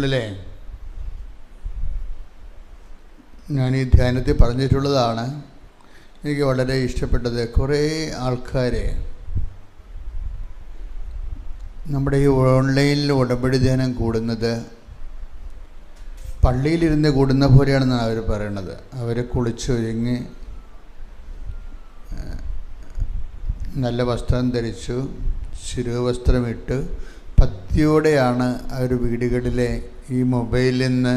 ല്ലേ ഞാൻ ഈ ധ്യാനത്തിൽ പറഞ്ഞിട്ടുള്ളതാണ്. എനിക്ക് വളരെ ഇഷ്ടപ്പെട്ടത് കുറേ ആൾക്കാർ നമ്മുടെ ഈ ഓൺലൈനിൽ ഉടമ്പടി ധ്യാനം കൂടുന്നത് പള്ളിയിലിരുന്ന് കൂടുന്ന പോലെയാണെന്നാണ് അവർ പറയണത്. അവർ കുളിച്ചൊരുങ്ങി നല്ല വസ്ത്രം ധരിച്ചു, ശിരോവസ്ത്രമിട്ട് പത്തിയോടെയാണ് അവർ വീടുകളിലെ ഈ മൊബൈലിൽ നിന്ന്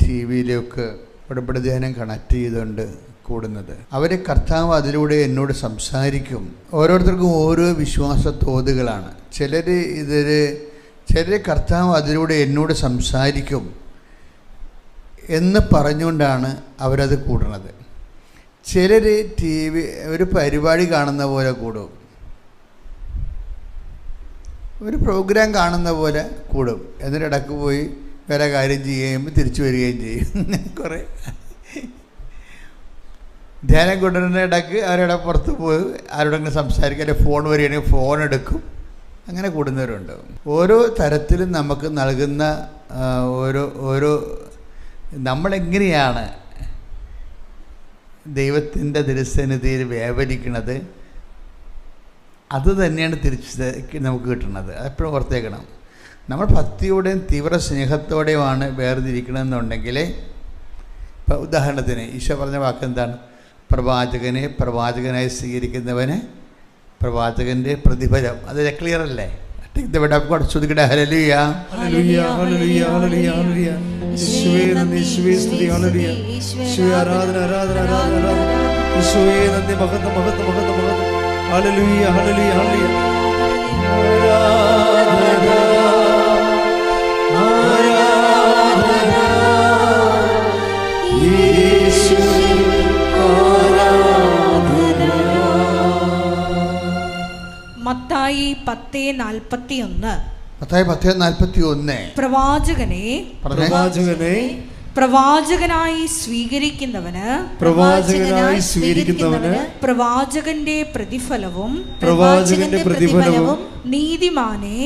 ടി വിയിലൊക്കെ ഉടമ്പടി ധ്യാനം കണക്ട് ചെയ്തുകൊണ്ട് കൂടുന്നത്. അവർ കർത്താവ് അതിലൂടെ എന്നോട് സംസാരിക്കും. ഓരോരുത്തർക്കും ഓരോ വിശ്വാസ തോതുകളാണ്. ചിലർ കർത്താവ് അതിലൂടെ എന്നോട് സംസാരിക്കും എന്ന് പറഞ്ഞുകൊണ്ടാണ് അവരത് കൂടുന്നത്. ചിലർ ടി വി ഒരു പരിപാടി കാണുന്ന പോലെ കൂടും, ഒരു പ്രോഗ്രാം കാണുന്ന പോലെ കൂടും. എന്നിട്ട് ഇടയ്ക്ക് പോയി വേറെ കാര്യം ചെയ്യുകയും തിരിച്ചു വരികയും ചെയ്യും. കുറേ ധ്യാനം കൊണ്ടുവരുന്ന ഇടയ്ക്ക് അവരുടെ പുറത്ത് പോയി ആരോടെങ്കിലും സംസാരിക്കുക, അല്ലെങ്കിൽ ഫോൺ വരികയാണെങ്കിൽ ഫോൺ എടുക്കും. അങ്ങനെ കൂടുന്നവരുണ്ട്. ഓരോ തരത്തിലും നമുക്ക് നൽകുന്ന ഓരോ നമ്മളെങ്ങനെയാണ് ദൈവത്തിൻ്റെ തിരുസന്നിധിയിൽ വ്യാപരിക്കുന്നത്, അത് തന്നെയാണ് തിരിച്ച് നമുക്ക് കിട്ടുന്നത്. അതെപ്പോഴും ഓർത്തേക്കണം. നമ്മൾ ഭക്തിയോടെയും തീവ്ര സ്നേഹത്തോടെയുമാണ് വേർതിരിക്കണമെന്നുണ്ടെങ്കിൽ, ഇപ്പോൾ ഉദാഹരണത്തിന് ഈശോ പറഞ്ഞ വാക്ക് എന്താണ്? പ്രവാചകനെ പ്രവാചകനായി സ്വീകരിക്കുന്നവന് പ്രവാചകൻ്റെ പ്രതിഫലം. അത് ക്ലിയർ അല്ലേ? ചോദിക്കട്ടെ. ഹല്ലേലൂയ, ഹല്ലേലൂയ, ഹല്ലേലൂയ, ഹല്ലേലൂയ, ഹല്ലേലൂയ. യേശുവേ നന്ദി, യേശുവേ സ്തുതി, ഹല്ലേലൂയ. യേശുവേ ആരാധന, ആരാധന, ആരാധന. യേശുവേ നന്ദി, മഹത്വം, മഹത്വം, മഹത്വം, മഹത്വം. ഹല്ലേലൂയ, ഹല്ലേലൂയ, ഹല്ലേലൂയ. ആരാധന, ആരാധന. യേശുവേ ആരാധന. മത്തായി 10:41. മത്തായി 10:41. പ്രവാചകനെ പ്രവാചകനായി സ്വീകരിക്കുന്നവന് പ്രവാചകന്റെ പ്രതിഫലവും നീതിമാനെ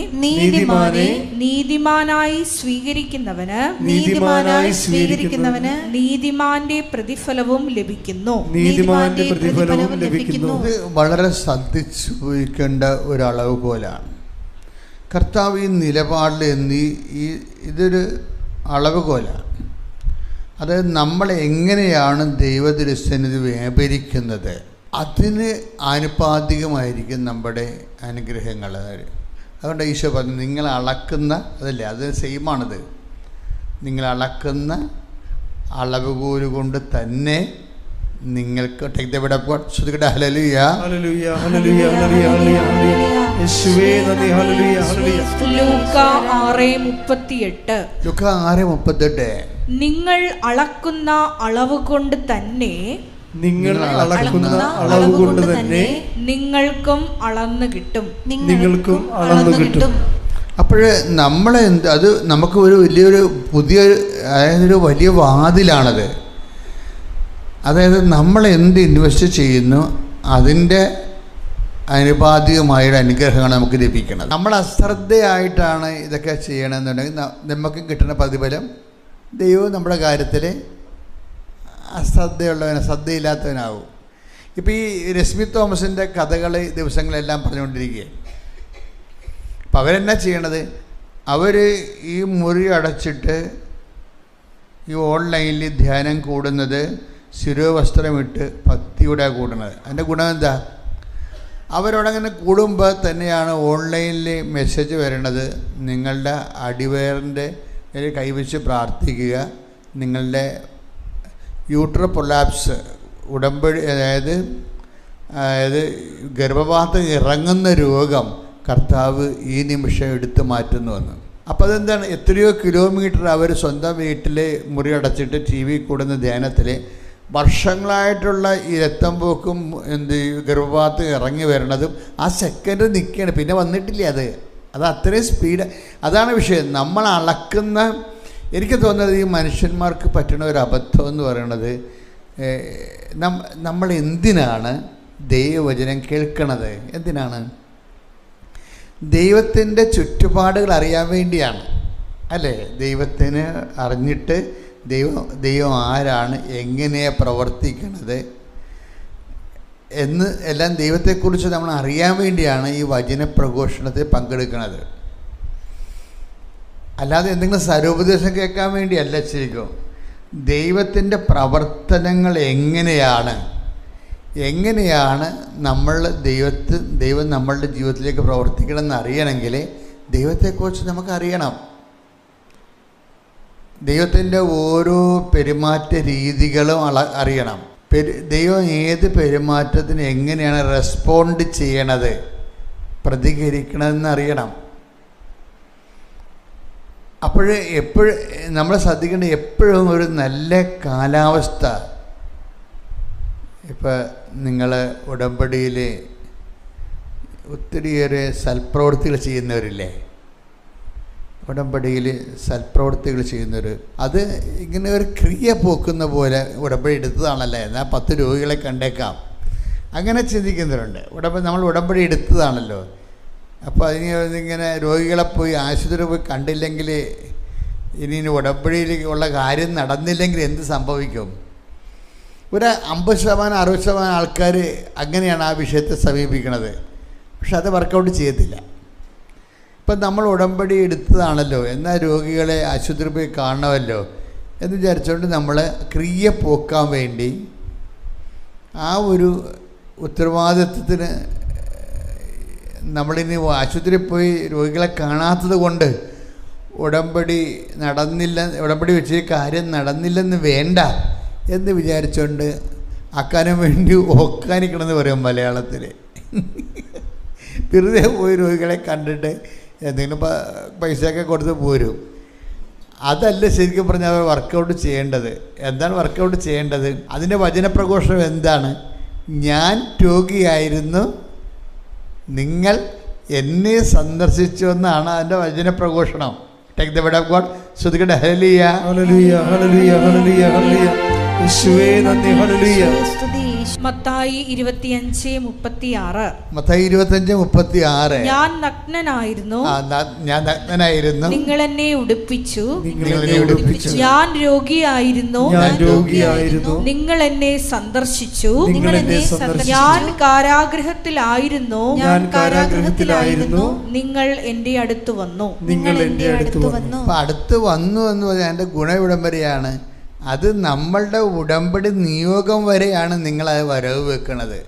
നീതിമാനായി സ്വീകരിക്കുന്നവന് നീതിമാന്റെ പ്രതിഫലവും ലഭിക്കുന്നു. ഇത് വളരെ ശ്രദ്ധിച്ചു പോയിക്കേണ്ട ഒരളവ് പോലാണ്. കർത്താവ് ഈ നിലപാടിൽ ഇതൊരു അളവുകോലാണ്. അതായത് നമ്മൾ എങ്ങനെയാണ് ദൈവതിരുസന്നിധി വ്യാപരിക്കുന്നത്, അതിന് ആനുപാതികമായിരിക്കും നമ്മുടെ അനുഗ്രഹങ്ങൾ. അതുകൊണ്ട് ഈശോ പറഞ്ഞു, നിങ്ങൾ അളക്കുന്ന അതല്ലേ, അത് സെയിമാണിത്. നിങ്ങൾ അളക്കുന്ന അളവുകോല് കൊണ്ട് തന്നെ നിങ്ങൾക്ക് ശ്രദ്ധിക്കട്ടെ. ഹല്ലേലൂയ, ഹല്ലേലൂയ, ഹല്ലേലൂയ, ഹല്ലേലൂയ, ഹല്ലേലൂയ. യേശുവേ നന്ദി, ഹല്ലേലൂയ, ഹല്ലേലൂയ. ലൂക്ക 6:38. നിങ്ങൾ അളക്കുന്ന അളവ് കൊണ്ട് തന്നെ നിങ്ങൾക്കും അളന്നു കിട്ടും. അപ്പോൾ നമ്മൾ അത് നമുക്ക് ഒരു അതായത് ഒരു വലിയ വാതിലാണത്. അതായത് നമ്മൾ എന്ത് ഇൻവെസ്റ്റ് ചെയ്യുന്നു അതിൻ്റെ അനുപാതികമായൊരു അനുഗ്രഹമാണ് നമുക്ക് ലഭിക്കുന്നത്. നമ്മൾ അശ്രദ്ധയായിട്ടാണ് ഇതൊക്കെ ചെയ്യണമെന്നുണ്ടെങ്കിൽ നമുക്ക് കിട്ടുന്ന പ്രതിഫലം ദൈവം നമ്മുടെ കാര്യത്തിൽ ശ്രദ്ധയില്ലാത്തവനാവും. ഇപ്പോൾ ഈ രശ്മി തോമസിൻ്റെ കഥകൾ ദിവസങ്ങളെല്ലാം പറഞ്ഞുകൊണ്ടിരിക്കുകയാണ്. അപ്പം അവരെന്നാ ചെയ്യണത്? അവർ ഈ മുറി അടച്ചിട്ട് ഈ ഓൺലൈനിൽ ധ്യാനം കൂടുന്നത് ശിരോവസ്ത്രമിട്ട് ഭക്തിയോടെ കൂടുന്നത്. അതിൻ്റെ ഗുണം എന്താ? അവരോടങ്ങനെ കൂടുമ്പോൾ തന്നെയാണ് ഓൺലൈനിൽ മെസ്സേജ് വരണത്, നിങ്ങളുടെ അടിവയറിൻ്റെ കൈവച്ച് പ്രാർത്ഥിക്കുക, നിങ്ങളുടെ യൂട്രോ പൊലാപ്സ് ഉടമ്പടി, അതായത് ഗർഭപാത്രം ഇറങ്ങുന്ന രോഗം കർത്താവ് ഈ നിമിഷം എടുത്തു മാറ്റുന്നുവെന്ന്. അപ്പോൾ അതെന്താണ്? എത്രയോ കിലോമീറ്റർ അവർ സ്വന്തം വീട്ടിൽ മുറി അടച്ചിട്ട് ടി വി കൂടുന്ന ധ്യാനത്തിൽ വർഷങ്ങളായിട്ടുള്ള ഈ രക്തം പോക്കും ഗർഭപാത്രം ഇറങ്ങി വരണതും ആ സെക്കൻഡ് നിൽക്കുകയാണ്, പിന്നെ വന്നിട്ടില്ല. അത് അത്രയും സ്പീഡ്. അതാണ് വിഷയം. നമ്മൾ അളക്കുന്ന, എനിക്ക് തോന്നുന്നത് ഈ മനുഷ്യന്മാർക്ക് പറ്റുന്ന ഒരു അബദ്ധം എന്ന് പറയുന്നത്, നമ്മൾ എന്തിനാണ് ദൈവവചനം കേൾക്കണത്? എന്തിനാണ്? ദൈവത്തിൻ്റെ ചുറ്റുപാടുകൾ അറിയാൻ വേണ്ടിയാണ്. അല്ലേ? ദൈവത്തിന് അറിഞ്ഞിട്ട് ദൈവം ആരാണ്, എങ്ങനെയാണ് പ്രവർത്തിക്കുന്നത് എന്ന് എല്ലാം ദൈവത്തെക്കുറിച്ച് നമ്മൾ അറിയാൻ വേണ്ടിയാണ് ഈ വചന പ്രഘോഷണത്തിൽ പങ്കെടുക്കുന്നത്. അല്ലാതെ എന്തെങ്കിലും സരോപദേശം കേൾക്കാൻ വേണ്ടിയല്ല. ശരിക്കും ദൈവത്തിൻ്റെ പ്രവർത്തനങ്ങൾ എങ്ങനെയാണ് ദൈവം നമ്മളുടെ ജീവിതത്തിലേക്ക് പ്രവർത്തിക്കണമെന്ന് അറിയണമെങ്കിൽ ദൈവത്തെക്കുറിച്ച് നമുക്കറിയണം. ദൈവത്തിൻ്റെ ഓരോ പെരുമാറ്റ രീതികളും അറിയണം. ദൈവം ഏത് പെരുമാറ്റത്തിന് എങ്ങനെയാണ് റെസ്പോണ്ട് ചെയ്യണത്, പ്രതികരിക്കണമെന്ന് അറിയണം. എപ്പോഴും നമ്മൾ ശ്രദ്ധിക്കേണ്ട എപ്പോഴും ഒരു നല്ല കാലാവസ്ഥ. ഇപ്പം നിങ്ങൾ ഉടമ്പടിയിൽ ഒത്തിരിയേറെ സൽപ്രവൃത്തികൾ ചെയ്യുന്നവരില്ലേ? ഉടമ്പടിയിൽ സൽപ്രവൃത്തികൾ ചെയ്യുന്നവർ, അത് ഇങ്ങനെ ഒരു ക്രിയ പോക്കുന്ന പോലെ ഉടമ്പടി എടുത്തതാണല്ലേ, എന്നാൽ 10 രോഗികളെ കണ്ടേക്കാം, അങ്ങനെ ചിന്തിക്കുന്നവരുണ്ട്. നമ്മൾ ഉടമ്പടി എടുത്തതാണല്ലോ, അപ്പോൾ ഇങ്ങനെ രോഗികളെ പോയി ആശുപത്രി പോയി കണ്ടില്ലെങ്കിൽ, ഇനി ഉടമ്പടിയിൽ ഉള്ള കാര്യം നടന്നില്ലെങ്കിൽ എന്ത് സംഭവിക്കും? ഒരു 50% 60% ആൾക്കാർ അങ്ങനെയാണ് ആ വിഷയത്തെ സമീപിക്കുന്നത്. പക്ഷെ അത് വർക്കൗട്ട് ചെയ്യത്തില്ല. ഇപ്പം നമ്മൾ ഉടമ്പടി എടുത്തതാണല്ലോ, എന്നാൽ രോഗികളെ ആശുപത്രി പോയി കാണണമല്ലോ എന്ന് വിചാരിച്ചുകൊണ്ട് നമ്മൾ ക്രിയ പോക്കാൻ വേണ്ടി ആ ഒരു ഉത്തരവാദിത്വത്തിന് നമ്മളിനി ആശുപത്രിയിൽ പോയി രോഗികളെ കാണാത്തത് കൊണ്ട് ഉടമ്പടി വെച്ച് കാര്യം നടന്നില്ലെന്ന് വേണ്ട എന്ന് വിചാരിച്ചുകൊണ്ട് ആക്കാനും വേണ്ടി ഓക്കാനിക്കണമെന്ന് പറയും മലയാളത്തിൽ. വെറുതെ പോയി രോഗികളെ കണ്ടിട്ട് എന്തെങ്കിലും പൈസയൊക്കെ കൊടുത്ത് പോരും. അതല്ല ശരിക്കും പറഞ്ഞാൽ അവർ വർക്കൗട്ട് ചെയ്യേണ്ടത്. എന്താണ് വർക്കൗട്ട് ചെയ്യേണ്ടത്? അതിൻ്റെ വചനപ്രഘോഷണം എന്താണ്? ഞാൻ രോഗിയായിരുന്നു, നിങ്ങൾ എന്നെ സന്ദർശിച്ചു എന്നാണ് അതിൻ്റെ വചനപ്രഘോഷണം. Take the word of God. ശ്രദ്ധിക്കട്ടെ. ഹല്ലേലൂയ, ഹല്ലേലൂയ, ഹല്ലേലൂയ, ഹല്ലേലൂയ, ഹല്ലേലൂയ. യേശുവേ നന്ദി. ഹല്ലേലൂയ. മത്തായി 25:36. മത്തായി 25:36. ഞാൻ നഗ്നനായിരുന്നു, നിങ്ങൾ എന്നെ ഉടുപ്പിച്ചു. ഞാൻ രോഗിയായിരുന്നു, നിങ്ങൾ എന്നെ സന്ദർശിച്ചു. ഞാൻ കാരാഗൃഹത്തിലായിരുന്നു, നിങ്ങൾ എൻ്റെ അടുത്ത് വന്നു. അടുത്ത് വന്നു എന്ന് പറഞ്ഞാൽ എൻ്റെ ഗുണവിടംബരയാണ്. അത് നമ്മളുടെ ഉടമ്പടി നിയോഗം വരെയാണ് നിങ്ങളത് വരവ് വെക്കുന്നത്.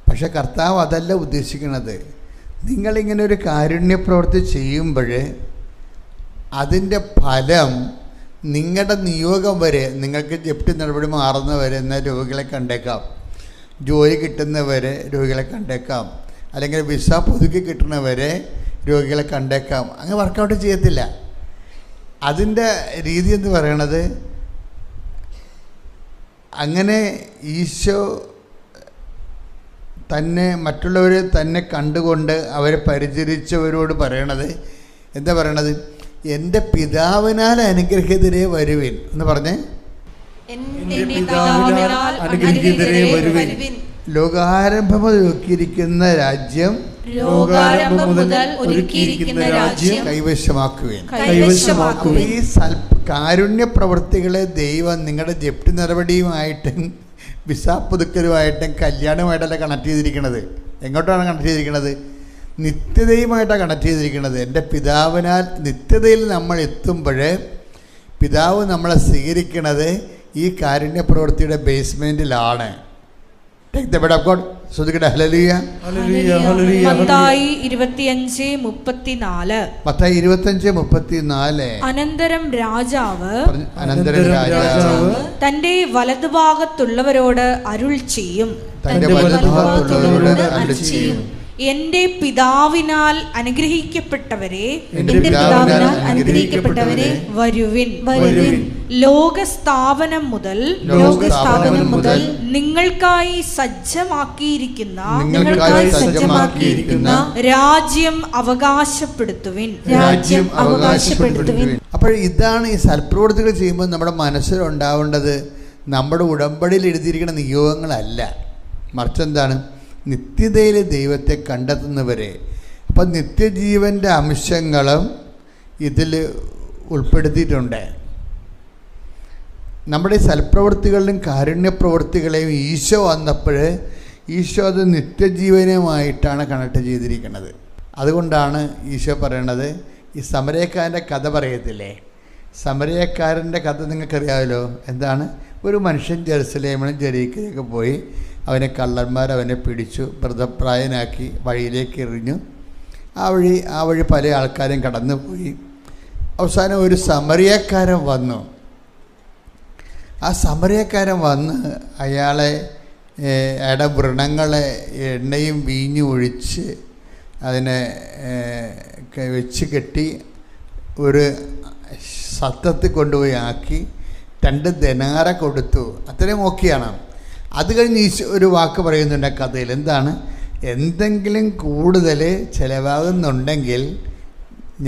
പക്ഷെ കർത്താവ് അതല്ല ഉദ്ദേശിക്കുന്നത്. നിങ്ങളിങ്ങനെ ഒരു കാരുണ്യപ്രവൃത്തി ചെയ്യുമ്പോൾ അതിൻ്റെ ഫലം നിങ്ങളുടെ നിയോഗം വരെ, നിങ്ങൾക്ക് ജപ്തി നടപടി മാറുന്നവരെ എന്നാൽ രോഗികളെ കണ്ടേക്കാം, ജോലി കിട്ടുന്നവരെ രോഗികളെ കണ്ടേക്കാം, അല്ലെങ്കിൽ വിസ പുതുക്കി കിട്ടുന്നവരെ രോഗികളെ കണ്ടേക്കാം. അങ്ങനെ വർക്കൗട്ട് ചെയ്യത്തില്ല. അതിൻ്റെ രീതി എന്ന് പറയണത്, അങ്ങനെ ഈശോ തന്നെ മറ്റുള്ളവരെ തന്നെ കണ്ടുകൊണ്ട് അവരെ പരിചരിച്ചവരോട് പറയണത് എന്താ പറയണത്? എൻ്റെ പിതാവിനാൽ അനുഗ്രഹീതരെ വരുവിൻ എന്ന് പറഞ്ഞേ. ലോകാരംഭം മുതൽ ഒരുക്കിയിരിക്കുന്ന രാജ്യം കൈവശമാക്കുവേൻ. ഈ കാരുണ്യ പ്രവൃത്തികളെ ദൈവം നിങ്ങളുടെ ജപ്തി നടപടിയുമായിട്ടും വിസ പുതുക്കലുമായിട്ടും കല്യാണമായിട്ടല്ല കണക്ട് ചെയ്തിരിക്കുന്നത്. എങ്ങോട്ടാണ് കണക്ട് ചെയ്തിരിക്കുന്നത്? നിത്യതയുമായിട്ടാണ് കണക്ട് ചെയ്തിരിക്കുന്നത്. എൻ്റെ പിതാവിനാൽ നിത്യതയിൽ നമ്മൾ എത്തുമ്പോൾ പിതാവ് നമ്മളെ സ്വീകരിക്കുന്നത് ഈ കാരുണ്യ പ്രവൃത്തിയുടെ ബേസ്മെൻറ്റിലാണ്. Take the word of God. ശ്രദ്ധിക്കട്ടെ. ഹല്ലേലൂയ, ഹല്ലേലൂയ, ഹല്ലേലൂയ. മത്തായി 25:34. മത്തായി 25:34. അനന്തരം രാജാവ് തന്റെ വലതുഭാഗത്തുള്ളവരോട് അരുൾ ചെയ്യും, എന്റെ പിതാവിനാൽ അനുഗ്രഹിക്കപ്പെട്ടവരെ വരുവിൻ. ലോകസ്ഥാപനം മുതൽ നിങ്ങൾക്കായി സജ്ജമാക്കിയിരിക്കുന്ന രാജ്യം അവകാശപ്പെടുത്തുവിൻ. അപ്പോൾ ഇതാണ് ഈ സൽപ്രവൃത്തികൾ ചെയ്യുമ്പോൾ നമ്മുടെ മനസ്സിലുണ്ടാവേണ്ടത് നമ്മുടെ ഉടമ്പടിയിൽ എഴുതിയിരിക്കുന്ന നിയോഗങ്ങളല്ല, മറിച്ചെന്താണ്? നിത്യതയിൽ ദൈവത്തെ കണ്ടെത്തുന്നവരെ. അപ്പം നിത്യജീവൻ്റെ അംശങ്ങളും ഇതിൽ ഉൾപ്പെടുത്തിയിട്ടുണ്ട്. നമ്മുടെ സൽപ്രവൃത്തികളിലും കാരുണ്യപ്രവൃത്തികളെയും ഈശോ വന്നപ്പോൾ ഈശോ അത് നിത്യജീവനുമായിട്ടാണ് കണക്ട് ചെയ്തിരിക്കുന്നത്. അതുകൊണ്ടാണ് ഈശോ പറയണത്, ഈ സമരക്കാരൻ്റെ കഥ പറയത്തില്ലേ, സമരക്കാരൻ്റെ കഥ നിങ്ങൾക്കറിയാമല്ലോ. എന്താണ്? ഒരു മനുഷ്യൻ ജെറുസലേമിലും ജെറീക്കയിലേക്ക് പോയി, അവനെ കള്ളന്മാർ അവനെ പിടിച്ചു, മൃതപ്രായനാക്കി വഴിയിലേക്ക് എറിഞ്ഞു. ആ വഴി പല ആൾക്കാരും കടന്നു പോയി. അവസാനം ഒരു സമരക്കാരൻ വന്നു. ആ സമരക്കാരൻ വന്ന് അയാളുടെ വ്രണങ്ങളെ എണ്ണയും വീഞ്ഞും ഒഴിച്ച് അതിനെ വെച്ച് കെട്ടി ഒരു സത്രത്തിൽ കൊണ്ടുപോയി ആക്കി 2 ദിനാറ കൊടുത്തു. അത്രയും ഓക്കെയാണ്. അത് കഴിഞ്ഞ് ഒരു വാക്ക് പറയുന്നുണ്ട് ആ കഥയിൽ. എന്താണ്? എന്തെങ്കിലും കൂടുതൽ ചിലവാകുന്നുണ്ടെങ്കിൽ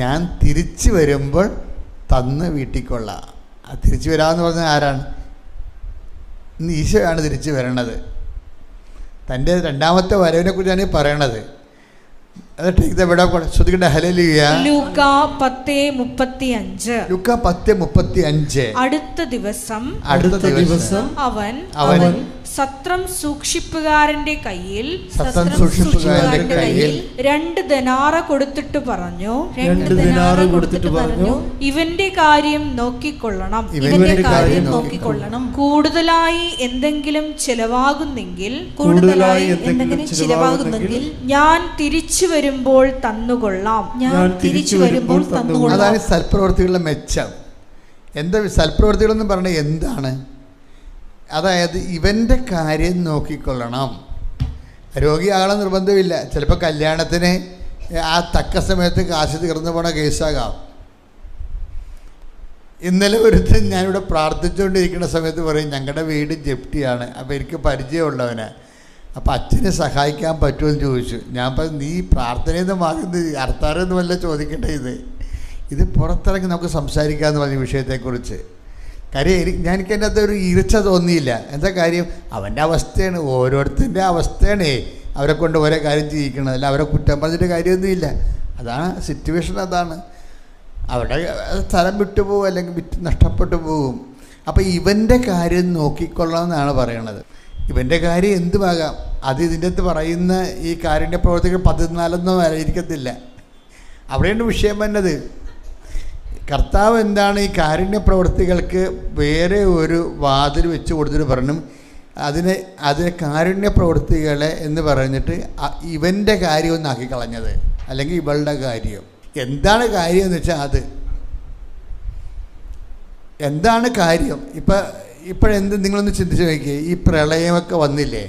ഞാൻ തിരിച്ചു വരുമ്പോൾ തന്ന് വീട്ടിൽ കൊള്ളാം. ആ തിരിച്ചു വരാമെന്ന് പറഞ്ഞാൽ ആരാണ്? ഇന്ന് ഈശോയാണ് തിരിച്ചു വരണത്. തൻ്റെ 2ാമത്തെ വരവിനെ കുറിച്ചാണ് ഈ പറയണത്. ശ്രദ്ധിക്കട്ടെ. ഹല്ലേലൂയ. ലൂക്കാ 10:35. ലൂക്കാ 10:35. അടുത്ത ദിവസം അവൻ സത്രം സൂക്ഷിപ്പുകാരന്റെ കയ്യിൽ 2 ദിനാറ കൊടുത്തിട്ട് പറഞ്ഞു, ഇവന്റെ കാര്യം നോക്കിക്കൊള്ളണം. കൂടുതലായി എന്തെങ്കിലും ചിലവാകുന്നെങ്കിൽ ഞാൻ തിരിച്ചു വരുമ്പോൾ തന്നുകൊള്ളാം. അതാണ് സൽപ്രവൃത്തികളുടെ മെച്ചം. എന്താ സൽപ്രവൃത്തികളെന്ന് പറഞ്ഞാൽ എന്താണ്? അതായത് ഇവൻ്റെ കാര്യം നോക്കിക്കൊള്ളണം. രോഗിയാകണം നിർബന്ധമില്ല. ചിലപ്പോൾ കല്യാണത്തിന് ആ തക്ക സമയത്ത് കാശ് തീർന്നു പോണ കേസാകാം. ഇന്നലെ ഒരുത്തൻ ഞാനിവിടെ പ്രാർത്ഥിച്ചുകൊണ്ടിരിക്കുന്ന സമയത്ത് പറയും, ഞങ്ങളുടെ വീട് ജപ്തിയാണ്, അപ്പോൾ എനിക്ക് പരിചയമുള്ളവനാണ്, അപ്പോൾ അച്ഛനെ സഹായിക്കാൻ പറ്റുമെന്ന് ചോദിച്ചു. ഞാൻ പറഞ്ഞു, നീ പ്രാർത്ഥനയിൽ നിന്ന് മാറുന്നത് അർത്താരൊന്നുമല്ല ചോദിക്കേണ്ടത്, ഇത് പുറത്തിറങ്ങി നമുക്ക് സംസാരിക്കാമെന്ന് പറഞ്ഞ വിഷയത്തെക്കുറിച്ച്. കാര്യം എനിക്ക് എൻ്റെ അകത്ത് ഒരു ഈർച്ച തോന്നിയില്ല. എന്താ കാര്യം? അവൻ്റെ അവസ്ഥയാണ്, ഓരോരുത്തരുടെ അവസ്ഥയാണ് അവരെ കൊണ്ട് ഓരോ കാര്യം ചെയ്യിക്കണത്. അല്ല അവരെ കുറ്റം പറഞ്ഞിട്ട് കാര്യമൊന്നുമില്ല. അതാണ് സിറ്റുവേഷൻ. അതാണ് അവിടെ സ്ഥലം വിട്ടുപോകും, അല്ലെങ്കിൽ നഷ്ടപ്പെട്ടു പോകും. അപ്പോൾ ഇവൻ്റെ കാര്യം നോക്കിക്കൊള്ളണം എന്നാണ് പറയണത്. ഇവൻ്റെ കാര്യം എന്തുമാകാം. അത് ഇതിൻ്റെ അകത്ത് പറയുന്ന ഈ കാരുണ്യ പ്രവർത്തികൾ 14 ആയിരിക്കത്തില്ല. അവിടെയാണ് വിഷയം വന്നത്. കർത്താവ് എന്താണ് ഈ കാരുണ്യ പ്രവൃത്തികൾക്ക് വേറെ ഒരു വാതിൽ വെച്ച് കൊടുത്തിട്ട് പറഞ്ഞു, അതിനെ കാരുണ്യ പ്രവൃത്തികളെ എന്ന് പറഞ്ഞിട്ട് ഇവൻ്റെ കാര്യം ഒന്നാക്കി കളഞ്ഞത്, അല്ലെങ്കിൽ ഇവളുടെ കാര്യം. എന്താണ് കാര്യം എന്ന് വെച്ചാൽ എന്താണ് കാര്യം? ഇപ്പോഴെന്ത് നിങ്ങളൊന്ന് ചിന്തിച്ച് നോക്കിയേ. ഈ പ്രളയമൊക്കെ വന്നില്ലേ?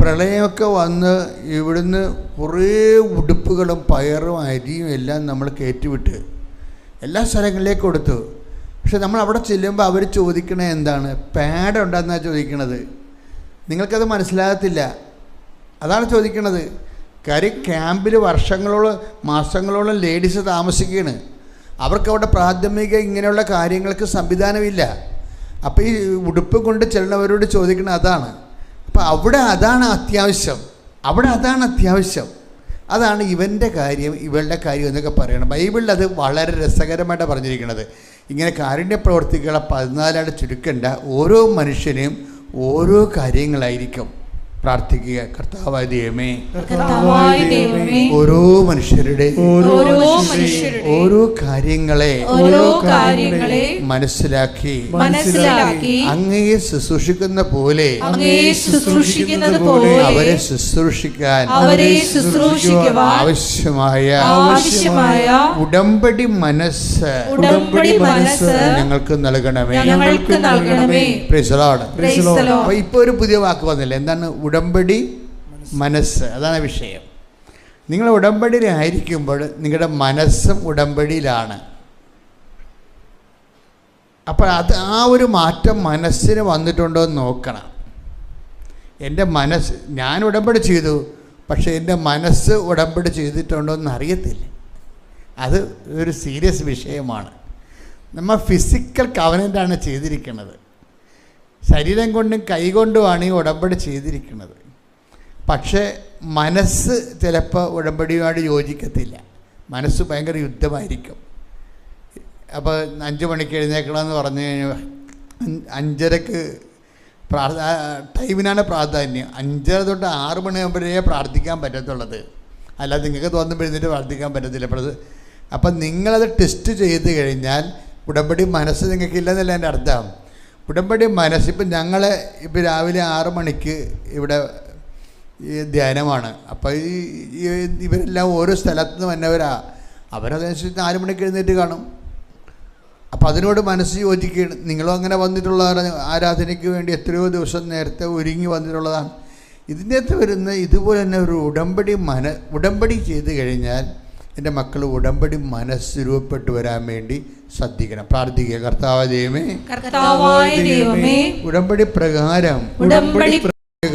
പ്രളയമൊക്കെ വന്ന് ഇവിടുന്ന് കുറേ ഉടുപ്പുകളും പയറും അരിയും എല്ലാം നമ്മൾ കയറ്റിവിട്ട് എല്ലാ സ്ഥലങ്ങളിലേക്ക് കൊടുത്തു. പക്ഷെ നമ്മൾ അവിടെ ചെല്ലുമ്പോൾ അവർ ചോദിക്കണത് എന്താണ്? പാഡ് ഉണ്ടെന്നാണ് ചോദിക്കണത്. നിങ്ങൾക്കത് മനസ്സിലാകത്തില്ല. അതാണ് ചോദിക്കണത്. കാര്യം ക്യാമ്പിൽ വർഷങ്ങളോളം മാസങ്ങളോളം ലേഡീസ് താമസിക്കുകയാണ്. അവർക്കവിടെ പ്രാഥമിക ഇങ്ങനെയുള്ള കാര്യങ്ങൾക്ക് സംവിധാനമില്ല. അപ്പോൾ ഈ ഉടുപ്പ് കൊണ്ട് ചെല്ലുന്നവരോട് ചോദിക്കണത് അതാണ്. അപ്പോൾ അവിടെ അതാണ് അത്യാവശ്യം. അതാണ് ഇവൻ്റെ കാര്യം, ഇവളുടെ കാര്യം എന്നൊക്കെ പറയണം. ബൈബിളിൽ അത് വളരെ രസകരമായിട്ടാണ് പറഞ്ഞിരിക്കുന്നത്. ഇങ്ങനെ കാരുണ്യ പ്രവർത്തികളെ 14 ചുരുക്കണ്ട. ഓരോ മനുഷ്യനും ഓരോ കാര്യങ്ങളായിരിക്കും. പ്രാർത്ഥിക്കുക. കർത്താവായ ദൈവമേ, ഓരോ മനുഷ്യരുടെ ഓരോ കാര്യങ്ങളെ മനസ്സിലാക്കി അങ്ങയെ ശുശ്രൂഷിക്കുന്ന പോലെ അവരെ ശുശ്രൂഷിക്കാൻ ആവശ്യമായ ഉടമ്പടി മനസ്സ് ഞങ്ങൾക്ക് നൽകണമേ. Praise the Lord. അപ്പോൾ ഇപ്പോൾ ഒരു പുതിയ വാക്ക് വന്നില്ല. എന്താണ്? ഉടമ്പടി മനസ്സ്. അതാണ് വിഷയം. നിങ്ങൾ ഉടമ്പടിയിലായിരിക്കുമ്പോൾ നിങ്ങളുടെ മനസ്സും ഉടമ്പടിയിലാണ്. അപ്പോൾ ആ ഒരു മാറ്റം മനസ്സിന് വന്നിട്ടുണ്ടോ എന്ന് നോക്കണം. എൻ്റെ മനസ്സ്, ഞാൻ ഉടമ്പടി ചെയ്തു, പക്ഷേ എൻ്റെ മനസ്സ് ഉടമ്പടി ചെയ്തിട്ടുണ്ടോ എന്ന് അറിയത്തില്ല. അത് ഒരു സീരിയസ് വിഷയമാണ്. നമ്മൾ ഫിസിക്കൽ കവനൻ്റാണ് ചെയ്തിരിക്കുന്നത്. ശരീരം കൊണ്ടും കൈകൊണ്ടുമാണ് ഈ ഉടമ്പടി ചെയ്തിരിക്കുന്നത്. പക്ഷേ മനസ്സ് ചിലപ്പോൾ ഉടമ്പടിയുമായിട്ട് യോജിക്കത്തില്ല. മനസ്സ് ഭയങ്കര യുദ്ധമായിരിക്കും. അപ്പോൾ 5 മണിക്ക് എഴുന്നേക്കണമെന്ന് പറഞ്ഞു കഴിഞ്ഞാൽ 5:30 ടൈമിനാണ് പ്രാധാന്യം. 5:30 തൊട്ട് 6 മണിയാകുമ്പോഴേ പ്രാർത്ഥിക്കാൻ പറ്റത്തുള്ളത്, അല്ലാതെ നിങ്ങൾക്ക് തോന്നുമ്പോൾ എഴുന്നേറ്റ് പ്രാർത്ഥിക്കാൻ പറ്റത്തില്ല. അപ്പം നിങ്ങളത് ടെസ്റ്റ് ചെയ്ത് കഴിഞ്ഞാൽ ഉടമ്പടി മനസ്സ് നിങ്ങൾക്കില്ലെന്നല്ല എൻ്റെ അർത്ഥം. ഉടമ്പടി മനസ്സ് ഇപ്പം ഇപ്പോൾ രാവിലെ 6 മണിക്ക് ഇവിടെ ഈ ധ്യാനമാണ്. അപ്പോൾ ഇവരെല്ലാം ഓരോ സ്ഥലത്ത് നിന്ന് വന്നവരാ, അവരതനുസരിച്ച് 4 മണിക്ക് എഴുന്നേറ്റ് കാണും. അപ്പോൾ അതിനോട് മനസ്സ് യോജിക്കുകയാണ്. നിങ്ങളും അങ്ങനെ വന്നിട്ടുള്ള ആരാധനയ്ക്ക് വേണ്ടി എത്രയോ ദിവസം നേരത്തെ ഒരുങ്ങി വന്നിട്ടുള്ളതാണ്. ഇതിൻ്റെ അകത്ത് വരുന്ന ഇതുപോലെ തന്നെ ഒരു ഉടമ്പടി ചെയ്ത് കഴിഞ്ഞാൽ എൻ്റെ മക്കൾ ഉടമ്പടി മനസ്സ് രൂപപ്പെട്ടു വരാൻ വേണ്ടി ശ്രദ്ധിക്കണം, പ്രാർത്ഥിക്കുക. കർത്താവായ ദൈവമേ, ഉടമ്പടി പ്രകാരം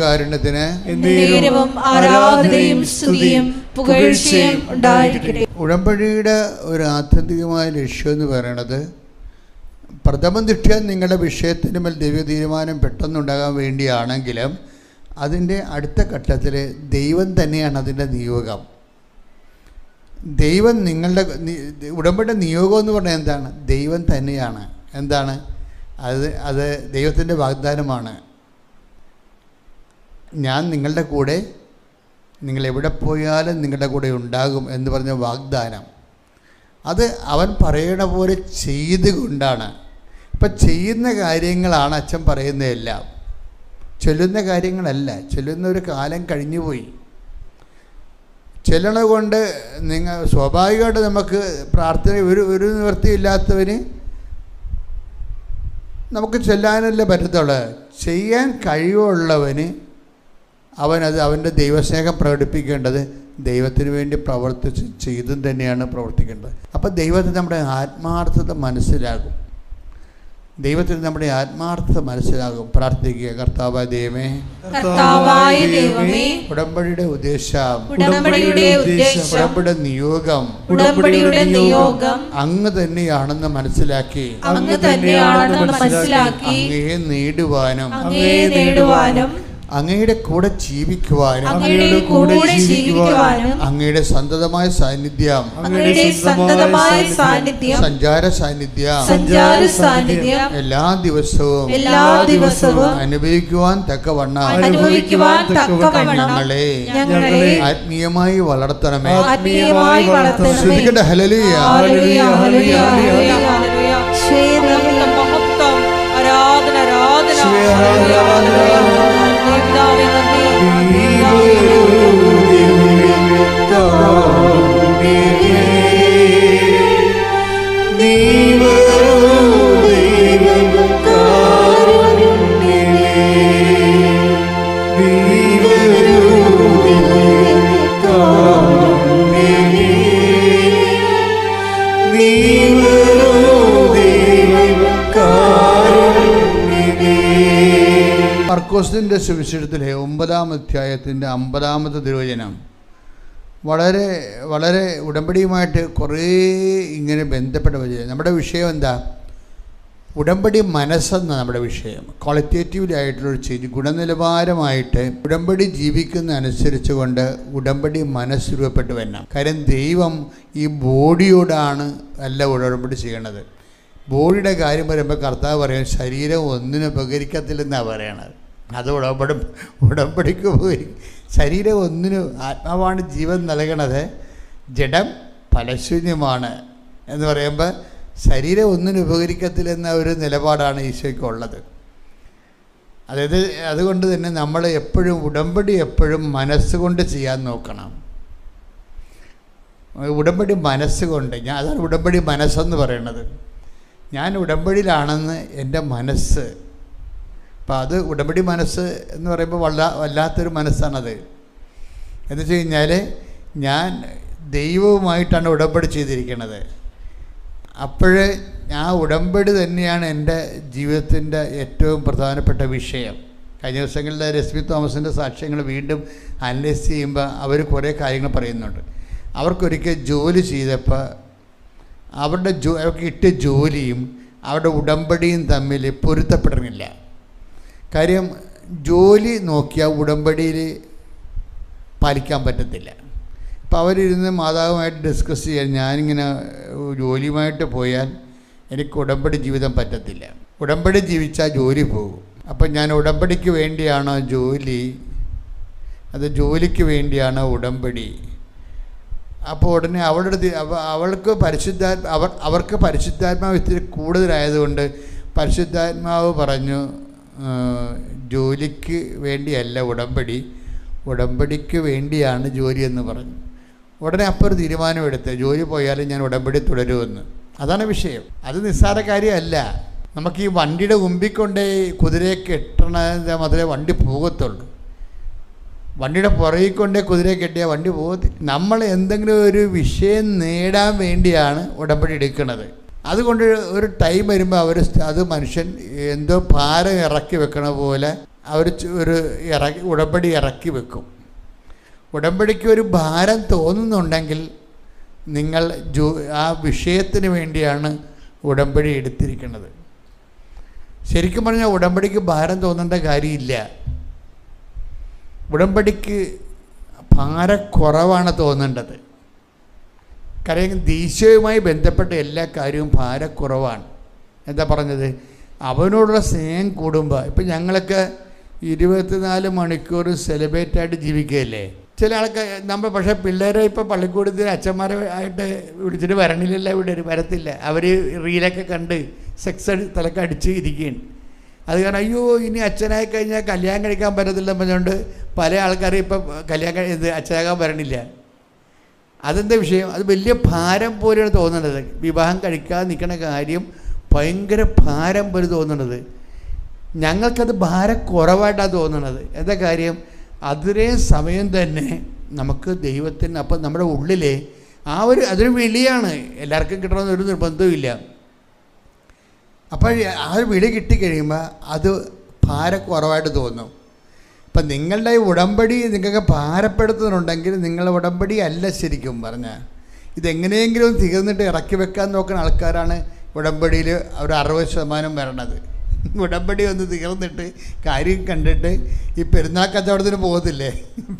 കാരുണ്യത്തിന് ആരാധനയും സ്തുതിയും പുകഴ്ചയും ഉണ്ടായിരിക്കട്ടെ. ഉടമ്പടിയുടെ ഒരു ആത്യന്തികമായ ലക്ഷ്യം എന്ന് പറയുന്നത് പ്രഥമ ദൃഷ്ട്യാ നിങ്ങളുടെ വിഷയത്തിന് മേൽ ദൈവ തീരുമാനം പെട്ടെന്നുണ്ടാകാൻ വേണ്ടിയാണെങ്കിലും അതിൻ്റെ അടുത്ത ഘട്ടത്തിൽ ദൈവം തന്നെയാണ് അതിൻ്റെ നിയോഗം. ദൈവം നിങ്ങളുടെ ഉടമ്പടി നിയോഗം എന്ന് പറഞ്ഞാൽ എന്താണ്? ദൈവം തന്നെയാണ്. എന്താണ് അത് ദൈവത്തിൻ്റെ വാഗ്ദാനമാണ്. ഞാൻ നിങ്ങളുടെ കൂടെ, നിങ്ങൾ എവിടെ പോയാലും നിങ്ങളുടെ കൂടെ ഉണ്ടാകും എന്ന് പറഞ്ഞ വാഗ്ദാനം, അത് അവൻ പറയണ പോലെ ചെയ്തുകൊണ്ടാണ്. ഇപ്പം ചെയ്യുന്ന കാര്യങ്ങളാണ് അച്ഛൻ പറയുന്നതെല്ലാം, ചൊല്ലുന്ന കാര്യങ്ങളല്ല. ചൊല്ലുന്ന ഒരു കാലം കഴിഞ്ഞുപോയി. ചെല്ലണ കൊണ്ട് സ്വാഭാവികമായിട്ട് നമുക്ക് പ്രാർത്ഥന ഒരു നിവൃത്തിയില്ലാത്തവന് നമുക്ക് ചെല്ലാനല്ലേ പറ്റത്തുള്ളൂ. ചെയ്യാൻ കഴിവുള്ളവന് അവൻ്റെ ദൈവസ്നേഹം പ്രകടിപ്പിക്കേണ്ടത് ദൈവത്തിന് വേണ്ടി പ്രവർത്തിച്ച് ചെയ്തും തന്നെയാണ് പ്രവർത്തിക്കേണ്ടത്. അപ്പോൾ ദൈവത്തിന് നമ്മുടെ ആത്മാർത്ഥത മനസ്സിലാകും. പ്രാർത്ഥിക്കുക. കർത്താവായ ദൈവമേ, ഉടമ്പടിയുടെ ഉദ്ദേശം, ഉടമ്പടിയുടെ നിയോഗം അങ്ങ് തന്നെയാണെന്ന് മനസ്സിലാക്കി അങ്ങയെ നേടുവാനും അങ്ങയുടെ കൂടെ ജീവിക്കുവാനും അങ്ങയുടെ സന്തതമായ സാന്നിധ്യം, സഞ്ചാര സാന്നിധ്യം എല്ലാ ദിവസവും അനുഭവിക്കുവാൻ തക്കവണ്ണം ഞങ്ങളെ ആത്മീയമായി വളർത്തണമേ. ശ്രദ്ധിക്കട്ടെ. ഹല്ലേലൂയ. മർക്കോസിൻ്റെ സുവിശേഷത്തിലെ 9-ാം അധ്യായത്തിൻ്റെ 50-ാമത്തെ തിരുവചനം വളരെ വളരെ ഉടമ്പടിയുമായിട്ട് കുറേ ഇങ്ങനെ ബന്ധപ്പെട്ട വചനം. നമ്മുടെ വിഷയം എന്താ? ഉടമ്പടി മനസ്സെന്നാണ് നമ്മുടെ വിഷയം. ക്വാളിറ്റേറ്റീവ്ലി ആയിട്ടുള്ളൊരു ചേഞ്ച്, ഗുണനിലവാരമായിട്ട് ഉടമ്പടി ജീവിക്കുന്ന അനുസരിച്ച് കൊണ്ട് ഉടമ്പടി മനസ്സ് രൂപപ്പെട്ട് വരണം. കാര്യം ദൈവം ഈ ബോഡിയോടാണ് അല്ല ഉടമ്പടി ചെയ്യണത്. ബോഡിയുടെ കാര്യം പറയുമ്പോൾ കർത്താവ് പറയും ശരീരം ഒന്നിനും ഉപകരിക്കത്തില്ലെന്നാണ് പറയണത്. അത് ഉടമ്പടിക്ക് ശരീരം ഒന്നിനും, ആത്മാവാണ് ജീവൻ നൽകണത്, ജഡം ഫലശൂന്യമാണ് എന്ന് പറയുമ്പോൾ ശരീരം ഒന്നിനും ഉപകരിക്കത്തില്ലെന്ന ഒരു നിലപാടാണ് ഈശോയ്ക്കുള്ളത്. അതായത് അതുകൊണ്ട് തന്നെ നമ്മൾ എപ്പോഴും ഉടമ്പടി മനസ്സുകൊണ്ട് ചെയ്യാൻ നോക്കണം. ഉടമ്പടി മനസ്സുകൊണ്ട്, അതാണ് ഉടമ്പടി മനസ്സെന്ന് പറയുന്നത്. ഞാൻ ഉടമ്പടിയിലാണെന്ന് എൻ്റെ മനസ്സ്. അപ്പോൾ അത് ഉടമ്പടി മനസ്സ് എന്ന് പറയുമ്പോൾ വല്ലാത്തൊരു മനസ്സാണത്. എന്ന് വെച്ച് കഴിഞ്ഞാൽ ഞാൻ ദൈവവുമായിട്ടാണ് ഉടമ്പടി ചെയ്തിരിക്കുന്നത്. അപ്പോഴേ ആ ഉടമ്പടി തന്നെയാണ് എൻ്റെ ജീവിതത്തിൻ്റെ ഏറ്റവും പ്രധാനപ്പെട്ട വിഷയം. കഴിഞ്ഞ ദിവസങ്ങളിലെ രശ്മി തോമസിൻ്റെ സാക്ഷ്യങ്ങൾ വീണ്ടും അനലൈസ് ചെയ്യുമ്പോൾ അവർ കുറേ കാര്യങ്ങൾ പറയുന്നുണ്ട്. അവർക്കൊരിക്കൽ ജോലി ചെയ്തപ്പോൾ അവർക്ക് കിട്ടിയ ജോലിയും അവരുടെ ഉടമ്പടിയും തമ്മിൽ പൊരുത്തപ്പെടണില്ല. കാര്യം ജോലി നോക്കിയാൽ ഉടമ്പടിയിൽ പാലിക്കാൻ പറ്റത്തില്ല. അപ്പോൾ അവരിരുന്ന് മാതാവുമായിട്ട് ഡിസ്കസ് ചെയ്യാൻ, ഞാനിങ്ങനെ ജോലിയുമായിട്ട് പോയാൽ എനിക്ക് ഉടമ്പടി ജീവിതം പറ്റത്തില്ല. ഉടമ്പടി ജീവിച്ചാൽ ജോലി പോകും. അപ്പം ഞാൻ ഉടമ്പടിക്ക് വേണ്ടിയാണോ ജോലി, അത് ജോലിക്ക് വേണ്ടിയാണോ ഉടമ്പടി? അപ്പോൾ ഉടനെ അവൾക്ക് അവർക്ക് പരിശുദ്ധാത്മാവ് ഇത്തിരി കൂടുതലായതുകൊണ്ട് പരിശുദ്ധാത്മാവ് പറഞ്ഞു, ജോലിക്ക് വേണ്ടിയല്ല ഉടമ്പടി, ഉടമ്പടിക്ക് വേണ്ടിയാണ് ജോലി എന്ന് പറഞ്ഞു. ഉടനെ അപ്പോൾ ഒരു തീരുമാനമെടുത്ത് ജോലി പോയാലും ഞാൻ ഉടമ്പടി തുടരുമെന്ന്. അതാണ് വിഷയം. അത് നിസ്സാര കാര്യമല്ല. നമുക്ക് ഈ വണ്ടിയുടെ മുമ്പിൽ കൊണ്ടേ കുതിരയെ കെട്ടണത് മാത്രമേ വണ്ടി പോകത്തുള്ളൂ. വണ്ടിയുടെ പുറകിൽ കൊണ്ടേ കുതിരയെ കെട്ടിയാൽ വണ്ടി പോകത്തില്ല. നമ്മൾ എന്തെങ്കിലും ഒരു വിഷയം നേടാൻ വേണ്ടിയാണ് ഉടമ്പടി എടുക്കുന്നത്. അതുകൊണ്ട് ഒരു ടൈം വരുമ്പോൾ അത് മനുഷ്യൻ എന്തോ ഭാരം ഇറക്കി വെക്കണ പോലെ ഒരു ഉടമ്പടി ഇറക്കി വെക്കും. ഉടമ്പടിക്ക് ഒരു ഭാരം തോന്നുന്നുണ്ടെങ്കിൽ നിങ്ങൾ ആ വിഷയത്തിന് വേണ്ടിയാണ് ഉടമ്പടി എടുത്തിരിക്കുന്നത്. ശരിക്കും പറഞ്ഞാൽ ഉടമ്പടിക്ക് ഭാരം തോന്നേണ്ട കാര്യമില്ല. ഉടമ്പടിക്ക് ഭാരക്കുറവാണ് തോന്നേണ്ടത്. കാര്യം ഈശോയുമായി ബന്ധപ്പെട്ട എല്ലാ കാര്യവും ഭാരക്കുറവാണ്. എന്താ പറഞ്ഞത്? അവനോടുള്ള സ്നേഹം കൂടുമ്പോൾ, ഇപ്പം ഞങ്ങളൊക്കെ 24 മണിക്കൂർ സെലിബ്രേറ്റായിട്ട് ജീവിക്കുകയല്ലേ. ചില ആൾക്കാർ നമ്മൾ പക്ഷേ പിള്ളേരെ ഇപ്പോൾ പള്ളിക്കൂടത്തിൽ അച്ഛന്മാരെ ആയിട്ട് വിളിച്ചിട്ട് വരണില്ലല്ലോ, ഇവിടെ വരത്തില്ല. അവർ റീലൊക്കെ കണ്ട് സെക്സ് തലക്ക് അടിച്ച് ഇരിക്കുകയാണ്. അത് കാരണം അയ്യോ ഇനി അച്ഛനായി കഴിഞ്ഞാൽ കല്യാണം കഴിക്കാൻ പറ്റത്തില്ലെന്ന് പറഞ്ഞുകൊണ്ട് പല ആൾക്കാരും ഇപ്പം അച്ഛനാകാൻ വരണില്ല. അതെന്താ വിഷയം? അത് വലിയ ഭാരം പോലെയാണ് തോന്നുന്നത്. വിവാഹം കഴിക്കാതെ നിൽക്കുന്ന കാര്യം ഭയങ്കര ഭാരം പോലെ തോന്നുന്നത്. ഞങ്ങൾക്കത് ഭാരക്കുറവായിട്ടാണ് തോന്നുന്നത്. എന്താ കാര്യം? അതേ സമയം തന്നെ നമുക്ക് ദൈവത്തിന് അപ്പം നമ്മുടെ ഉള്ളിലെ അതൊരു വിളിയാണ്. എല്ലാവർക്കും കിട്ടണമെന്ന് ഒരു നിർബന്ധവുമില്ല. അപ്പോൾ ആ ഒരു വിളി കിട്ടിക്കഴിയുമ്പോൾ അത് ഭാരക്കുറവായിട്ട് തോന്നും. ഇപ്പം നിങ്ങളുടെ ഈ ഉടമ്പടി നിങ്ങൾക്ക് ഭാരപ്പെടുത്തുന്നുണ്ടെങ്കിൽ നിങ്ങളുടെ ഉടമ്പടി അല്ല ശരിക്കും പറഞ്ഞാൽ. ഇതെങ്ങനെയെങ്കിലും തീർന്നിട്ട് ഇറക്കി വെക്കാൻ നോക്കുന്ന ആൾക്കാരാണ് ഉടമ്പടിയിൽ ഒരു 60% വരണത്. ഉടമ്പടി ഒന്ന് തീർന്നിട്ട് കാര്യം കണ്ടിട്ട് ഈ പെരുന്നാൾ കച്ചവടത്തിന് പോകത്തില്ലേ,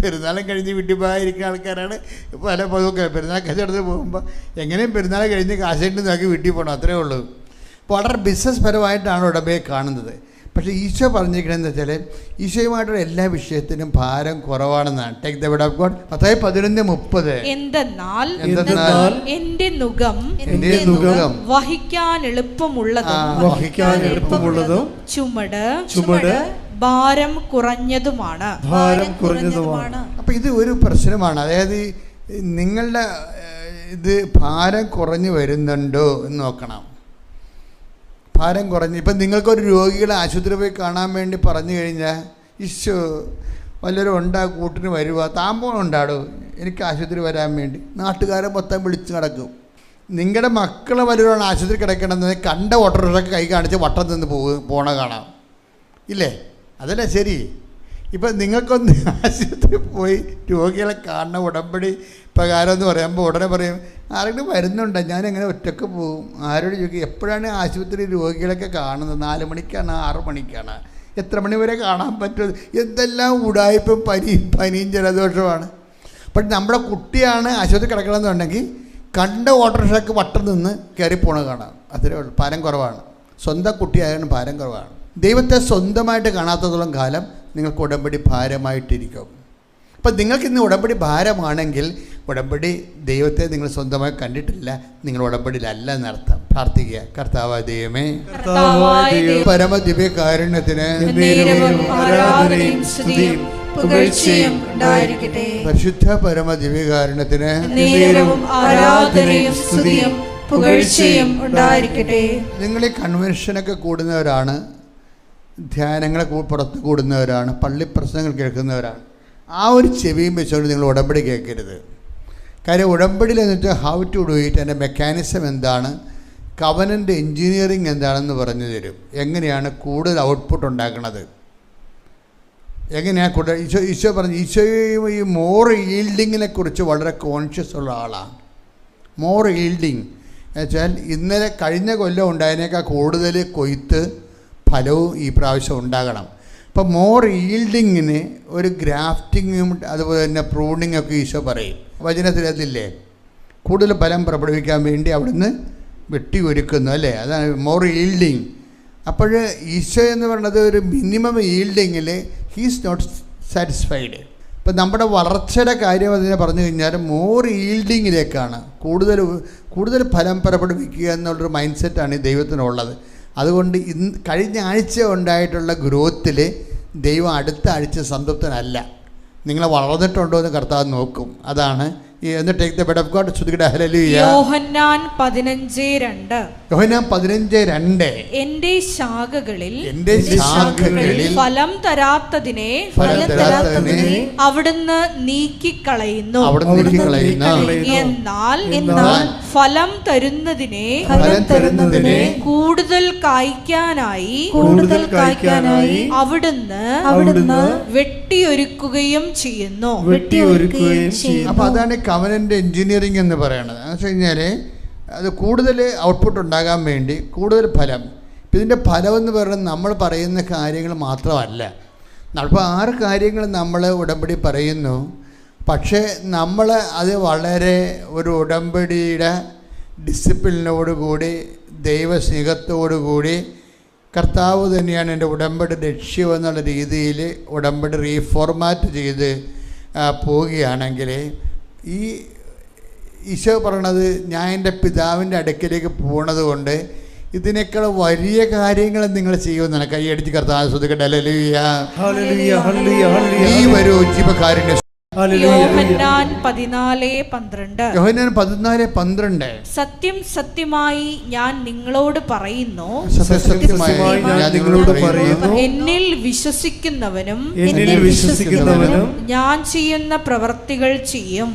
പെരുന്നാളും കഴിഞ്ഞ് വീട്ടിൽ പോയിരിക്കുന്ന ആൾക്കാരാണ് പല പെരുന്നാൾ കച്ചവടത്തിന് പോകുമ്പോൾ എങ്ങനെയും പെരുന്നാൾ കഴിഞ്ഞ് കാശായിട്ട് നോക്കി വീട്ടിൽ പോകണം, അത്രേ ഉള്ളൂ. വളരെ ബിസിനസ് പരമായിട്ടാണ് ഉടമ്പടിയെ കാണുന്നത്. പക്ഷേ ഈശോ പറഞ്ഞിരിക്കണമെന്ന് വെച്ചാൽ ഈശോയുമായിട്ടുള്ള എല്ലാ വിഷയത്തിനും ഭാരം കുറവാണെന്നാണ്. Take the word of God. Mathayi 11:30. എന്തെന്നാൽ എന്റെ നുകം വഹിക്കാൻ എളുപ്പമുള്ളതും ചുമട് ഭാരം കുറഞ്ഞതുമാണ്. അപ്പൊ ഇത് ഒരു പ്രശ്നമാണ്. അതായത് നിങ്ങളുടെ ഇത് ഭാരം കുറഞ്ഞു വരുന്നുണ്ടോ എന്ന് നോക്കണം. ഭാരം കുറഞ്ഞ് ഇപ്പം നിങ്ങൾക്കൊരു രോഗികളെ ആശുപത്രി പോയി കാണാൻ വേണ്ടി പറഞ്ഞു കഴിഞ്ഞാൽ ഈശോ വല്ലവരും ഉണ്ടാ കൂട്ടിന് വരുക, താമ്പോളം ഉണ്ടാടോ എനിക്ക് ആശുപത്രി വരാൻ വേണ്ടി നാട്ടുകാരെ മൊത്തം വിളിച്ച് കിടക്കും. നിങ്ങളുടെ മക്കളെ വല്ലവരാണ് ആശുപത്രി കിടക്കണമെന്ന് കണ്ട ഓട്ടോറിക്ഷ കൈ കാണിച്ച് വട്ടം നിന്ന് പോണ കാണാം ഇല്ലേ? അതല്ലേ ശരി? ഇപ്പം നിങ്ങൾക്കൊന്ന് ആശുപത്രി പോയി രോഗികളെ കാണുന്ന ഉടമ്പടി പ്രകാരം എന്ന് പറയുമ്പോൾ ഉടനെ പറയും ആരെങ്കിലും വരുന്നുണ്ടോ, ഞാനെങ്ങനെ ഒറ്റയ്ക്ക് പോകും? ആരോട് ചോദിക്കും? എപ്പോഴാണ് ആശുപത്രി രോഗികളൊക്കെ കാണുന്നത്? 4 മണിക്കാണ് 6 മണിക്കാണ്? എത്ര മണി വരെ കാണാൻ പറ്റും? എന്തെല്ലാം ഉടായ്പും പനിയും ജലദോഷമാണ്. പക്ഷെ നമ്മുടെ കുട്ടിയാണ് ആശുപത്രി കിടക്കണമെന്നുണ്ടെങ്കിൽ കണ്ട ഓട്ടോറിക്ഷയ്ക്ക് വട്ടം നിന്ന് കയറി പോണ കാണാം. അത്രേ ഉള്ളൂ. ഭാരം കുറവാണ്. സ്വന്തം കുട്ടിയായാലും ഭാരം കുറവാണ്. ദൈവത്തെ സ്വന്തമായിട്ട് കാണാത്തത്തോളം കാലം നിങ്ങൾക്ക് ഉടമ്പടി ഭാരമായിട്ടിരിക്കും. അപ്പം നിങ്ങൾക്ക് ഇന്ന് ഉടമ്പടി ഭാരമാണെങ്കിൽ ഉടമ്പടി ദൈവത്തെ നിങ്ങൾ സ്വന്തമായി കണ്ടിട്ടില്ല, നിങ്ങൾ ഉടമ്പടിയിലല്ല എന്നർത്ഥം. പ്രാർത്ഥിക്കുക. കർത്താവായ ദൈവമേ, പരമദിവ്യകാരുണ്യത്തിന് പരിശുദ്ധ പരമദിവ്യകാരുണ്യത്തിന് നിങ്ങൾ ഈ കൺവെൻഷനൊക്കെ കൂടുന്നവരാണ്, ധ്യാനങ്ങളെ പുറത്ത് കൂടുന്നവരാണ്, പള്ളി പ്രസംഗങ്ങൾ കേൾക്കുന്നവരാണ്. ആ ഒരു ചെവിയും വെച്ചുകൊണ്ട് നിങ്ങൾ ഉടമ്പടി കേൾക്കരുത്. കാര്യം ഉടമ്പടിയിൽ എന്ന് വെച്ചാൽ ഹൗ ടു ഡു ഇറ്റ്, അതിൻ്റെ മെക്കാനിസം എന്താണ്, കവനൻ്റ് എൻജിനീയറിങ് എന്താണെന്ന് പറഞ്ഞു തരും. എങ്ങനെയാണ് കൂടുതൽ ഔട്ട്പുട്ട് ഉണ്ടാക്കുന്നത്, എങ്ങനെയാണ് കൂടുതൽ. ഈശോ പറഞ്ഞു, ഈശോയും ഈ മോർ ഈൽഡിങ്ങിനെ കുറിച്ച് വളരെ കോൺഷ്യസ് ഉള്ള ആളാണ്. മോർ ഈൽഡിങ് എന്നുവെച്ചാൽ ഇന്നലെ കഴിഞ്ഞ കൊല്ലം ഉണ്ടായതിനേക്കാൾ കൂടുതൽ കൊയ്ത്ത് ഫലവും ഈ പ്രാവശ്യം ഉണ്ടാകണം. അപ്പോൾ മോർ ഈൽഡിങ്ങിന് ഒരു ഗ്രാഫ്റ്റിങ്ങും അതുപോലെ തന്നെ പ്രൂണിങ്ങൊക്കെ ഈശോ പറയും. വചനത്തിൽ അതില്ലേ? കൂടുതൽ ഫലം പുറപ്പെടുവിക്കാൻ വേണ്ടി അവിടുന്ന് വെട്ടി ഒരുക്കുന്നു അല്ലേ, അതാണ് മോർ ഈൽഡിങ്. അപ്പോൾ ഈശോ എന്ന് പറയുന്നത് ഒരു മിനിമം ഈൽഡിങ്ങിൽ ഹീസ് നോട്ട് സാറ്റിസ്ഫൈഡ്. ഇപ്പം നമ്മുടെ വളർച്ചയുടെ കാര്യം അതിനെ പറഞ്ഞു കഴിഞ്ഞാൽ മോർ ഈൽഡിങ്ങിലേക്കാണ്, കൂടുതൽ ഫലം പുറപ്പെടുവിക്കുക എന്നുള്ളൊരു മൈൻഡ് സെറ്റാണ് ഈ ദൈവത്തിനുള്ളത്. അതുകൊണ്ട് കഴിഞ്ഞ ആഴ്ച ഉണ്ടായിട്ടുള്ള ഗ്രോത്തിൽ ദൈവം അടുത്ത ആഴ്ച സംതൃപ്തനല്ല. നിങ്ങൾ വളർന്നിട്ടുണ്ടോ എന്ന് കർത്താവ് നോക്കും. അതാണ് take the word of God. ശ്രുതികട ഹല്ലേലൂയ. യോഹന്നാൻ 15:2. യോഹന്നാൻ 15:2. എന്റെ ശാഖകളിൽ ഫലം തരാത്തതിനെ അവിടുന്ന് നീക്കിക്കളയുന്നു, എന്നാൽ ഫലം തരുന്നതിനെ കൂടുതൽ കായ്ക്കാനായി അവിടുന്ന് വെട്ടിയൊരുക്കുകയും ചെയ്യുന്നു. അപ്പോൾ അതാണ് കവനൻ്റ് എൻജിനീയറിംഗ് എന്ന് പറയുന്നത്. എന്ന് വെച്ച് കഴിഞ്ഞാൽ അത് കൂടുതൽ ഔട്ട്പുട്ട് ഉണ്ടാകാൻ വേണ്ടി കൂടുതൽ ഫലം. ഇപ്പം ഇതിൻ്റെ ഫലമെന്ന് പറയുന്നത് നമ്മൾ പറയുന്ന കാര്യങ്ങൾ മാത്രമല്ല. അപ്പോൾ 6 കാര്യങ്ങൾ നമ്മൾ ഉടമ്പടി പറയുന്നു. പക്ഷേ നമ്മൾ അത് വളരെ ഒരു ഉടമ്പടിയുടെ ഡിസിപ്ലിനോടുകൂടി ദൈവസ്നേഹത്തോടുകൂടി കർത്താവ് തന്നെയാണ് എൻ്റെ ഉടമ്പടി ലക്ഷ്യമെന്നുള്ള രീതിയിൽ ഉടമ്പടി റീഫോർമാറ്റ് ചെയ്ത് പോവുകയാണെങ്കിൽ ഈ ഈശോ പറയണത് ഞാൻ എൻ്റെ പിതാവിൻ്റെ അടുക്കലേക്ക് പോണത് കൊണ്ട് ഇതിനേക്കാൾ വലിയ കാര്യങ്ങൾ നിങ്ങൾ ചെയ്യുമെന്നാണ്. കൈയടിച്ച് കർത്താവ് സ്തുതിക്കട്ടെ. ഹല്ലേലൂയ. നീ വരൂ ജീവകാരുണ്യ. യോഹന്നാൻ 14:12. യോഹന്നാൻ 14:12. സത്യം സത്യമായി ഞാൻ നിങ്ങളോട് പറയുന്നു, എന്നിൽ വിശ്വസിക്കുന്നവനും ഞാൻ ചെയ്യുന്ന പ്രവൃത്തികൾ ചെയ്യും.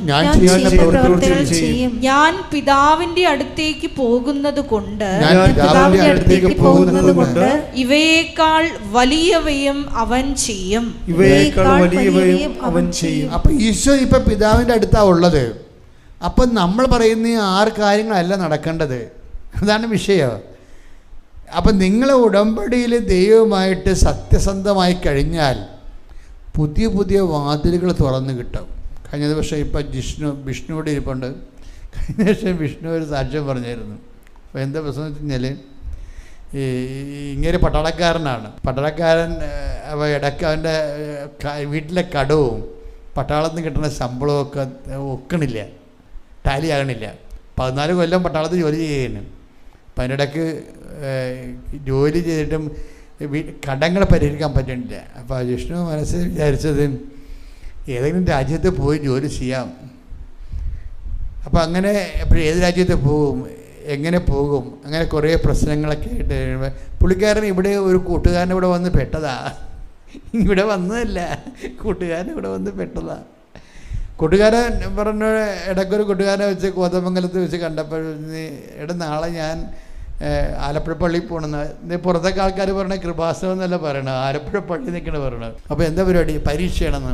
ഞാൻ പിതാവിന്റെ അടുത്തേക്ക് പോകുന്നത് കൊണ്ട് ഇവയേക്കാൾ വലിയവയും അവൻ ചെയ്യും. ഈശോ ഇപ്പം പിതാവിൻ്റെ അടുത്താണ് ഉള്ളത്. അപ്പം നമ്മൾ പറയുന്ന ഈ 6 കാര്യങ്ങളല്ല നടക്കേണ്ടത്. അതാണ് വിഷയം. അപ്പം നിങ്ങൾ ഉടമ്പടിയിൽ ദൈവമായിട്ട് സത്യസന്ധമായി കഴിഞ്ഞാൽ പുതിയ വാതിലുകൾ തുറന്നു കിട്ടും. കഴിഞ്ഞ ദിവസം ഇപ്പം വിഷ്ണുവിടെ ഇരിപ്പുണ്ട്. കഴിഞ്ഞ ദിവസം വിഷ്ണു ഒരു സാക്ഷ്യം പറഞ്ഞായിരുന്നു. അപ്പോൾ എന്താ പ്രശ്നം വെച്ച് കഴിഞ്ഞാൽ ഇങ്ങനെ പട്ടാളക്കാരനാണ്. പട്ടാളക്കാരൻ ഇടയ്ക്ക് അവൻ്റെ വീട്ടിലെ കടവും പട്ടാളത്തിൽ നിന്ന് കിട്ടുന്ന ശമ്പളമൊക്കെ ഒക്കണില്ല, ടാലി ആകണില്ല. 14 കൊല്ലം പട്ടാളത്തിൽ ജോലി ചെയ്യുന്നു. അപ്പം അതിനിടയ്ക്ക് ജോലി ചെയ്തിട്ടും കടങ്ങൾ പരിഹരിക്കാൻ പറ്റണില്ല. അപ്പോൾ വിഷ്ണു മനസ്സിൽ വിചാരിച്ചത് ഏതെങ്കിലും രാജ്യത്ത് പോയി ജോലി ചെയ്യാം. അപ്പോൾ അങ്ങനെ എപ്പോഴും ഏത് രാജ്യത്ത് പോകും, എങ്ങനെ പോകും, അങ്ങനെ കുറേ പ്രശ്നങ്ങളൊക്കെ ആയിട്ട് പുള്ളിക്കാരൻ ഇവിടെ ഒരു കൂട്ടുകാരൻ ഇവിടെ വന്ന് പെട്ടതാ. ഇവിടെ വന്നതല്ല, കൂട്ടുകാരൻ ഇവിടെ വന്ന് പെട്ടതാ. കൂട്ടുകാരൻ പറഞ്ഞ ഇടയ്ക്കൊരു കൂട്ടുകാരനെ വെച്ച് കോതമംഗലത്ത് വെച്ച് കണ്ടപ്പോൾ നാളെ ഞാൻ ആലപ്പുഴ പള്ളിയിൽ പോകണമെന്ന്. പുറത്തൊക്കെ ആൾക്കാർ പറഞ്ഞ കൃപാസനം എന്നല്ല പറയണത്, ആലപ്പുഴ പള്ളി നിൽക്കണ പറയണത്. അപ്പോൾ എന്താ പരിപാടി? പരീക്ഷയാണെന്ന്.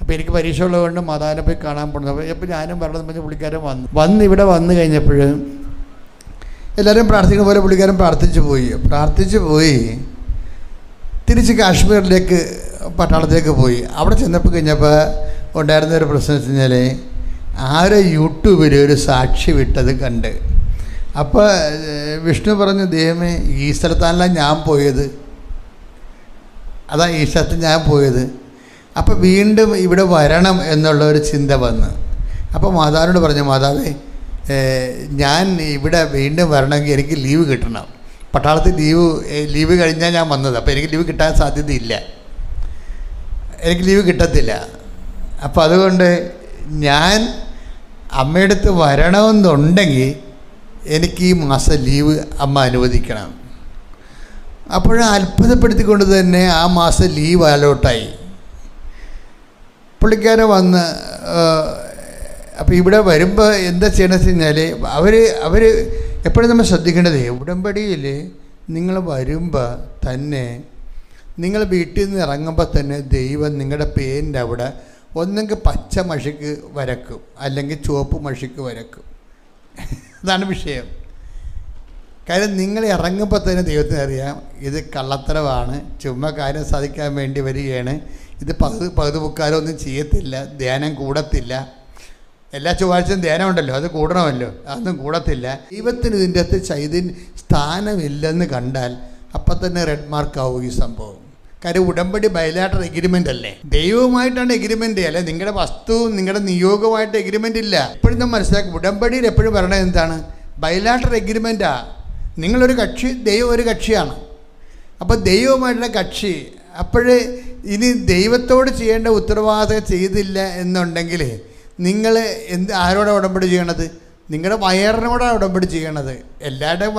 അപ്പോൾ എനിക്ക് പരീക്ഷ ഉള്ളതുകൊണ്ട് മാതാവിനെ പോയി കാണാൻ പോകുന്നത്. അപ്പോൾ ഞാനും പറഞ്ഞത് പറഞ്ഞ് പുള്ളിക്കാരൻ വന്ന് ഇവിടെ വന്നു കഴിഞ്ഞപ്പോൾ എല്ലാവരും പ്രാർത്ഥിക്കുന്ന പോലെ പുള്ളിക്കാരൻ പ്രാർത്ഥിച്ചു പോയി തിരിച്ച് കാശ്മീരിലേക്ക് പട്ടാളത്തിലേക്ക് പോയി. അവിടെ ചെന്നപ്പോൾ കഴിഞ്ഞപ്പോൾ ഉണ്ടായിരുന്നൊരു പ്രശ്നം വെച്ച് കഴിഞ്ഞാൽ ആരോ യൂട്യൂബിൽ ഒരു സാക്ഷി വിട്ടത് കണ്ട്. അപ്പോൾ വിഷ്ണു പറഞ്ഞു, ദൈവമേ ഈ സ്ഥലത്താണല്ല ഞാൻ പോയത്, ഈ സ്ഥലത്ത് ഞാൻ പോയത്. അപ്പോൾ വീണ്ടും ഇവിടെ വരണം എന്നുള്ള ഒരു ചിന്ത വന്ന്. അപ്പോൾ മാതാവിനോട് പറഞ്ഞു, മാതാവേ ഞാൻ ഇവിടെ വീണ്ടും വരണമെങ്കിൽ എനിക്ക് ലീവ് കിട്ടണം. പട്ടാളത്തിൽ ലീവ് കഴിഞ്ഞാൽ ഞാൻ വന്നത്. അപ്പോൾ എനിക്ക് ലീവ് കിട്ടാൻ സാധ്യതയില്ല, എനിക്ക് ലീവ് കിട്ടത്തില്ല. അപ്പോൾ അതുകൊണ്ട് ഞാൻ അമ്മയുടെ അടുത്ത് വരണമെന്നുണ്ടെങ്കിൽ എനിക്ക് ഈ മാസം ലീവ് അമ്മ അനുവദിക്കണം. അപ്പോഴും അത്ഭുതപ്പെടുത്തിക്കൊണ്ട് തന്നെ ആ മാസം ലീവ് അലോട്ടായി. പുള്ളിക്കാരൻ വന്ന് അപ്പോൾ ഇവിടെ വരുമ്പോൾ എന്താ ചെയ്യണമെന്ന് വെച്ച് കഴിഞ്ഞാൽ അവർ എപ്പോഴും നമ്മൾ ശ്രദ്ധിക്കേണ്ടത്, ഉടമ്പടിയിൽ നിങ്ങൾ വരുമ്പോൾ തന്നെ നിങ്ങൾ വീട്ടിൽ നിന്ന് ഇറങ്ങുമ്പോൾ തന്നെ ദൈവം നിങ്ങളുടെ പേരിൻ്റെ അവിടെ ഒന്നെങ്കിൽ പച്ച മഷിക്ക് വരക്കും, അല്ലെങ്കിൽ ചുവപ്പ് മഷിക്ക് വരക്കും. അതാണ് വിഷയം. കാര്യം നിങ്ങൾ ഇറങ്ങുമ്പോൾ തന്നെ ദൈവത്തിന് അറിയാം ഇത് കള്ളത്തരമാണ്, ചുമ്മാ കാര്യം സാധിക്കാൻ വേണ്ടി വരികയാണ്, ഇത് പകുതി മുക്കാലൊന്നും ചെയ്യത്തില്ല, ധ്യാനം കൂടത്തില്ല. എല്ലാ ചൊവ്വാഴ്ചയും ധ്യാനമുണ്ടല്ലോ, അത് കൂടണമല്ലോ. അതൊന്നും കൂടത്തില്ല. ദൈവത്തിന് ഇതിൻ്റെ അകത്ത് സ്ഥാനമില്ലെന്ന് കണ്ടാൽ അപ്പം തന്നെ റെഡ് മാർക്കാവും ഈ സംഭവം. കാര്യം ഉടമ്പടി ബയലാറ്ററൽ എഗ്രിമെൻ്റ് അല്ലേ, ദൈവവുമായിട്ടാണ് എഗ്രിമെൻ്റ്, അല്ലെ നിങ്ങളുടെ വസ്തുവും നിങ്ങളുടെ നിയോഗവുമായിട്ട് എഗ്രിമെൻ്റ് ഇല്ല. എപ്പോഴും നമ്മൾ മനസ്സിലാക്കും, ഉടമ്പടിയിൽ എപ്പോഴും പറയണത് എന്താണ്? ബയലാറ്ററൽ എഗ്രിമെൻറ്റാ. നിങ്ങളൊരു കക്ഷി, ദൈവം ഒരു കക്ഷിയാണ്. അപ്പോൾ ദൈവവുമായിട്ടുള്ള കക്ഷി. അപ്പോഴേ ഇനി ദൈവത്തോട് ചെയ്യേണ്ട ഉത്തരവാദിത്തം ചെയ്തില്ല എന്നുണ്ടെങ്കിൽ നിങ്ങൾ ആരോടാണ് ഉടമ്പടി ചെയ്യണത്? നിങ്ങളുടെ വയറിനോടാണ് ഉടമ്പടി ചെയ്യണത്. എല്ലാവരുടെയും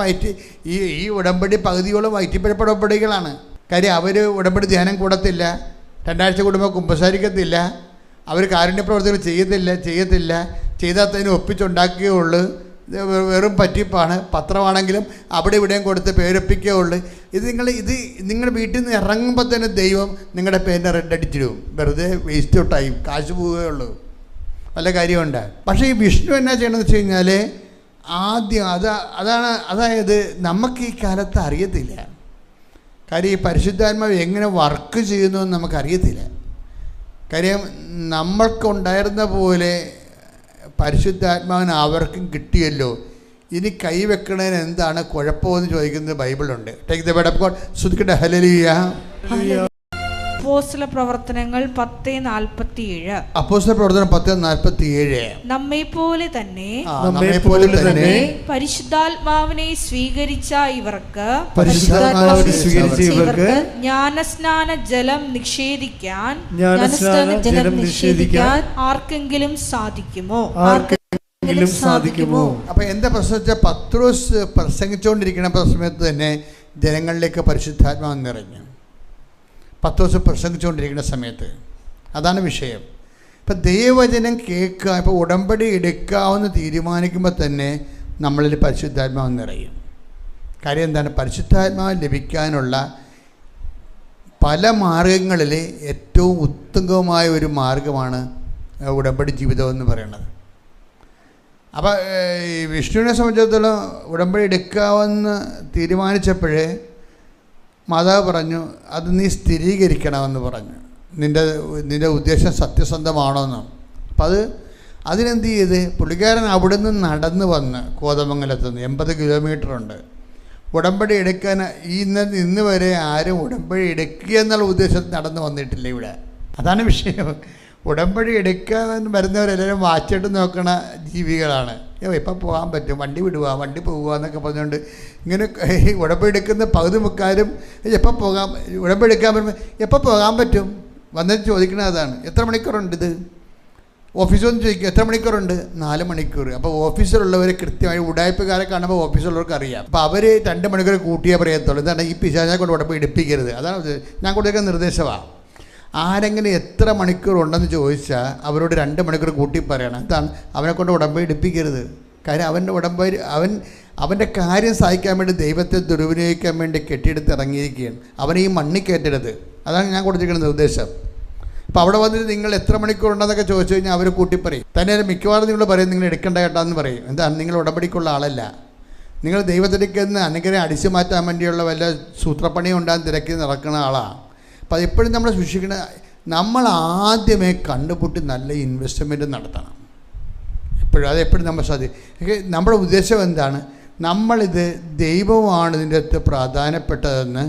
ഈ ഉടമ്പടി പകുതിയോളം വയറ്റിപ്പഴപ്പ ഉടമ്പടികളാണ്. കാര്യം അവർ ഉടമ്പടി ധ്യാനം കൂടത്തില്ല, 2 ആഴ്ച കൂടുമ്പോൾ കുമ്പസാരിക്കത്തില്ല, അവർ കാരുണ്യ പ്രവർത്തികൾ ചെയ്യത്തില്ല, ചെയ്താത്തതിന് ഒപ്പിച്ചുണ്ടാക്കുകയുള്ളൂ. വെറും പറ്റിപ്പാണ്. പത്രമാണെങ്കിലും അവിടെ ഇവിടെയും കൊടുത്ത് പേരൊപ്പിക്കുകയുള്ളൂ. ഇത് നിങ്ങൾ വീട്ടിൽ നിന്ന് ഇറങ്ങുമ്പോൾ തന്നെ ദൈവം നിങ്ങളുടെ പേരിനെ റെഡ് അടിച്ചിടും. വെറുതെ വേസ്റ്റ് ഓഫ് ടൈം, കാശ് പോവുകയുള്ളൂ, വല്ല കാര്യമുണ്ട്. പക്ഷേ ഈ വിഷ്ണു എന്നാ ചെയ്യണമെന്ന് വെച്ച് കഴിഞ്ഞാൽ ആദ്യം അതായത് നമുക്ക് ഈ കാലത്ത് അറിയത്തില്ല. കാര്യം ഈ പരിശുദ്ധാത്മാവ് എങ്ങനെ വർക്ക് ചെയ്യുന്നു എന്ന് നമുക്കറിയത്തില്ല. കാര്യം നമ്മൾക്കുണ്ടായിരുന്ന പോലെ പരിശുദ്ധാത്മാവിന് അവർക്കും കിട്ടിയല്ലോ. ഇനി കൈവെക്കണതിന് എന്താണ് കുഴപ്പമെന്ന് ചോദിക്കുന്നത് ബൈബിളുണ്ട്. Take the word of God. സ്തുതിക്കട്ടെ. ഹല്ലേലൂയ. അപ്പോസ്തല പ്രവർത്തനങ്ങൾ 10:47. അപ്പോസ്തല പ്രവർത്തനം 10:47. നമ്മെപ്പോലെ തന്നെ പരിശുദ്ധാത്മാവിനെ സ്വീകരിച്ച ഇവർക്ക് ജ്ഞാനസ്നാന ജലം നിഷേധിക്കാൻ ആർക്കെങ്കിലും സാധിക്കുമോ? അപ്പൊ എന്താ പ്രശ്നം വെച്ചാൽ പത്രോസ് പ്രസംഗിച്ചുകൊണ്ടിരിക്കുന്ന സമയത്ത് തന്നെ ജനങ്ങളിലേക്ക് പരിശുദ്ധാത്മാവ് നിറഞ്ഞു. പത്രോസ് പ്രസംഗിച്ചുകൊണ്ടിരിക്കുന്ന സമയത്ത് അതാണ് വിഷയം. ഇപ്പം ദൈവവചനം കേൾക്കുക, ഇപ്പോൾ ഉടമ്പടി എടുക്കാമെന്ന് തീരുമാനിക്കുമ്പോൾ തന്നെ നമ്മളിൽ പരിശുദ്ധാത്മാവ് നിറയും. കാര്യം എന്താണ്? പരിശുദ്ധാത്മാവ് ലഭിക്കാനുള്ള പല മാർഗങ്ങളിൽ ഏറ്റവും ഉത്തമമായ ഒരു മാർഗമാണ് ഉടമ്പടി ജീവിതം എന്ന് പറയുന്നത്. അപ്പോൾ വിഷ്ണുവിനെ സംബന്ധിച്ചിടത്തോളം ഉടമ്പടി എടുക്കാമെന്ന് തീരുമാനിച്ചപ്പോഴേ മാതാവ് പറഞ്ഞു, അത് നീ സ്ഥിരീകരിക്കണമെന്ന് പറഞ്ഞു. നിൻ്റെ ഉദ്ദേശം സത്യസന്ധമാണോന്ന്. അപ്പം അതിനെന്ത് ചെയ്ത് പുള്ളിക്കാരൻ അവിടെ നിന്ന് നടന്ന് വന്ന് കോതമംഗലത്ത് നിന്ന് 80 കിലോമീറ്ററുണ്ട്. ഉടമ്പടി എടുക്കാൻ ഇന്ന് വരെ ആരും ഉടമ്പടി എടുക്കുക എന്നുള്ള ഉദ്ദേശത്തിൽ നടന്നു വന്നിട്ടില്ല ഇവിടെ. അതാണ് വിഷയം. ഉടമ്പടി എടുക്കാൻ വരുന്നവരെല്ലാവരും വാച്ചിട്ട് നോക്കണ ജീവികളാണ്. ഇപ്പം പോകാൻ പറ്റും, വണ്ടി വിടുക, വണ്ടി പോകുക എന്നൊക്കെ പറഞ്ഞുകൊണ്ട് ഇങ്ങനെ ഉടമ്പടി എടുക്കുന്ന പകുതി മുക്കാലും എപ്പോൾ പോകാം, ഉടമ്പടി എടുക്കാൻ വരുമ്പോൾ എപ്പോൾ പോകാൻ പറ്റും വന്നിട്ട് ചോദിക്കണത് അതാണ്. എത്ര മണിക്കൂറുണ്ട് ഇത്? ഓഫീസൊന്നും ചോദിക്കും, എത്ര മണിക്കൂറുണ്ട്? 4 മണിക്കൂർ. അപ്പോൾ ഓഫീസിലുള്ളവർ കൃത്യമായി ഉടായ്പക്കാരെ കാണുമ്പോൾ ഓഫീസിലുള്ളവർക്ക് അറിയാം. അപ്പോൾ അവർ 2 മണിക്കൂർ കൂട്ടിയേ പറയത്തുള്ളൂ. എന്താണ് ഈ പിശാചിനെ കൊണ്ട് ഉടമ്പടി എടുപ്പിക്കരുത്. അതാണ് ഞാൻ കൊടുക്കുന്ന നിർദ്ദേശമാണ്. ആരെങ്കിലും എത്ര മണിക്കൂർ ഉണ്ടെന്ന് ചോദിച്ചാൽ അവരോട് 2 മണിക്കൂർ കൂട്ടി പറയണം. എന്താണ്? അവനെ കൊണ്ട് ഉടമ്പടി എടുപ്പിക്കരുത്. കാര്യം അവൻ്റെ കാര്യം സഹായിക്കാൻ വേണ്ടി ദൈവത്തെ ദുർവിനിയോഗിക്കാൻ വേണ്ടി കെട്ടിയെടുത്ത് ഇറങ്ങിയിരിക്കുകയാണ്. അവനെ ഈ മണ്ണിൽ കയറ്റരുത്. അതാണ് ഞാൻ കൊടുത്തിരിക്കുന്ന നിർദ്ദേശം. അപ്പോൾ അവിടെ വന്നിട്ട് നിങ്ങൾ എത്ര മണിക്കൂർ ഉണ്ടെന്നൊക്കെ ചോദിച്ചു കഴിഞ്ഞാൽ അവർ കൂട്ടിപ്പറയും. തന്നെ മിക്കവാറും നിങ്ങൾ പറയും നിങ്ങൾ എടുക്കേണ്ട കേട്ടാന്ന് പറയും. എന്താണ്? നിങ്ങൾ ഉടമ്പടിക്കുള്ള ആളല്ല. നിങ്ങൾ ദൈവത്തിലേക്ക് നിന്ന് അനുഗ്രഹം അടിച്ചു മാറ്റാൻ വേണ്ടിയുള്ള വല്ല സൂത്രപ്പണിയും ഉണ്ടാകാൻ തിരക്കി നടക്കുന്ന ആളാണ്. അപ്പോൾ അതെപ്പോഴും നമ്മൾ സൂക്ഷിക്കണം. നമ്മൾ ആദ്യമേ കണ്ടുപൂട്ടി നല്ല ഇൻവെസ്റ്റ്മെൻറ്റ് നടത്തണം. അതെപ്പോഴും നമ്മൾ സാധിക്കും. നമ്മുടെ ഉദ്ദേശം എന്താണ്? നമ്മളിത് ദൈവമാണ് ഇതിൻ്റെ അകത്ത് പ്രാധാന്യപ്പെട്ടതെന്ന്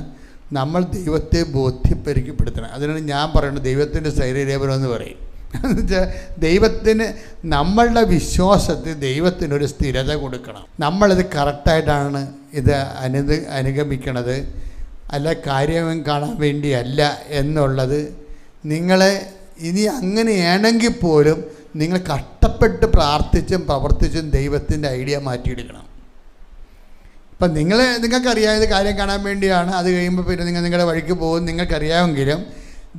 നമ്മൾ ദൈവത്തെ ബോധ്യപ്പെടുത്തണം. അതിനാണ് ഞാൻ പറയുന്നത് ദൈവത്തിൻ്റെ ശരീരലേപനം എന്ന് പറയും. എന്നുവെച്ചാൽ ദൈവത്തിന് നമ്മളുടെ വിശ്വാസത്തിൽ ദൈവത്തിനൊരു സ്ഥിരത കൊടുക്കണം. നമ്മളിത് കറക്റ്റായിട്ടാണ് ഇത് അനുഗമിക്കണത്, അല്ല കാര്യം കാണാൻ വേണ്ടിയല്ല എന്നുള്ളത് നിങ്ങളെ ഇനി അങ്ങനെയാണെങ്കിൽ പോലും നിങ്ങൾ കഷ്ടപ്പെട്ട് പ്രാർത്ഥിച്ചും പ്രവർത്തിച്ചും ദൈവത്തിൻ്റെ ഐഡിയ മാറ്റിയെടുക്കണം. ഇപ്പം നിങ്ങൾക്കറിയാം ഇത് കാര്യം കാണാൻ വേണ്ടിയാണ്. അത് കഴിയുമ്പോൾ പിന്നെ നിങ്ങളുടെ വഴിക്ക് പോകും. നിങ്ങൾക്കറിയാമെങ്കിലും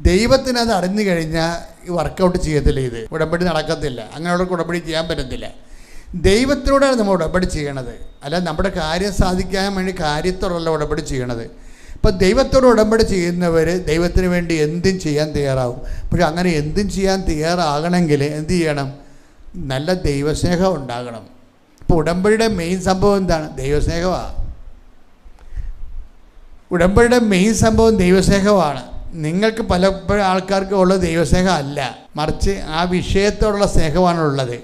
ദൈവത്തിന് അത് അറിഞ്ഞു കഴിഞ്ഞാൽ ഈ വർക്കൗട്ട് ചെയ്യത്തില്ല, ഇത് ഉടമ്പടി നടക്കത്തില്ല. അങ്ങനെയുള്ള ഉടമ്പടി ചെയ്യാൻ പറ്റത്തില്ല. ദൈവത്തിനോടാണ് നമ്മൾ ഉടമ്പടി ചെയ്യണത്, അല്ല നമ്മുടെ കാര്യം സാധിക്കാൻ വേണ്ടി കാര്യത്തോടല്ല ഉടമ്പടി ചെയ്യണത്. അപ്പം ദൈവത്തോട് ഉടമ്പടി ചെയ്യുന്നവർ ദൈവത്തിന് വേണ്ടി എന്തും ചെയ്യാൻ തയ്യാറാവും. പക്ഷെ അങ്ങനെ എന്തും ചെയ്യാൻ തയ്യാറാകണമെങ്കിൽ എന്ത് ചെയ്യണം? നല്ല ദൈവസ്നേഹം ഉണ്ടാകണം. ഇപ്പോൾ ഉടമ്പടിയുടെ മെയിൻ സംഭവം എന്താണ്? ദൈവസ്നേഹമാണ്. ഉടമ്പടിയുടെ മെയിൻ സംഭവം ദൈവസ്നേഹമാണ്. നിങ്ങൾക്ക് പലപ്പോഴും ആൾക്കാർക്ക് ഉള്ളത് ദൈവസ്നേഹം അല്ല, മറിച്ച് ആ വിഷയത്തോടുള്ള സ്നേഹമാണുള്ളത്.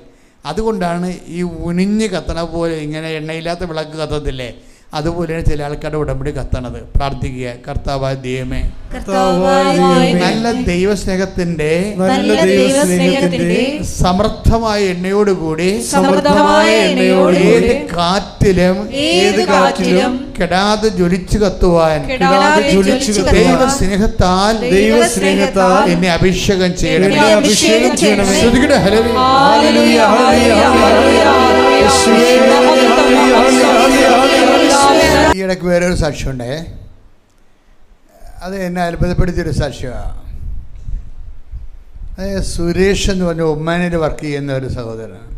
അതുകൊണ്ടാണ് ഈ ഉനിഞ്ഞ് കത്തണ പോലെ ഇങ്ങനെ എണ്ണയില്ലാത്ത വിളക്ക് കത്തത്തില്ലേ, അതുപോലെയാണ് ചില ആൾക്കാരുടെ ഉടമ്പടി കത്തണത്. പ്രാർത്ഥിക്കുക, കർത്താവായ ദൈവമേ, നല്ല ദൈവസ്നേഹത്തിന്റെ സമൃദ്ധമായ എണ്ണയോടുകൂടി ഏത് കാറ്റിലും കെടാതെ ജ്വലിച്ചു കത്തുവാൻ ദൈവസ്നേഹത്താൽ എന്നെ അഭിഷേകം ചെയ്യണം. ഈ ഇടയ്ക്ക് വേറൊരു സാക്ഷ്യമുണ്ടേ, അത് എന്നെ അത്ഭുതപ്പെടുത്തിയൊരു സാക്ഷ്യമാണ്. അത് സുരേഷ് എന്ന് പറഞ്ഞ ഒമാനിൽ വർക്ക് ചെയ്യുന്ന ഒരു സഹോദരനാണ്.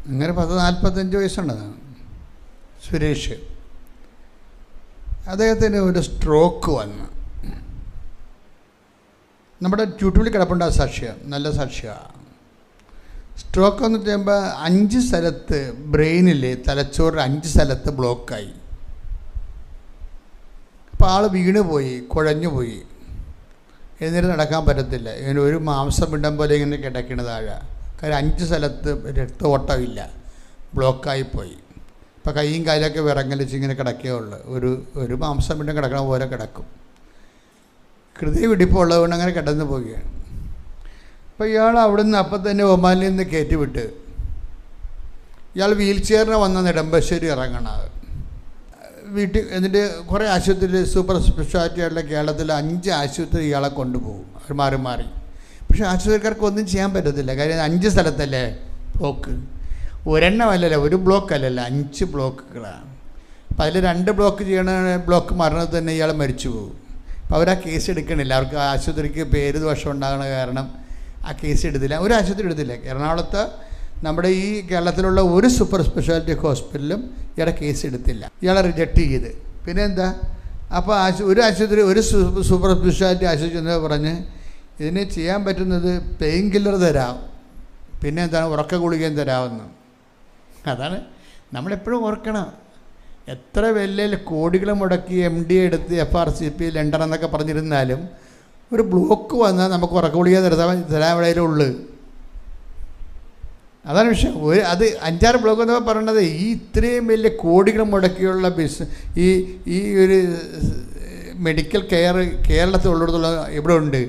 അങ്ങനെ 40-45 വയസ്സുള്ളതാണ് സുരേഷ്. അദ്ദേഹത്തിന് ഒരു സ്ട്രോക്ക് വന്നു. നമ്മുടെ യൂട്യൂബിൽ കിടപ്പുണ്ട് ആ സാക്ഷ്യം, നല്ല സാക്ഷ്യമാണ്. സ്ട്രോക്ക് എന്ന് പറയുമ്പോൾ 5 സ്ഥലത്ത് ബ്രെയിനിൽ, തലച്ചോറിൽ 5 സ്ഥലത്ത് ബ്ലോക്കായി. അപ്പോൾ ആൾ വീണ് പോയി, കുഴഞ്ഞു പോയി, എഴുന്നേറ്റ് നടക്കാൻ പറ്റത്തില്ല. ഇങ്ങനെ ഒരു മാംസപിണ്ഡം പോലെ ഇങ്ങനെ കിടക്കണ താഴെ. കാര്യം 5 സ്ഥലത്ത് രക്തഓട്ടമില്ല, ബ്ലോക്കായിപ്പോയി. ഇപ്പോൾ കൈയും കാലൊക്കെ വിറങ്ങലിച്ച് ഇങ്ങനെ കിടക്കേ ഉള്ളു. ഒരു മാംസപിണ്ഡം കിടക്കണ പോലെ കിടക്കും. ഹൃദയമിടിപ്പുള്ളതുകൊണ്ട് അങ്ങനെ കിടന്നു പോവുകയാണ്. അപ്പോൾ ഇയാൾ അവിടുന്ന് അപ്പം തന്നെ ഒമാനിൽ നിന്ന് കയറ്റിവിട്ട് ഇയാൾ വീൽ ചെയറിന് വന്ന നെടുമ്പാശ്ശേരി ഇറങ്ങണം വീട്ടിൽ. എന്നിട്ട് കുറേ ആശുപത്രി, സൂപ്പർ സ്പെഷ്യാലിറ്റി ആയിട്ടുള്ള കേരളത്തിൽ 5 ആശുപത്രി ഇയാളെ കൊണ്ടുപോകും, അവർ മാറി മാറി. പക്ഷേ ആശുപത്രിക്കാർക്ക് ഒന്നും ചെയ്യാൻ പറ്റത്തില്ല. കാര്യം 5 സ്ഥലത്തല്ലേ ബ്ലോക്ക്. ഒരെണ്ണമല്ലല്ലോ, ഒരു ബ്ലോക്ക് അല്ലല്ലോ, 5 ബ്ലോക്കുകളാണ്. അപ്പം അതിൽ 2 ബ്ലോക്ക് ചെയ്യണ ബ്ലോക്ക് മരണത്തിൽ തന്നെ ഇയാൾ മരിച്ചു പോകും. അപ്പോൾ അവർ ആ കേസ് എടുക്കണില്ല. അവർക്ക് ആശുപത്രിക്ക് പേര് ദോഷം ഉണ്ടാകുന്ന കാരണം ആ കേസ് എടുത്തില്ല. ഒരു ആശുപത്രി എടുത്തില്ല. എറണാകുളത്ത് നമ്മുടെ ഈ കേരളത്തിലുള്ള ഒരു സൂപ്പർ സ്പെഷ്യാലിറ്റി ഹോസ്പിറ്റലും ഇയാളെ കേസ് എടുത്തില്ല. ഇയാളെ റിജക്റ്റ് ചെയ്ത്. പിന്നെ എന്താ, അപ്പോൾ ഒരു ആശുപത്രി, ഒരു സൂപ്പർ സ്പെഷ്യാലിറ്റി ആശുപത്രി എന്ന് പറഞ്ഞ് ഇതിന് ചെയ്യാൻ പറ്റുന്നത് പെയിൻ കില്ലർ തരാം, പിന്നെ എന്താണ് ഉറക്ക ഗുളികയും തരാമെന്ന്. അതാണ് നമ്മളെപ്പോഴും ഓർക്കണം. എത്ര വലിയ കോടികൾ മുടക്കി MD എടുത്ത് FRCP ലണ്ടൻ എന്നൊക്കെ പറഞ്ഞിരുന്നാലും ഒരു ബ്ലോക്ക് വന്നാൽ നമുക്ക് ഉറക്ക ഗുളിക തരാൻ ഇവിടെയുള്ളൂ. അതാണ് വിഷയം. അത് 5-6 ബ്ലോക്ക് എന്നൊക്കെ പറയണത് ഈ ഇത്രയും വലിയ കോടികൾ മുടക്കിയുള്ള ഈ ഒരു മെഡിക്കൽ കെയർ കേരളത്തിലുള്ളിടത്തോളം ഇവിടെ ഉണ്ട്.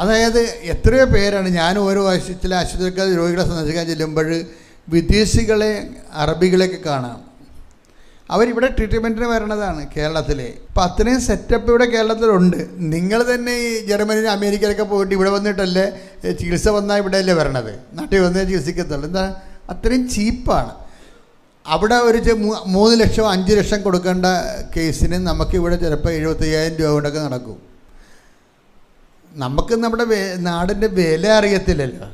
അതായത് എത്രയോ പേരാണ്, ഞാൻ ഓരോ ചില ആശുപത്രിക്കാർ രോഗികളെ സന്ദർശിക്കാൻ ചെല്ലുമ്പോൾ വിദേശികളെ, അറബികളെയൊക്കെ കാണാം. അവരിവിടെ ട്രീറ്റ്മെൻറ്റിന് വരണതാണ് കേരളത്തിലെ. അപ്പം അത്രയും സെറ്റപ്പ് ഇവിടെ കേരളത്തിലുണ്ട്. നിങ്ങൾ തന്നെ ഈ ജർമ്മനിയിൽ, അമേരിക്കയിലൊക്കെ പോയിട്ട് ഇവിടെ വന്നിട്ടല്ലേ ചികിത്സ വന്നാൽ ഇവിടെയല്ലേ വരണത്, നാട്ടിൽ വന്നേ ചികിത്സിക്കത്തുള്ളൂ. എന്താ, അത്രയും ചീപ്പാണ്. അവിടെ ഒരു 3 ലക്ഷം 5 ലക്ഷം കൊടുക്കേണ്ട കേസിന് നമുക്കിവിടെ ചിലപ്പോൾ 75,000 രൂപ കൊണ്ടൊക്കെ നടക്കും. നമുക്ക് നമ്മുടെ നാടിൻ്റെ വില അറിയത്തില്ലല്ലോ.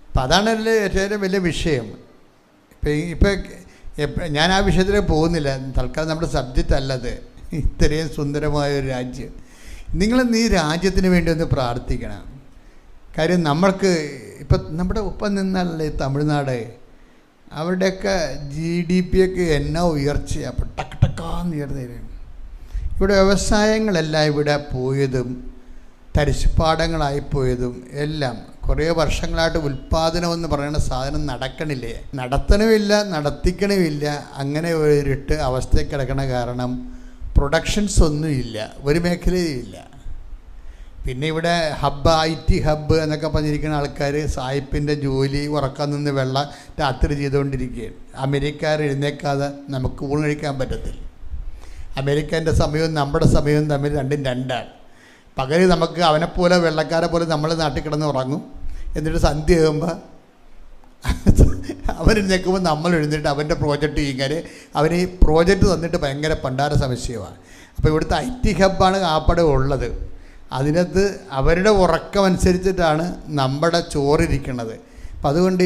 അപ്പം അതാണല്ലേ ഏറ്റവും വലിയ വിഷയം. ഇപ്പം ഞാൻ ആ വിഷയത്തിലേക്ക് പോകുന്നില്ല, തൽക്കാലം നമ്മുടെ സബ്ജക്റ്റ് അല്ലത്. ഇത്രയും സുന്ദരമായൊരു രാജ്യം, നിങ്ങളെന്ന് ഈ രാജ്യത്തിന് വേണ്ടി ഒന്ന് പ്രാർത്ഥിക്കണം. കാര്യം നമ്മൾക്ക് ഇപ്പം നമ്മുടെ ഒപ്പം നിന്നാലല്ലേ തമിഴ്നാട്, അവരുടെയൊക്കെ GDP ഒക്കെ എന്നാ ഉയർച്ചയാണ്. അപ്പം ടക്കാന്ന് ഉയർന്നേരും. ഇവിടെ വ്യവസായങ്ങളെല്ലാം ഇവിടെ പോയതും തരിശുപ്പാടങ്ങളായിപ്പോയതും എല്ലാം കുറേ വർഷങ്ങളായിട്ട് ഉൽപ്പാദനമെന്ന് പറയുന്ന സാധനം നടക്കണില്ലേ, നടത്തണമില്ല, നടത്തിക്കണമില്ല. അങ്ങനെ ഒരിട്ട് അവസ്ഥയിൽ കിടക്കണ കാരണം പ്രൊഡക്ഷൻസ് ഒന്നുമില്ല, ഒരു മേഖലയും ഇല്ല. പിന്നെ ഇവിടെ ഹബ്ബ്, IT ഹബ്ബ് എന്നൊക്കെ പറഞ്ഞിരിക്കുന്ന ആൾക്കാർ സായിപ്പിൻ്റെ ജോലി ഉറക്കാൻ നിന്ന് രാത്രി ചെയ്തുകൊണ്ടിരിക്കുകയാണ്. അമേരിക്കക്കാർ എഴുന്നേക്കാതെ നമുക്ക് ഊണ് കഴിക്കാൻ പറ്റത്തില്ല. അമേരിക്കൻ്റെ സമയവും നമ്മുടെ സമയവും തമ്മിൽ രണ്ടും രണ്ടാണ്. പകൽ നമുക്ക് അവനെപ്പോലെ വെള്ളക്കാരെ പോലെ നമ്മൾ നാട്ടിൽ കിടന്ന് ഉറങ്ങും. എന്നിട്ട് സന്ധ്യ ആകുമ്പോൾ അവൻ എഴുന്നേൽക്കുമ്പോൾ നമ്മൾ എഴുന്നേറ്റ് അവൻ്റെ പ്രോജക്റ്റ് ചെയ്യുക. അവന് ഈ പ്രോജക്റ്റ് തന്നിട്ട് ഭയങ്കര പണ്ടാര സംശയമാണ്. അപ്പോൾ ഇവിടുത്തെ IT ഹബ്ബാണ് ആപ്പടെ ഉള്ളത്. അതിനകത്ത് അവരുടെ ഉറക്കമനുസരിച്ചിട്ടാണ് നമ്മുടെ ചോറിരിക്കുന്നത്. അപ്പം അതുകൊണ്ട്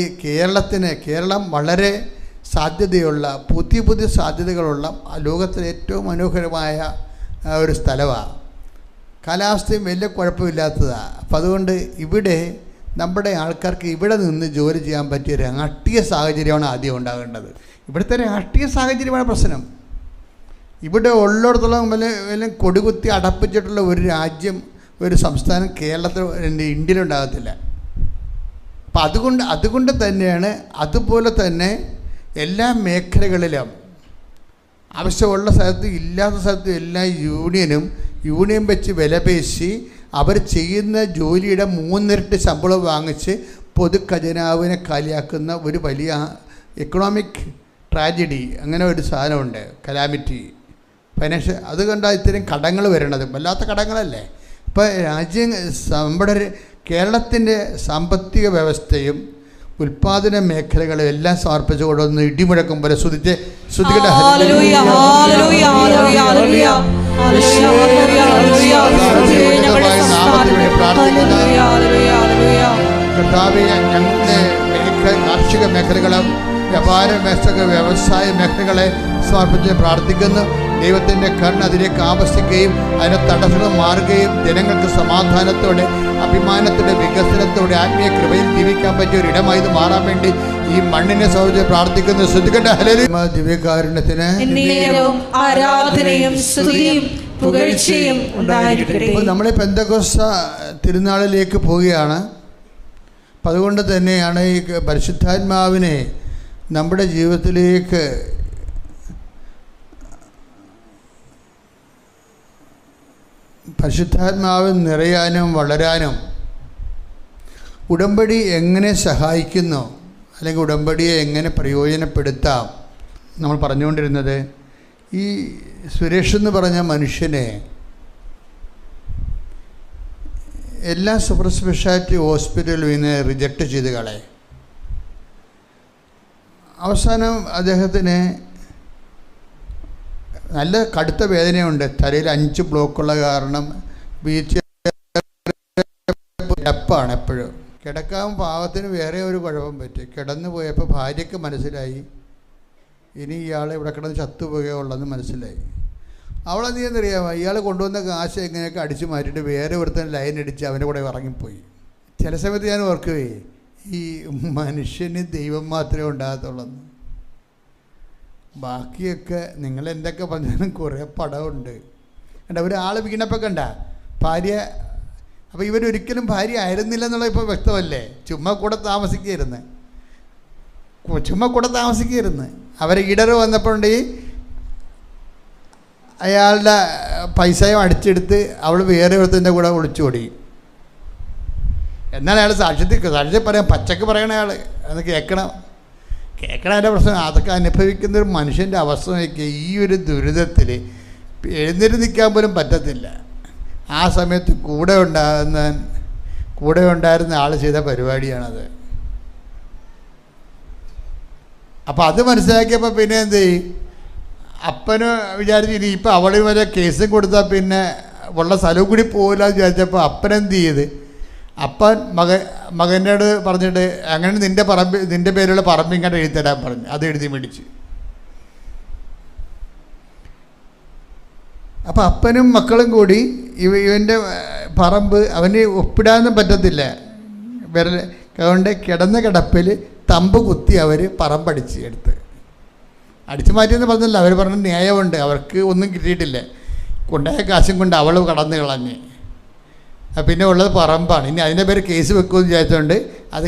കേരളം വളരെ സാധ്യതയുള്ള, പുതിയ സാധ്യതകളുള്ള ലോകത്തിലെ ഏറ്റവും മനോഹരമായ ഒരു സ്ഥലമാണ്. കാലാവസ്ഥയും വലിയ കുഴപ്പമില്ലാത്തതാണ്. അപ്പം അതുകൊണ്ട് ഇവിടെ നമ്മുടെ ആൾക്കാർക്ക് ഇവിടെ നിന്ന് ജോലി ചെയ്യാൻ പറ്റിയ രാഷ്ട്രീയ സാഹചര്യമാണ് ആദ്യം ഉണ്ടാകേണ്ടത്. ഇവിടുത്തെ രാഷ്ട്രീയ സാഹചര്യമാണ് പ്രശ്നം. ഇവിടെ ഉള്ളിടത്തോളം വല്ല കൊടികുത്തി അടപ്പിച്ചിട്ടുള്ള ഒരു രാജ്യം ഒരു സംസ്ഥാനം കേരളത്തിൽ ഇന്ത്യയിലുണ്ടാകത്തില്ല. അപ്പം അതുകൊണ്ട് തന്നെയാണ് അതുപോലെ തന്നെ എല്ലാ മേഖലകളിലും ആവശ്യമുള്ള സ്ഥലത്തും ഇല്ലാത്ത സ്ഥലത്തും എല്ലാ യൂണിയൻ വെച്ച് വിലപേശി അവർ ചെയ്യുന്ന ജോലിയുടെ 3 ഇരട്ടി ശമ്പളം വാങ്ങിച്ച് പൊതുഖജനാവിനെ കാലിയാക്കുന്ന ഒരു വലിയ എക്കണോമിക് ട്രാജഡി, അങ്ങനെ ഒരു സാധനമുണ്ട്, കലാമിറ്റി, ഫൈനാൻഷ്യൽ. അതുകൊണ്ടാണ് ഇത്രയും കടങ്ങൾ വരണത്, വല്ലാത്ത കടങ്ങളല്ലേ. ഇപ്പോൾ നമ്മുടെ കേരളത്തിൻ്റെ സാമ്പത്തിക വ്യവസ്ഥയും ഉൽപാദന മേഖലകളും എല്ലാം സമർപ്പിച്ചുകൊണ്ട് ഒന്ന് ഇടിമുഴക്കും പോലെ ശ്രുതികട്ടെ. കർത്താവേ, ഞങ്ങളുടെ കാർഷിക മേഖലകളും വ്യാപാര വ്യവസായ മേഖലകളെ സമർപ്പിച്ച് പ്രാർത്ഥിക്കുന്നു. ദൈവത്തിൻ്റെ കണ്ണ് അതിലേക്ക് ആവശ്യിക്കുകയും അതിനെ തടസ്സങ്ങൾ മാറുകയും ജനങ്ങൾക്ക് സമാധാനത്തോടെ, അഭിമാനത്തോടെ, വികസനത്തോടെ, ആത്മീയ കൃപയിൽ ജീവിക്കാൻ പറ്റിയ ഒരു ഇടമായി ഇത് മാറാൻ വേണ്ടി ഈ മണ്ണിനെ സമർപ്പിച്ച് പ്രാർത്ഥിക്കുന്നു. ശ്രദ്ധിക്കട്ടെ. ഹല്ലേലൂയ. ദിവ്യകാരുണ്യത്തിന് ആരാധനയും സ്തുതിയും പുകഴ്ചയും ഉണ്ടായിരിക്കട്ടെ. നമ്മളെ പെന്തക്കോസ്ത തിരുനാളിലേക്ക് പോവുകയാണ്. അപ്പം അതുകൊണ്ട് തന്നെയാണ് ഈ പരിശുദ്ധാത്മാവിനെ നമ്മുടെ ജീവിതത്തിലേക്ക് പരിശുദ്ധാത്മാവിൽ നിറയാനും വളരാനും ഉടമ്പടി എങ്ങനെ സഹായിക്കുന്നു, അല്ലെങ്കിൽ ഉടമ്പടിയെ എങ്ങനെ പ്രയോജനപ്പെടുത്താം നമ്മൾ പറഞ്ഞുകൊണ്ടിരുന്നത്. ഈ സുരേഷ് എന്ന് പറഞ്ഞ മനുഷ്യനെ എല്ലാ സൂപ്പർ സ്പെഷ്യാലിറ്റി ഹോസ്പിറ്റലും ഇന്ന് റിജക്റ്റ് ചെയ്ത് കളയും. അവസാനം അദ്ദേഹത്തിന് നല്ല കടുത്ത വേദനയുണ്ട്, തലയിൽ 5 ബ്ലോക്കുള്ള കാരണം കിടപ്പാണ് എപ്പോഴും. കിടക്കാൻ പാവത്തിന് വേറെ ഒരു കുഴപ്പം പറ്റി. കിടന്നു പോയപ്പോൾ ഭാര്യയ്ക്ക് മനസ്സിലായി ഇനി ഇയാൾ ഇവിടെ കിടന്ന് ചത്തുപോകുകയുള്ളതെന്ന് മനസ്സിലായി. അവളെന്ത് ചെയ്യുന്നറിയാമോ, ഇയാൾ കൊണ്ടുവന്ന കാശ് എങ്ങനെയൊക്കെ അടിച്ചു മാറ്റിയിട്ട് വേറെ ഒരുത്തൻ ലൈൻ അടിച്ച് അവൻ്റെ കൂടെ ഇറങ്ങിപ്പോയി. ചില സമയത്ത് ഞാൻ ഓർക്കുകയെ, ഈ മനുഷ്യന് ദൈവം മാത്രമേ ഉണ്ടാകത്തുള്ളൂ. ബാക്കിയൊക്കെ നിങ്ങൾ എന്തൊക്കെ പറഞ്ഞാലും കുറേ പടമുണ്ട്. കണ്ട ഒരാൾ വീണപ്പോൾ കണ്ട ഭാര്യ, അപ്പോൾ ഇവരൊരിക്കലും ഭാര്യ ആയിരുന്നില്ല എന്നുള്ളത് ഇപ്പോൾ വ്യക്തമല്ലേ. ചുമ്മാ കൂടെ താമസിക്കുകയായിരുന്നു. അവരെ ഇടറ് വന്നപ്പോഴുണ്ട് അയാളുടെ പൈസയും അടിച്ചെടുത്ത് അവൾ വേറെ ഒരുത്തിൻ്റെ കൂടെ ഒളിച്ചോടി. എന്നാൽ അയാൾ സാക്ഷ്യം പറയാം, പച്ചക്ക് പറയണ അയാൾ അത് കേൾക്കണം. അതിൻ്റെ പ്രശ്നം. അതൊക്കെ അനുഭവിക്കുന്ന ഒരു മനുഷ്യൻ്റെ അവസ്ഥ നോക്കിയ ഈ ഒരു ദുരിതത്തിൽ എഴുന്നേറ്റ് നിൽക്കാൻ പോലും പറ്റത്തില്ല. ആ സമയത്ത് കൂടെ ഉണ്ടായിരുന്ന ആൾ ചെയ്ത പരിപാടിയാണത്. അപ്പോൾ അത് മനസ്സിലാക്കിയപ്പോൾ പിന്നെ എന്ത് ചെയ്യും, അപ്പന് വിചാരിച്ചു ഇനി ഇപ്പം അവളിൽ വരെ കേസും കൊടുത്താൽ പിന്നെ ഉള്ള സ്ഥലവും കൂടി പോകില്ല എന്ന് വിചാരിച്ചപ്പോൾ അപ്പനെന്ത് ചെയ്ത്, അപ്പൻ മകനോട് പറഞ്ഞിട്ട് അങ്ങനെ നിൻ്റെ പേരുള്ള പറമ്പ് ഇങ്ങോട്ട് എഴുതിത്തരാൻ പറഞ്ഞു. അത് എഴുതി മേടിച്ച്. അപ്പം അപ്പനും മക്കളും കൂടി ഇവൻ്റെ പറമ്പ് അവന് ഒപ്പിടാനൊന്നും പറ്റത്തില്ല. അതുകൊണ്ട് കിടന്ന കിടപ്പിൽ തമ്പ് കുത്തി അവർ പറമ്പടിച്ച് അടിച്ചു മാറ്റിയെന്ന് പറഞ്ഞില്ല. അവർ പറഞ്ഞ ന്യായമുണ്ട്, അവർക്ക് ഒന്നും കിട്ടിയിട്ടില്ല, കൊണ്ടായ കാശും കൊണ്ട് അവൾ കടന്നു കളഞ്ഞ്. പിന്നെ ഉള്ളത് പറമ്പാണ്. ഇനി അതിൻ്റെ പേര് കേസ് വെക്കുമെന്ന് വിചാരിച്ചുകൊണ്ട് അത്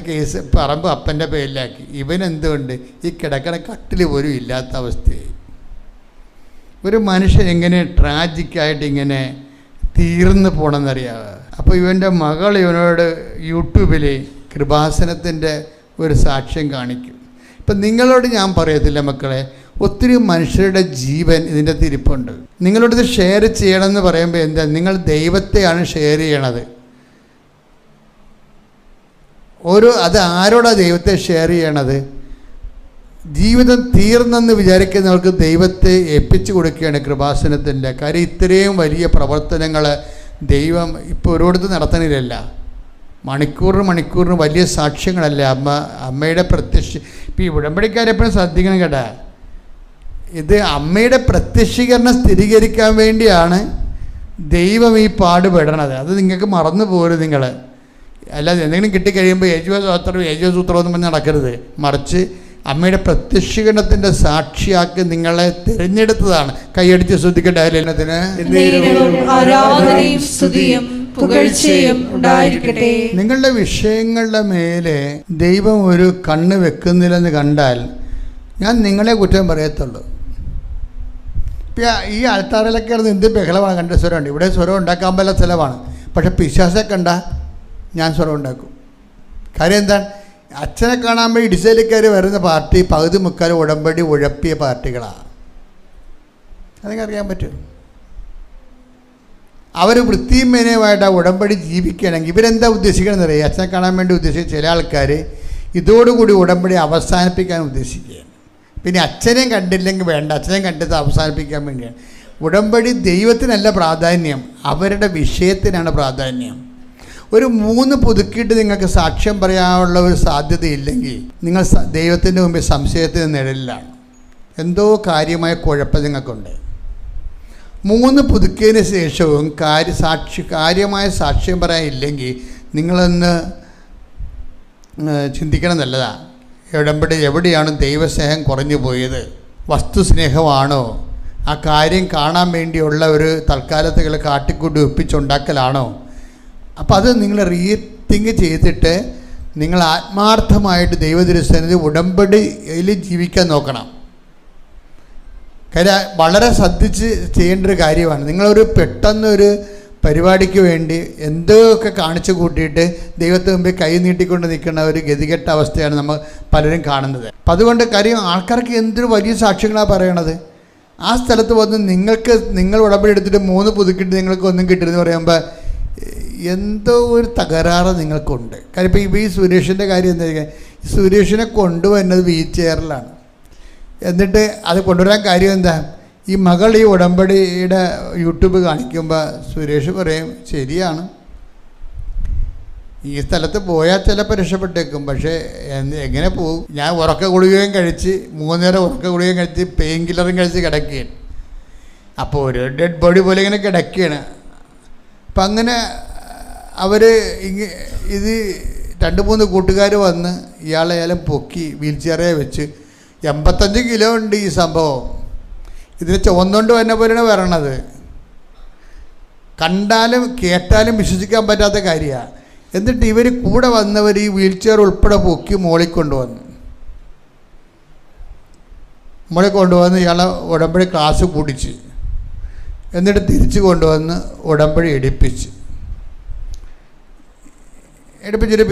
പറമ്പ് അപ്പൻ്റെ പേരിലാക്കി. ഇവനെന്തുകൊണ്ട് ഈ കിടക്കണ കട്ടിൽ പോലും ഇല്ലാത്ത അവസ്ഥയായി. ഒരു മനുഷ്യൻ എങ്ങനെ ട്രാജിക്കായിട്ട് ഇങ്ങനെ തീർന്നു പോകണമെന്നറിയാവുക. അപ്പോൾ ഇവൻ്റെ മകൾ ഇവനോട് യൂട്യൂബിൽ കൃപാസനത്തിൻ്റെ ഒരു സാക്ഷ്യം കാണിക്കും. ഇപ്പം നിങ്ങളോട് ഞാൻ പറയത്തില്ല മക്കളെ, ഒത്തിരി മനുഷ്യരുടെ ജീവൻ ഇതിൻ്റെ തിരിപ്പുണ്ട്. നിങ്ങളോട് ഇത് ഷെയർ ചെയ്യണമെന്ന് പറയുമ്പോൾ എന്താ, നിങ്ങൾ ദൈവത്തെയാണ് ഷെയർ ചെയ്യണത്. അത് ആരോടാണ് ദൈവത്തെ ഷെയർ ചെയ്യണത്? ജീവിതം തീർന്നെന്ന് വിചാരിക്കുന്നവർക്ക് ദൈവത്തെ ഏൽപ്പിച്ചു കൊടുക്കുകയാണ് കൃപാസനത്തിൻ്റെ. കാര്യം ഇത്രയും വലിയ പ്രവർത്തനങ്ങൾ ദൈവം ഇപ്പോൾ ഒരിടത്ത് നടത്തണില്ല. മണിക്കൂറിന് വലിയ സാക്ഷ്യങ്ങളല്ലേ. അമ്മയുടെ ഇപ്പോൾ ഈ ഉടമ്പടിക്കാരെപ്പോഴും ശ്രദ്ധിക്കണം കേട്ടാ. ഇത് അമ്മയുടെ പ്രത്യക്ഷീകരണം സ്ഥിരീകരിക്കാൻ വേണ്ടിയാണ് ദൈവം ഈ പാടുപെടണത്. അത് നിങ്ങൾക്ക് മറന്നു പോകരുത്. നിങ്ങൾ അല്ലാതെ എന്തെങ്കിലും കിട്ടിക്കഴിയുമ്പോൾ യേശുസൂത്രം ഒന്നും നടക്കരുത്. മറിച്ച് അമ്മയുടെ പ്രത്യക്ഷീകരണത്തിൻ്റെ സാക്ഷിയാക്കി നിങ്ങളെ തിരഞ്ഞെടുത്തതാണ്. കൈയടിച്ച് ശ്രദ്ധിക്കട്ടെ. ആരാധനയും സ്തുതിയും പുകഴ്ചയും ഉണ്ടായിരിക്കട്ടെ. നിങ്ങളുടെ വിഷയങ്ങളുടെ മേലെ ദൈവം ഒരു കണ്ണ് വെക്കുന്നില്ലെന്ന് കണ്ടാൽ ഞാൻ നിങ്ങളെ കുറ്റം പറയത്തുള്ളൂ. ഇപ്പം ഈ ആൾത്താറിലൊക്കെ ആയിരുന്നു എന്ത് ബഹളമാണ്. കണ്ട സ്വരമുണ്ട്, ഇവിടെ സ്വരം ഉണ്ടാക്കാൻ പല സ്ഥലമാണ്. പക്ഷെ പിശാചെ കണ്ട ഞാൻ സ്വരം ഉണ്ടാക്കും. കാര്യം എന്താണ്? അച്ഛനെ കാണാൻ വേണ്ടി ഇടിസേലിക്കാർ വരുന്ന പാർട്ടി പകുതി മുക്കാൽ ഉടമ്പടി ഉഴപ്പിയ പാർട്ടികളാണ്. അതൊക്കെ അറിയാൻ പറ്റും. അവർ വൃത്തിയും മേനയുമായിട്ട് ആ ഉടമ്പടി ജീവിക്കുകയാണെങ്കിൽ ഇവരെന്താ ഉദ്ദേശിക്കണമെന്ന് അറിയാം. അച്ഛനെ കാണാൻ വേണ്ടി ഉദ്ദേശിച്ച ചില ആൾക്കാർ ഇതോടുകൂടി ഉടമ്പടി അവസാനിപ്പിക്കാൻ ഉദ്ദേശിക്കുകയാണ്. പിന്നെ അച്ഛനെയും കണ്ടില്ലെങ്കിൽ വേണ്ട, അച്ഛനെയും കണ്ടത് അവസാനിപ്പിക്കാൻ വേണ്ടിയാണ്. ഉടമ്പടി ദൈവത്തിനല്ല പ്രാധാന്യം, അവരുടെ വിഷയത്തിനാണ് പ്രാധാന്യം. ഒരു 3 പുതുക്കിയിട്ട് നിങ്ങൾക്ക് സാക്ഷ്യം പറയാനുള്ള ഒരു സാധ്യതയില്ലെങ്കിൽ നിങ്ങൾ ദൈവത്തിൻ്റെ മുമ്പിൽ സംശയത്തിന് നിഴലിലാണ്. എന്തോ കാര്യമായ കുഴപ്പം നിങ്ങൾക്കുണ്ട്. 3 പുതുക്കിയതിന് ശേഷവും കാര്യമായ സാക്ഷ്യം പറയാനില്ലെങ്കിൽ നിങ്ങളൊന്ന് ചിന്തിക്കണം. നല്ലതാണ്. ഉടമ്പടി എവിടെയാണ് ദൈവസ്നേഹം കുറഞ്ഞു പോയത്? വസ്തുസ്നേഹമാണോ? ആ കാര്യം കാണാൻ വേണ്ടിയുള്ള ഒരു തൽക്കാലത്തുകൾ കാട്ടിക്കൂട്ടി ഒപ്പിച്ചുണ്ടാക്കലാണോ? അപ്പോൾ അത് നിങ്ങൾ റീതിങ്ക് ചെയ്തിട്ട് നിങ്ങൾ ആത്മാർത്ഥമായിട്ട് ദൈവതിരുസന്നിധി ഉടമ്പടിയിൽ ജീവിക്കാൻ നോക്കണം. കാര്യം വളരെ ശ്രദ്ധിച്ച് ചെയ്യേണ്ട ഒരു കാര്യമാണ്. നിങ്ങളൊരു പെട്ടെന്നൊരു പരിപാടിക്ക് വേണ്ടി എന്തൊക്കെ കാണിച്ചു കൂട്ടിയിട്ട് ദൈവത്തിന് മുമ്പിൽ കൈ നീട്ടിക്കൊണ്ട് നിൽക്കുന്ന ഒരു ഗതികെട്ട അവസ്ഥയാണ് നമ്മൾ പലരും കാണുന്നത്. അപ്പം അതുകൊണ്ട് കാര്യം ആൾക്കാർക്ക് എന്തൊരു വലിയ സാക്ഷ്യങ്ങളാണ് പറയണത്. ആ സ്ഥലത്ത് വന്ന് നിങ്ങൾ ഉടമ്പടി എടുത്തിട്ട് 3 പുതുക്കിയിട്ട് നിങ്ങൾക്ക് ഒന്നും കിട്ടില്ലെന്ന് പറയുമ്പോൾ എന്തോ ഒരു തകരാറ് നിങ്ങൾക്കുണ്ട്. കാര്യം ഇപ്പോൾ ഈ സുരേഷിൻ്റെ കാര്യം എന്താ? സുരേഷിനെ കൊണ്ടുവരുന്നത് വീൽ ചെയറിലാണ്. എന്നിട്ട് അത് കൊണ്ടുവരാൻ കാര്യം എന്താ? ഈ മകൾ ഈ ഉടമ്പടിയുടെ യൂട്യൂബ് കാണിക്കുമ്പോൾ സുരേഷ് പറയും ശരിയാണ്, ഈ സ്ഥലത്ത് പോയാൽ ചിലപ്പോൾ രക്ഷപ്പെട്ടേക്കും, പക്ഷേ എങ്ങനെ പോകും? ഞാൻ ഉറക്ക ഗുളികയും കഴിച്ച് 3 നേരം ഉറക്ക ഗുളികയും കഴിച്ച് പെയിൻ കില്ലറും കഴിച്ച് കിടക്കുകയാണ്. അപ്പോൾ ഒരു ഡെഡ് ബോഡി പോലെ ഇങ്ങനെ കിടക്കുകയാണ്. അപ്പം അങ്ങനെ അവർ ഇത് 2-3 കൂട്ടുകാർ വന്ന് ഇയാളെയാലും പൊക്കി വീൽ ചെയറേ വെച്ച് 85 കിലോ ഉണ്ട് ഈ സംഭവം. ഇതിനെ ചുവന്നുകൊണ്ട് വന്ന പോലെയാണ് വരണത്. കണ്ടാലും കേട്ടാലും വിശ്വസിക്കാൻ പറ്റാത്ത കാര്യമാണ്. എന്നിട്ട് ഇവർ കൂടെ വന്നവർ ഈ വീൽ ചെയർ ഉൾപ്പെടെ പൊക്കി മോളിൽ കൊണ്ടുവന്നു. ഇയാളെ ഉടമ്പടി ക്ലാസ് കൂടിച്ച് എന്നിട്ട് തിരിച്ചു കൊണ്ടുവന്ന് ഉടമ്പടി എടുപ്പിച്ചിട്ട്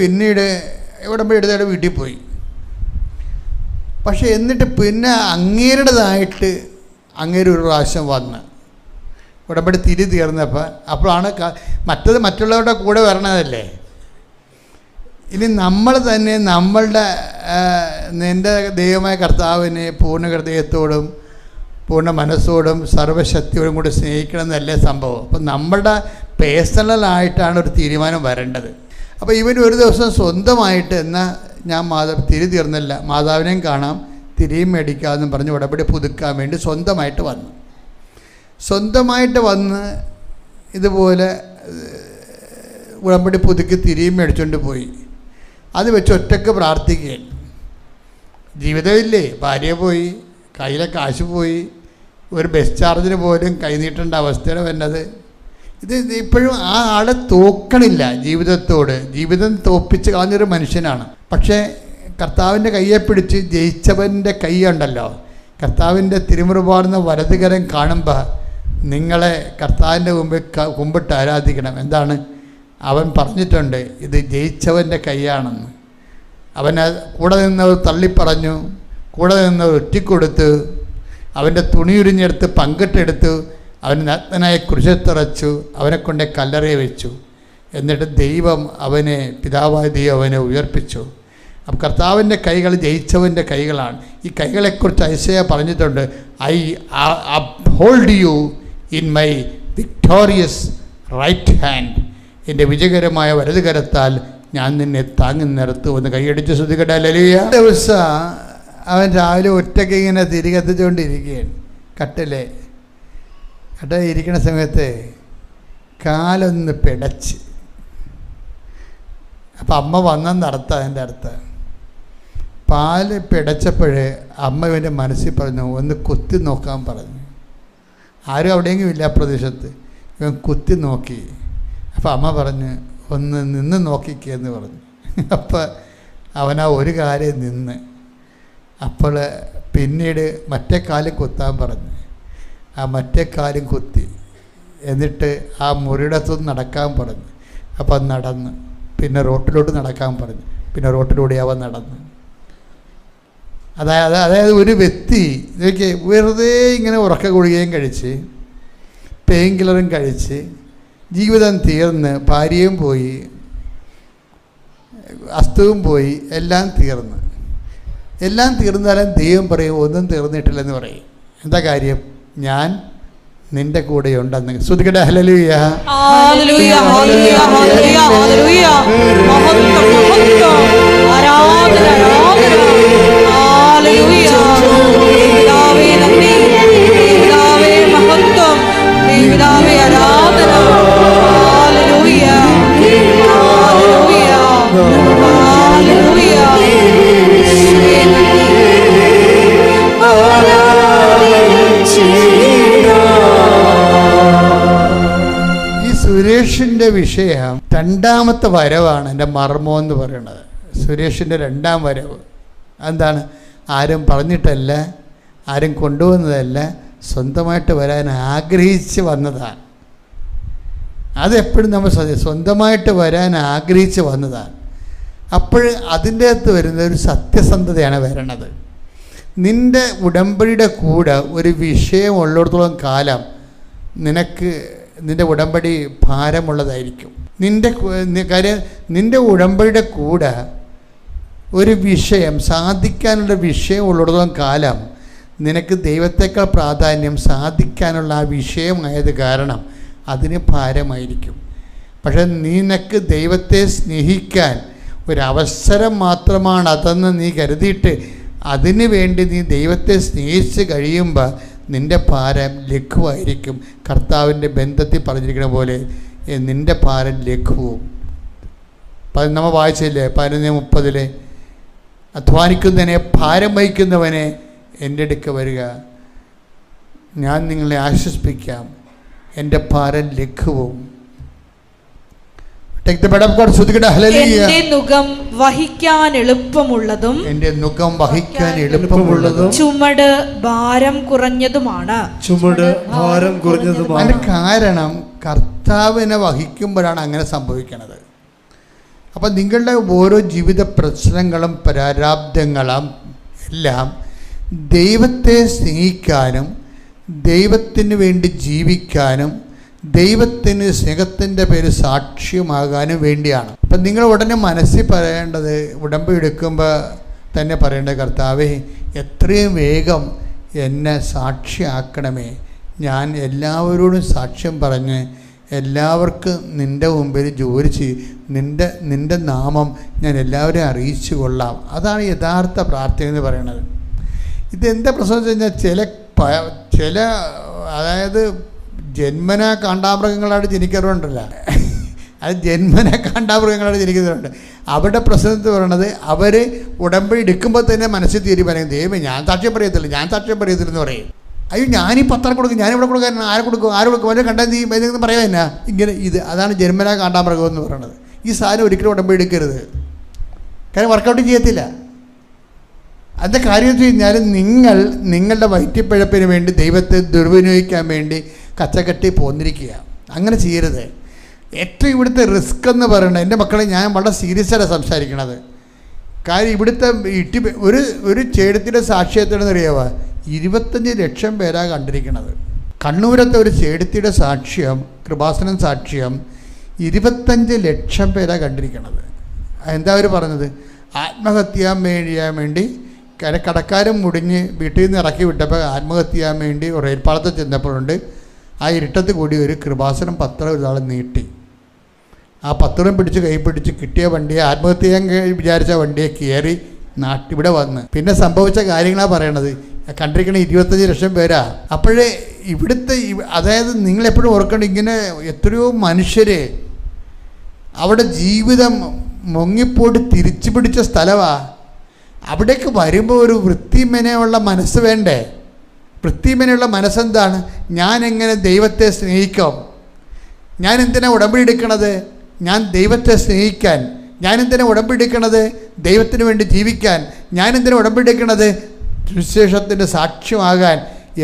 പിന്നീട് ഉടമ്പടി എടുത്തയാൾ വീട്ടിൽ പോയി. പക്ഷേ എന്നിട്ട് പിന്നെ അങ്ങേരുടേതായിട്ട് അങ്ങേര് ഒരു പ്രാവശ്യം വന്ന് ഉടമ്പടി തീർന്നപ്പോൾ അപ്പോഴാണ് മറ്റുള്ളവരുടെ കൂടെ വരണതല്ലേ. ഇനി നമ്മൾ തന്നെ നിൻ്റെ ദൈവമായ കർത്താവിനെ പൂർണ്ണ ഹൃദയത്തോടും പൂർണ്ണ മനസ്സോടും സർവശക്തിയോടും കൂടി സ്നേഹിക്കണം എന്നല്ലേ സംഭവം. അപ്പം നമ്മളുടെ പേഴ്സണലായിട്ടാണ് ഒരു തീരുമാനം വരേണ്ടത്. അപ്പോൾ ഇവന് ഒരു ദിവസം സ്വന്തമായിട്ട് എന്നാൽ ഞാൻ തീർന്നില്ല, മാതാവിനെയും കാണാം, തിരിയും മേടിക്കാമെന്നും പറഞ്ഞ് ഉടമ്പടി പുതുക്കാൻ വേണ്ടി സ്വന്തമായിട്ട് വന്ന് ഇതുപോലെ ഉടമ്പടി പുതുക്കി തിരിയും മേടിച്ചുകൊണ്ട് പോയി. അത് വെച്ച് ഒറ്റയ്ക്ക് പ്രാർത്ഥിക്കുകയാണ്. ജീവിതമില്ലേ, ഭാര്യ പോയി, കയ്യിലെ കാശ് പോയി, ഒരു ബസ് ചാർജിന് പോലും കൈ നീട്ടേണ്ട അവസ്ഥയാണ് വരുന്നത്. ഇത് ഇപ്പോഴും ആ ആളെ തോക്കണില്ല ജീവിതത്തോട്. ജീവിതം തോപ്പിച്ച് കളഞ്ഞൊരു മനുഷ്യനാണ്. പക്ഷേ കർത്താവിൻ്റെ കയ്യെ പിടിച്ച് ജയിച്ചവൻ്റെ കൈയുണ്ടല്ലോ, കർത്താവിൻ്റെ തിരുമുറുപാടുന്ന വലതുകരം കാണുമ്പോൾ നിങ്ങളെ കർത്താവിൻ്റെ മുമ്പിൽ കുമ്പിട്ട് ആരാധിക്കണം. എന്താണ് അവൻ പറഞ്ഞിട്ടുണ്ട്? ഇത് ജയിച്ചവൻ്റെ കൈയാണെന്ന്. അവനെ കൂടെ നിന്നവർ തള്ളിപ്പറഞ്ഞു, കൂടെ നിന്നവർ ഒറ്റിക്കൊടുത്ത്, അവൻ്റെ തുണിയുരിഞ്ഞെടുത്ത് പങ്കിട്ടെടുത്തു, അവൻ നഗ്നനായ കുരിശത്തറച്ചു, അവനെക്കൊണ്ട് കല്ലറയെ വെച്ചു. എന്നിട്ട് ദൈവം പിതാവായ ദൈവം അവനെ ഉയർപ്പിച്ചു. അപ്പം കർത്താവിൻ്റെ കൈകൾ ജയിച്ചവൻ്റെ കൈകളാണ്. ഈ കൈകളെക്കുറിച്ച് ഐസയ പറഞ്ഞിട്ടുണ്ട്, I uphold you in my victorious right hand. എൻ്റെ വിജയകരമായ വലതുകരത്താൽ ഞാൻ നിന്നെ താങ്ങി നിർത്തുമെന്ന് കൈയടിച്ച് ശ്രദ്ധിക്കട്ടെ. ഹല്ലേലൂയ. ദിവസം അവൻ രാവിലെ ഒറ്റയ്ക്ക് ഇങ്ങനെ തിരികെത്തിച്ചുകൊണ്ടിരിക്കുകയാണ്. കട്ടിലെ ഇരിക്കുന്ന സമയത്ത് കാലൊന്ന് പിടച്ച്. അപ്പം അമ്മ വന്നെന്നർത്ഥം. അതിൻ്റെ അർത്ഥം പാല് പിടച്ചപ്പോഴേ അമ്മ ഇവൻ്റെ മനസ്സിൽ പറഞ്ഞു, ഒന്ന് കുത്തി നോക്കാൻ പറഞ്ഞു. ആരും അവിടെയെങ്കിലും ഇല്ല ആ പ്രദേശത്ത്. ഇവൻ കുത്തി നോക്കി. അപ്പം അമ്മ പറഞ്ഞ് ഒന്ന് നിന്ന് നോക്കിക്കേന്ന് പറഞ്ഞു. അപ്പം അവനാ ഒരു കാര്യം നിന്ന്. അപ്പോൾ പിന്നീട് മറ്റേ കാലും കുത്താൻ പറഞ്ഞു. ആ മറ്റേ കാലും കുത്തി. എന്നിട്ട് ആ മുറിയുടെ അകത്തുനിന്ന് നടക്കാൻ പറഞ്ഞു. അപ്പം നടന്ന്. പിന്നെ റോട്ടിലോട്ട് നടക്കാൻ പറഞ്ഞു. പിന്നെ റോട്ടിലൂടെ അവൻ നടന്നു. അതായത് ഒരു വ്യക്തി ഇതൊക്കെ വെറുതെ ഇങ്ങനെ ഉറക്ക ഗുളികയും കഴിച്ച് പെയിൻ കില്ലറും കഴിച്ച് ജീവിതം തീർന്ന് ഭാര്യയും പോയി, അസ്തവും പോയി, എല്ലാം തീർന്നാലും ദൈവം പറയും ഒന്നും തീർന്നിട്ടില്ലെന്ന് പറയും. എന്താ കാര്യം? ഞാൻ നിന്റെ കൂടെ ഉണ്ടെന്ന്. ശ്രുതിക്കട്ടെ ഹല്ലേലൂയ. ഹല്ലേലൂയ ഹല്ലേലൂയ ഹല്ലേലൂയ ഹല്ലേലൂയ. മഹത്വം മഹത്വം ആരാധന ആരാധന. ഹല്ലേലൂയ. പിതാവേ നന്ദി, പിതാവേ മഹത്വം, പിതാവേ ആരാധന. ഹല്ലേലൂയ ഹല്ലേലൂയ ഹല്ലേലൂയ. യേശുവേ നന്ദി. സുരേഷിൻ്റെ വിഷയം രണ്ടാമത്തെ വരവാണ് എൻ്റെ മർമ്മം എന്ന് പറയുന്നത്. സുരേഷിൻ്റെ രണ്ടാം വരവ് എന്താണ്? ആരും പറഞ്ഞിട്ടല്ല, ആരും കൊണ്ടുവന്നതല്ല, സ്വന്തമായിട്ട് വരാൻ ആഗ്രഹിച്ച് വന്നതാണ്. അതെപ്പോഴും നമ്മൾ സ്വന്തമായിട്ട് വരാൻ ആഗ്രഹിച്ച് വന്നതാണ്. അപ്പോൾ അതിൻ്റെ അകത്ത് വരുന്ന ഒരു സത്യസന്ധതയാണ് വരണത്. നിൻ്റെ ഉടമ്പടിയുടെ കൂടെ ഒരു വിഷയം ഉള്ളിടത്തോളം കാലം നിൻ്റെ ഉടമ്പടി ഭാരമുള്ളതായിരിക്കും. നിൻ്റെ ഉടമ്പടിയുടെ കൂടെ ഒരു വിഷയം, സാധിക്കാനുള്ള വിഷയം ഉള്ളിടത്തോളം കാലം നിനക്ക് ദൈവത്തേക്കാൾ പ്രാധാന്യം സാധിക്കാനുള്ള ആ വിഷയമായത് കാരണം അതിന് ഭാരമായിരിക്കും. പക്ഷെ നിനക്ക് ദൈവത്തെ സ്നേഹിക്കാൻ ഒരവസരം മാത്രമാണ് അതെന്ന് നീ കരുതിയിട്ട് അതിനു വേണ്ടി നീ ദൈവത്തെ സ്നേഹിച്ച് കഴിയുമ്പോൾ നിൻ്റെ ഭാരം ലഘുവായിരിക്കും. കർത്താവിൻ്റെ ബന്ധത്തിൽ പറഞ്ഞിരിക്കുന്ന പോലെ നിൻ്റെ ഭാരം ലഘുവും. നമ്മൾ വായിച്ചില്ലേ 11:30 അധ്വാനിക്കുന്നവനെ ഭാരം വഹിക്കുന്നവനെ എൻ്റെ അടുക്ക വരിക, ഞാൻ നിങ്ങളെ ആശ്വസിപ്പിക്കാം, എൻ്റെ ഭാരം ലഘുവും. എന്റെ നുകം വഹിക്കാൻ എളുപ്പമുള്ളതും ചുമട് ഭാരം കുറഞ്ഞതുമാണ്. അതിന് കാരണം കർത്താവിനെ വഹിക്കുമ്പോഴാണ് അങ്ങനെ സംഭവിക്കുന്നത്. അപ്പം നിങ്ങളുടെ ഓരോ ജീവിത പ്രശ്നങ്ങളും പ്രാരാബ്ധങ്ങളും എല്ലാം ദൈവത്തെ സ്നേഹിക്കാനും ദൈവത്തിന് വേണ്ടി ജീവിക്കാനും ദൈവത്തിന് സ്നേഹത്തിൻ്റെ പേര് സാക്ഷ്യമാകാനും വേണ്ടിയാണ്. അപ്പം നിങ്ങൾ ഉടനെ മനസ്സിൽ പറയേണ്ടത്, ഉടമ്പടി എടുക്കുമ്പോൾ തന്നെ പറയേണ്ടത്, കർത്താവേ എത്രയും വേഗം എന്നെ സാക്ഷിയാക്കണമേ. ഞാൻ എല്ലാവരോടും സാക്ഷ്യം പറഞ്ഞ് എല്ലാവർക്കും നിൻ്റെ മുമ്പിൽ ജോലി നിൻ്റെ നാമം ഞാൻ എല്ലാവരെയും അറിയിച്ചു കൊള്ളാം. അതാണ് യഥാർത്ഥ പ്രാർത്ഥന എന്ന് പറയുന്നത്. ഇതെന്താ പ്രശ്നം വെച്ച് കഴിഞ്ഞാൽ ചില അതായത് ജന്മനാ കാണ്ടാമൃഗങ്ങളായിട്ട് ജനിക്കാറുണ്ടല്ല, അത് ജന്മനാ കാണ്ടാമൃഗങ്ങളായിട്ട് ജനിക്കുന്നവരുണ്ട്. അവരുടെ പ്രശ്നം എന്ന് പറയുന്നത് അവർ ഉടമ്പടി എടുക്കുമ്പോൾ തന്നെ മനസ്സിൽ തീരുമാനം, ദൈവമേ ഞാൻ സാക്ഷ്യം പറയത്തില്ലെന്ന് പറയും. അയ്യോ ഞാനീ പത്രം കൊടുക്കും, ഞാനിവിടെ കൊടുക്കാൻ ആരെ കൊടുക്കും അവരെ കണ്ടാൽ നീ എന്തെങ്കിലും പറയാൻ എന്നാ ഇങ്ങനെ. അതാണ് ജന്മനാ കാണ്ടാമൃഗം എന്ന് പറയുന്നത്. ഈ സാധനം ഒരിക്കലും ഉടമ്പടി എടുക്കരുത്, കാര്യം വർക്കൗട്ട് ചെയ്യത്തില്ല. അതിൻ്റെ കാര്യം വെച്ച് കഴിഞ്ഞാൽ നിങ്ങളുടെ വയറ്റിപ്പിഴപ്പിന് വേണ്ടി ദൈവത്തെ ദുർവിനിയോഗിക്കാൻ വേണ്ടി കച്ചകെട്ടി പോന്നിരിക്കുക. അങ്ങനെ ചെയ്യരുത്. ഏറ്റവും ഇവിടുത്തെ റിസ്ക് എന്ന് പറയുന്നത്, എൻ്റെ മക്കളെ ഞാൻ വളരെ സീരിയസ് ആയിട്ട് സംസാരിക്കണത്. കാര്യം ഇവിടുത്തെ ഒരു ചേടത്തിൻ്റെ സാക്ഷ്യത്തിനെന്ന് അറിയാമോ, 25 ലക്ഷം പേരാണ് കണ്ടിരിക്കുന്നത്. കണ്ണൂരത്തെ ഒരു ചേടത്തിയുടെ സാക്ഷ്യം, കൃപാസനം സാക്ഷ്യം 25 ലക്ഷം പേരാണ് കണ്ടിരിക്കുന്നത്. എന്താ അവർ പറഞ്ഞത്? ആത്മഹത്യ ചെയ്യാൻ വേണ്ടി കടക്കാരും മുടിഞ്ഞ് വീട്ടിൽ നിന്ന് ഇറക്കി വിട്ടപ്പോൾ ആത്മഹത്യ ചെയ്യാൻ വേണ്ടി റെയിൽപ്പാളത്തിൽ ചെന്നപ്പോഴുണ്ട് ആ ഇരുട്ടത്ത് കൂടി ഒരു കൃപാസനം പത്രം ഒരാൾ നീട്ടി. ആ പത്രം പിടിച്ച് കൈ പിടിച്ച് കിട്ടിയ വണ്ടിയെ, ആത്മഹത്യ ചെയ്യാൻ വിചാരിച്ച വണ്ടിയെ കയറി ഇവിടെ വന്ന് പിന്നെ സംഭവിച്ച കാര്യങ്ങളാണ് പറയണത്. കണ്ടിരിക്കണ 25 ലക്ഷം പേരാ. അപ്പോഴേ ഇവിടുത്തെ അതായത് നിങ്ങളെപ്പോഴും ഓർക്കണം, ഇങ്ങനെ എത്രയോ മനുഷ്യരെ അവിടെ ജീവിതം മുങ്ങിപ്പോട്ട് തിരിച്ചു പിടിച്ച സ്ഥലമാണ്. അവിടേക്ക് വരുമ്പോൾ ഒരു വൃത്തിമെനയുള്ള മനസ്സ് വേണ്ടേ? വൃത്തിമെനയുള്ള മനസ്സെന്താണ്? ഞാൻ എങ്ങനെ ദൈവത്തെ സ്നേഹിക്കാം, ഞാൻ എന്തിനാണ് ഉടമ്പടി എടുക്കണത്? ഞാൻ ദൈവത്തെ സ്നേഹിക്കാൻ. ഞാൻ എന്തിനാണ് ഉടമ്പടി എടുക്കണത്? ദൈവത്തിന് വേണ്ടി ജീവിക്കാൻ. ഞാൻ എന്തിനാണ് ഉടമ്പടി എടുക്കണത്? സുവിശേഷത്തിൻ്റെ സാക്ഷ്യമാകാൻ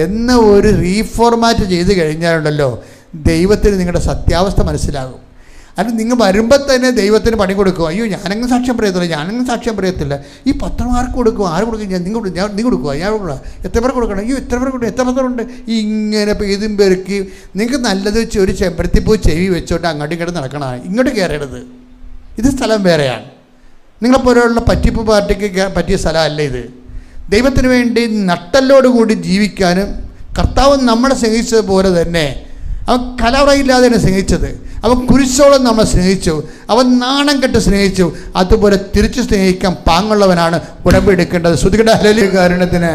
എന്ന ഒരു റീഫോർമാറ്റ് ചെയ്ത് കഴിഞ്ഞാലുണ്ടല്ലോ, ദൈവത്തിന് നിങ്ങളുടെ സത്യാവസ്ഥ മനസ്സിലാകും. അത് നിങ്ങൾ വരുമ്പോൾ തന്നെ ദൈവത്തിന് പണി കൊടുക്കും. അയ്യോ ഞാനങ്ങ് സാക്ഷ്യം പറയത്തില്ല, ഞാനങ്ങ് സാക്ഷ്യം പറയത്തില്ല. ഈ പത്രമാർക്ക് കൊടുക്കും, ആര് കൊടുക്കും? ഞാൻ നിങ്ങൾ കൊടുക്കുക, ഞാൻ കൊടുക്കുക. എത്ര പേർ കൊടുക്കണം? അയ്യോ എത്ര പേർ കൊടുക്കും? എത്ര പത്രമുണ്ട്? ഇങ്ങനെ പെയ്തും പെരുക്കി നിങ്ങൾക്ക് നല്ലത് വെച്ച് ഒരു ചെമ്പരത്തിപ്പൂ ചെവി വെച്ചോട്ട് അങ്ങോട്ടും ഇങ്ങോട്ട് നടക്കണമാണ്. ഇങ്ങോട്ട് കയറരുത്. ഇത് സ്ഥലം വേറെയാണ്. നിങ്ങളെപ്പോലുള്ള പറ്റിപ്പ് പാർട്ടിക്ക് പറ്റിയ സ്ഥലമല്ല ഇത്. ദൈവത്തിന് വേണ്ടി നട്ടലോടുകൂടി ജീവിക്കാനും കർത്താവ് നമ്മളെ സ്നേഹിച്ചതുപോലെ തന്നെ അവൻ കലവറയില്ലാതെയാണ് സ്നേഹിച്ചത്. അവൻ കുരിശോളം നമ്മളെ സ്നേഹിച്ചു. അവൻ നാണം കെട്ട് സ്നേഹിച്ചു. അതുപോലെ തിരിച്ചു സ്നേഹിക്കാൻ പാങ്ങുള്ളവനാണ് ഉടമ്പടി എടുക്കേണ്ടത്. സ്തുതിക്കട്ടെ ഹല്ലേലൂയ. കാരുണ്യത്തിന്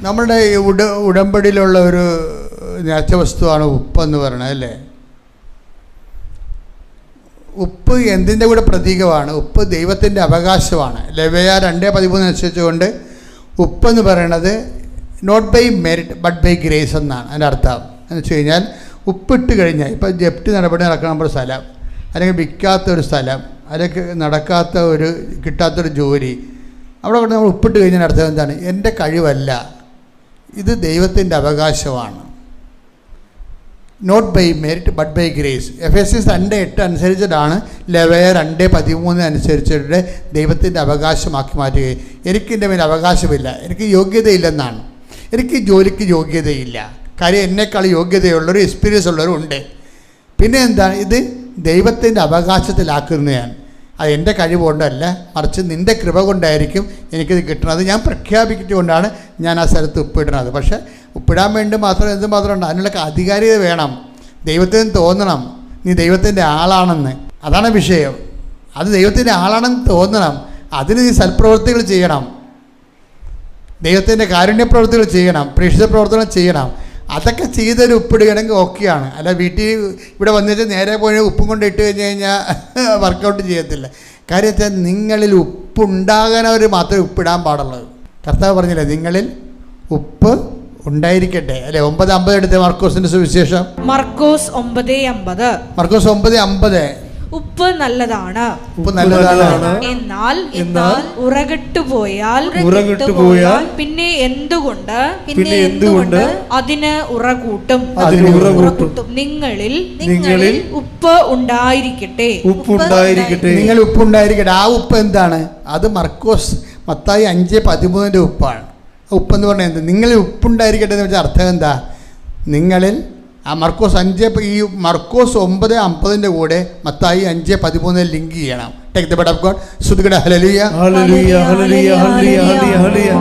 നമ്മുടെ ഉടമ്പടിയിലുള്ള ഒരു വസ്തുവാണ് ഉപ്പെന്ന് പറയുന്നത് അല്ലേ. ഉപ്പ് എന്തിൻ്റെ കൂടെ പ്രതീകമാണ്? ഉപ്പ് ദൈവത്തിൻ്റെ അവകാശമാണ്. ലെവ്യ 2:13 അനുസരിച്ചുകൊണ്ട് ഉപ്പെന്ന് പറയണത് not by merit but by grace എന്നാണ് അതിൻ്റെ അർത്ഥം. എന്ന് വെച്ച് കഴിഞ്ഞാൽ ഉപ്പിട്ട് കഴിഞ്ഞാൽ, ഇപ്പോൾ ജപ്തി നടപടി നടക്കുന്ന ഒരു സ്ഥലം, അല്ലെങ്കിൽ വിൽക്കാത്തൊരു സ്ഥലം, അല്ലെങ്കിൽ നടക്കാത്ത ഒരു കിട്ടാത്തൊരു ജോലി, അവിടെ കൊണ്ട് നമ്മൾ ഉപ്പിട്ട് കഴിഞ്ഞാൽ അർത്ഥം എന്താണ്? എൻ്റെ കഴിവല്ല, ഇത് ദൈവത്തിൻ്റെ അവകാശമാണ്. Not by merit but by grace. Ephesians 2:8 അനുസരിച്ചിട്ടാണ് ലെവ്യ 2:13 അനുസരിച്ചിട്ട് ദൈവത്തിൻ്റെ അവകാശമാക്കി മാറ്റുകയും എനിക്കെൻ്റെ മേൽ അവകാശമില്ല, എനിക്ക് യോഗ്യതയില്ലെന്നാണ്. എനിക്ക് ജോലിക്ക് യോഗ്യതയില്ല, കാര്യം എന്നെക്കാൾ യോഗ്യതയുള്ളൊരു എക്സ്പീരിയൻസ് ഉള്ളവരും ഉണ്ട്. പിന്നെ എന്താണ്? ഇത് ദൈവത്തിൻ്റെ അവകാശത്തിലാക്കുന്നതാണ്. അത് എൻ്റെ കഴിവ് കൊണ്ടല്ല, മറിച്ച് നിൻ്റെ കൃപ കൊണ്ടായിരിക്കും എനിക്കിത് കിട്ടുന്നത്. ഞാൻ പ്രഖ്യാപിച്ചുകൊണ്ടാണ് ഞാൻ ആ സ്ഥലത്ത് ഉപ്പിടുന്നത്. പക്ഷേ ഉപ്പിടാൻ വേണ്ടി മാത്രം എന്തുമാത്രം ഉണ്ട്? അതിനുള്ള അധികാരിത വേണം. ദൈവത്തിന് തോന്നണം നീ ദൈവത്തിൻ്റെ ആളാണെന്ന്. അതാണ് വിഷയം. അത് ദൈവത്തിൻ്റെ ആളാണെന്ന് തോന്നണം. അതിന് നീ സൽപ്രവൃത്തികൾ ചെയ്യണം, ദൈവത്തിൻ്റെ കാരുണ്യ പ്രവൃത്തികൾ ചെയ്യണം, പ്രേക്ഷിത പ്രവർത്തനം ചെയ്യണം. അതൊക്കെ ചെയ്തൊരു ഉപ്പിടുകയാണെങ്കിൽ ഓക്കെയാണ്. അല്ല വീട്ടിൽ ഇവിടെ വന്നിട്ട് നേരെ പോയി ഉപ്പും കൊണ്ട് ഇട്ട് കഴിഞ്ഞ് കഴിഞ്ഞാൽ വർക്കൗട്ട് ചെയ്യത്തില്ല. കാര്യം വെച്ചാൽ നിങ്ങളിൽ ഉപ്പുണ്ടാകാനവർ മാത്രമേ ഉപ്പിടാൻ പാടുള്ളൂ. കർത്താവ് പറഞ്ഞില്ലേ നിങ്ങളിൽ ഉപ്പ് ഉണ്ടായിരിക്കട്ടെ അല്ലെ. 9:50 എടുത്ത മർക്കോസിന്റെ സുവിശേഷം. മർക്കോസ് 9:50. മർക്കോസ് 9:50. ഉപ്പ് നല്ലതാണ്, ഉപ്പ് നല്ലതാണ്, എന്നാൽ ഉറകെട്ടുപോയാൽ പിന്നെ എന്തുകൊണ്ട് അതിന് ഉറകൂട്ടും. നിങ്ങളിൽ ഉപ്പ് ഉണ്ടായിരിക്കട്ടെ. നിങ്ങൾ ഉപ്പുണ്ടായിരിക്കട്ടെ. ആ ഉപ്പ് എന്താണ്? അത് മത്തായി 5:13 ഉപ്പാണ്. ഉപ്പെന്ന് പറഞ്ഞാൽ എന്ത്? നിങ്ങളിൽ ഉപ്പുണ്ടായിരിക്കട്ടെ എന്ന് വെച്ചാൽ അർത്ഥം എന്താ? നിങ്ങളിൽ ആ മർക്കോസ് 5 ഈ മർക്കോസ് 9:50 കൂടെ മത്തായി 5:13 ലിങ്ക് ചെയ്യണം. Take the word of God. സ്തുതിക്കട്ടെ ഹല്ലേലൂയ ഹല്ലേലൂയ ഹല്ലേലൂയ ഹല്ലേലൂയ.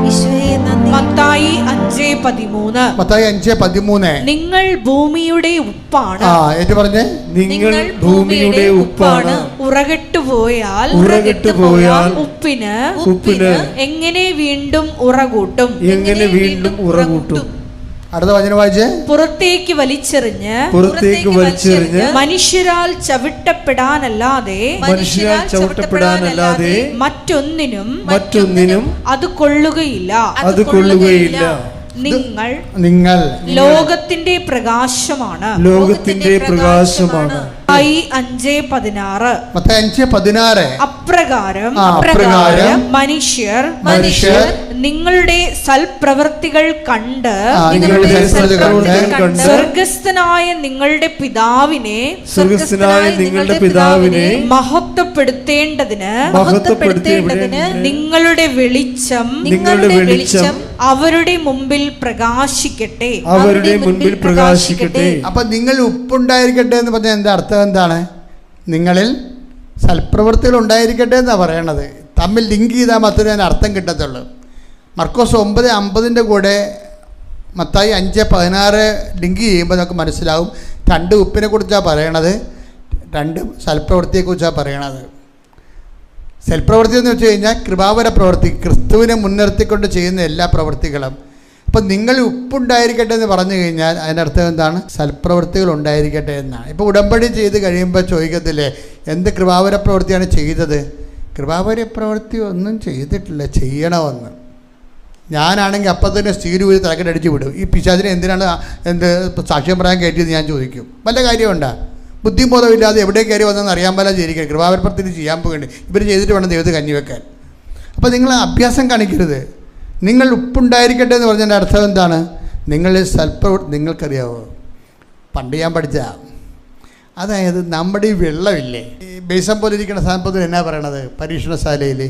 മത്തായി 5:13. മത്തായി 5:13. നിങ്ങൾ ഭൂമിയുടെ ഉപ്പാണ്. ഏറ്റു പറഞ്ഞേ. നിങ്ങൾ ഭൂമിയുടെ ഉപ്പാണ്. ഉറകെട്ടുപോയാൽ ഉപ്പിന് എങ്ങനെ വീണ്ടും ഉറകൂട്ടും? അടുത്ത വചനം വായിച്ചേ. പുറത്തേക്ക് വലിച്ചെറിഞ്ഞ് മനുഷ്യരാൽ ചവിട്ടപ്പെടാനല്ലാതെ മറ്റൊന്നിനും അത് കൊള്ളുകയില്ല. നിങ്ങൾ ലോകത്തിന്റെ പ്രകാശമാണ്. 5:16. അപ്രകാരം മനുഷ്യർ നിങ്ങളുടെ സൽപ്രവൃത്തികൾ കണ്ട് സ്വർഗസ്ഥനായ നിങ്ങളുടെ പിതാവിനെ മഹത്വപ്പെടുത്തേണ്ടതിന് നിങ്ങളുടെ വെളിച്ചം അവരുടെ മുമ്പിൽ പ്രകാശിക്കട്ടെ. അപ്പൊ നിങ്ങൾ ഉപ്പുണ്ടായിരിക്കട്ടെ എന്ന് പറഞ്ഞാൽ എന്താ അർത്ഥം? എന്താണ്? നിങ്ങളിൽ സൽപ്രവൃത്തികൾ ഉണ്ടായിരിക്കട്ടെ എന്നാണ് പറയണത്. തമ്മിൽ ലിങ്ക് ചെയ്താൽ മാത്രമേ അതിന് അർത്ഥം കിട്ടത്തുള്ളൂ. മർക്കോസ് 9:50 കൂടെ മത്തായി 5:16 ലിങ്ക് ചെയ്യുമ്പോൾ നമുക്ക് മനസ്സിലാവും 2 ഉപ്പിനെ കുറിച്ചാണ് പറയണത്, 2 സൽപ്രവൃത്തിയെക്കുറിച്ചാണ് പറയണത്. സൽപ്രവൃത്തി എന്ന് വെച്ച് കഴിഞ്ഞാൽ കൃപാവര പ്രവൃത്തി, ക്രിസ്തുവിനെ മുൻനിർത്തിക്കൊണ്ട് ചെയ്യുന്ന എല്ലാ പ്രവൃത്തികളും. അപ്പം നിങ്ങൾ ഉപ്പുണ്ടായിരിക്കട്ടെ എന്ന് പറഞ്ഞു കഴിഞ്ഞാൽ അതിൻ്റെ അർത്ഥം എന്താണ്? സൽപ്രവൃത്തികൾ ഉണ്ടായിരിക്കട്ടെ എന്നാണ്. ഇപ്പോൾ ഉടമ്പടി ചെയ്ത് കഴിയുമ്പോൾ ചോദിക്കത്തില്ലേ എന്ത് കൃപാവര പ്രവൃത്തിയാണ് ചെയ്തത്? കൃപാവര പ്രവൃത്തി ഒന്നും ചെയ്തിട്ടില്ല, ചെയ്യണമെന്ന്. ഞാനാണെങ്കിൽ അപ്പം തന്നെ സ്റ്റീൽ ഊരി തലക്കടിച്ച് വിടും. ഈ പിശാചിനെ എന്തിനാണ് സാക്ഷ്യം പറയാൻ കയറ്റിയെന്ന് ഞാൻ ചോദിക്കും. വല്ല കാര്യമുണ്ടോ? ബുദ്ധിബോധമില്ലാതെ എവിടെ കയറി വന്നെന്ന് അറിയാൻ പോലെ ചെയ്തിരിക്കണം. കൃപാവരപ്രത്തിന് ചെയ്യാൻ പോകേണ്ടി ഇവർ ചെയ്തിട്ട് വേണം ദൈവത്തെ കഞ്ഞി വെക്കാൻ. അപ്പോൾ നിങ്ങൾ അഭ്യാസം കാണിക്കരുത്. നിങ്ങൾ ഉപ്പുണ്ടായിരിക്കട്ടെ എന്ന് പറഞ്ഞതിൻ്റെ അർത്ഥം എന്താണ്? നിങ്ങളിൽ നിങ്ങൾക്കറിയാവോ, പണ്ട് ഞാൻ പഠിച്ച, അതായത് നമ്മുടെ ഈ വെള്ളമില്ലേ, ഈ ബേസം പോലെ ഇരിക്കുന്ന സാധനത്തിൽ എന്നാ പറയണത്? പരീക്ഷണശാലയിൽ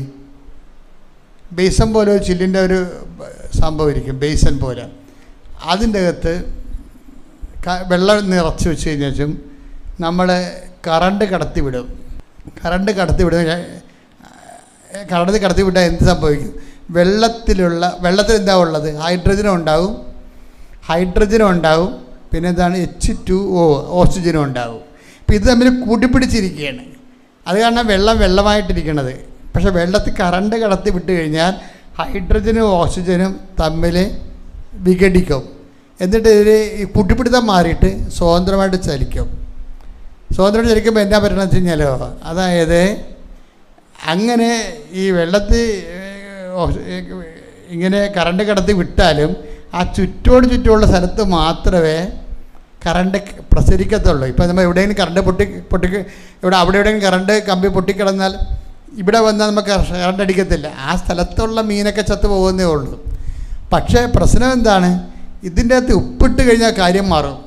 ബേസൻ പോലെ ഒരു ചില്ലിൻ്റെ ഒരു സംഭവം ഇരിക്കും, ബേസൻ പോലെ. അതിൻ്റെ അകത്ത് വെള്ളം നിറച്ച് വെച്ച് കഴിഞ്ഞാൽ നമ്മൾ കറണ്ട് കടത്തി വിടും. കറണ്ട് കടത്തി വിട്ടാൽ എന്ത് സംഭവിക്കും? വെള്ളത്തിൽ എന്താ ഉള്ളത്? ഹൈഡ്രജനും ഉണ്ടാവും, പിന്നെ എന്താണ് H2O, ഓക്സിജനും ഉണ്ടാവും. ഇപ്പം ഇത് തമ്മിൽ കൂട്ടിപ്പിടിച്ചിരിക്കുകയാണ്. അത് കാരണം വെള്ളമായിട്ടിരിക്കണത്. പക്ഷേ വെള്ളത്തിൽ കറണ്ട് കടത്തി വിട്ട് കഴിഞ്ഞാൽ ഹൈഡ്രജനും ഓക്സിജനും തമ്മിൽ വിഘടിക്കും. എന്നിട്ട് ഇതിൽ ഈ കൂട്ടിപ്പിടുത്തം മാറിയിട്ട് സ്വതന്ത്രമായിട്ട് ചലിക്കും. സ്വതന്ത്രമായിട്ട് ചലിക്കുമ്പോൾ എന്താ പറ്റണമെന്ന് വെച്ച് കഴിഞ്ഞാലോ, അതായത് അങ്ങനെ ഈ വെള്ളത്തിൽ ഇങ്ങനെ കറണ്ട് കടത്തി വിട്ടാലും ആ ചുറ്റുമുള്ള സ്ഥലത്ത് മാത്രമേ കറണ്ട് പ്രസരിക്കത്തുള്ളൂ. ഇപ്പോൾ നമ്മൾ എവിടെയെങ്കിലും കറണ്ട് അവിടെ എവിടെയെങ്കിലും കറണ്ട് കമ്പി പൊട്ടിക്കിടന്നാൽ ഇവിടെ വന്നാൽ നമുക്ക് കറണ്ട് അടിക്കത്തില്ല. ആ സ്ഥലത്തുള്ള മീനൊക്കെ ചത്ത് പോകുന്നേ ഉള്ളൂ. പക്ഷേ പ്രശ്നം എന്താണ്? ഇതിൻ്റെ അകത്ത് ഉപ്പിട്ട് കഴിഞ്ഞാൽ കാര്യം മാറും.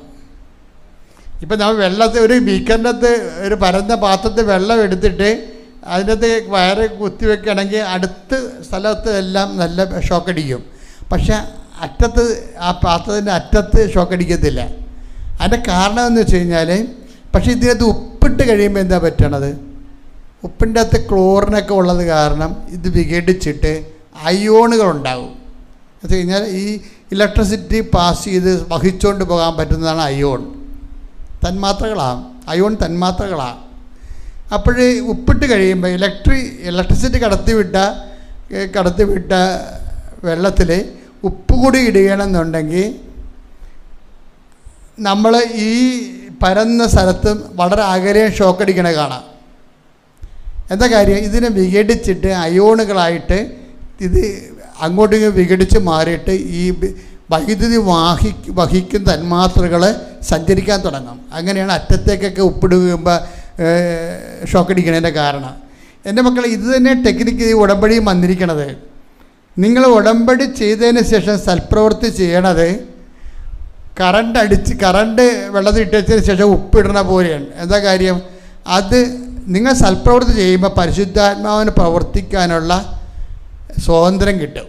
ഇപ്പം നമ്മൾ വെള്ളത്തിൽ ഒരു ബീക്കറിൻ്റെ അകത്ത് ഒരു പരന്ന പാത്രത്തിൽ വെള്ളം എടുത്തിട്ട് അതിൻ്റെ അകത്ത് വയറ് കുത്തി വെക്കുകയാണെങ്കിൽ അടുത്ത സ്ഥലത്ത് എല്ലാം നല്ല ഷോക്കടിക്കും. പക്ഷേ ആ പാത്രത്തിൻ്റെ അറ്റത്ത് ഷോക്കടിക്കത്തില്ല. അതിൻ്റെ കാരണം എന്ന് വെച്ച് കഴിഞ്ഞാൽ, പക്ഷേ ഇതിനകത്ത് ഉപ്പിട്ട് കഴിയുമ്പോൾ എന്താ പറ്റണത്? ഉപ്പിൻ്റെ അകത്ത് ക്ലോറിനൊക്കെ ഉള്ളത് കാരണം ഇത് വിഘടിച്ചിട്ട് അയോണുകളുണ്ടാകും. എന്ന് വെച്ച് കഴിഞ്ഞാൽ ഈ ഇലക്ട്രിസിറ്റി പാസ് ചെയ്ത് വഹിച്ചുകൊണ്ട് പോകാൻ പറ്റുന്നതാണ് അയോൺ തന്മാത്രകളാണ്. അപ്പോൾ ഉപ്പിട്ട് കഴിയുമ്പോൾ ഇലക്ട്രിസിറ്റി കടത്തിവിട്ട വെള്ളത്തിൽ ഉപ്പ് കൂടി ഇടുകയാണെന്നുണ്ടെങ്കിൽ നമ്മൾ ഈ പരന്ന സ്ഥലത്ത് വളരെ അകലെ ഷോക്കടിക്കണ കാണാം. എന്താ കാര്യം? ഇതിനെ വിഘടിച്ചിട്ട് അയോണുകളായിട്ട് ഇത് അങ്ങോട്ടും വിഘടിച്ച് മാറിയിട്ട് ഈ വൈദ്യുതി വഹിക്കുന്ന തന്മാത്രകൾ സഞ്ചരിക്കാൻ തുടങ്ങും. അങ്ങനെയാണ് അറ്റത്തേക്കൊക്കെ ഉപ്പിടുമ്പോൾ ഷോക്കടിക്കണതിൻ്റെ കാരണം. എൻ്റെ മക്കളെ, ഇത് തന്നെ ടെക്നിക്ക് ഉടമ്പടിയും വന്നിരിക്കണത്. നിങ്ങൾ ഉടമ്പടി ചെയ്തതിന് ശേഷം സൽപ്രവൃത്തി ചെയ്യണത് കറണ്ട് വെള്ളത്തിൽ ഇട്ടതിന് ശേഷം ഉപ്പിടണ പോലെയാണ്. എന്താ കാര്യം? അത് നിങ്ങൾ സൽപ്രവൃത്തി ചെയ്യുമ്പോൾ പരിശുദ്ധാത്മാവിന് പ്രവർത്തിക്കാനുള്ള സ്വാതന്ത്ര്യം കിട്ടും.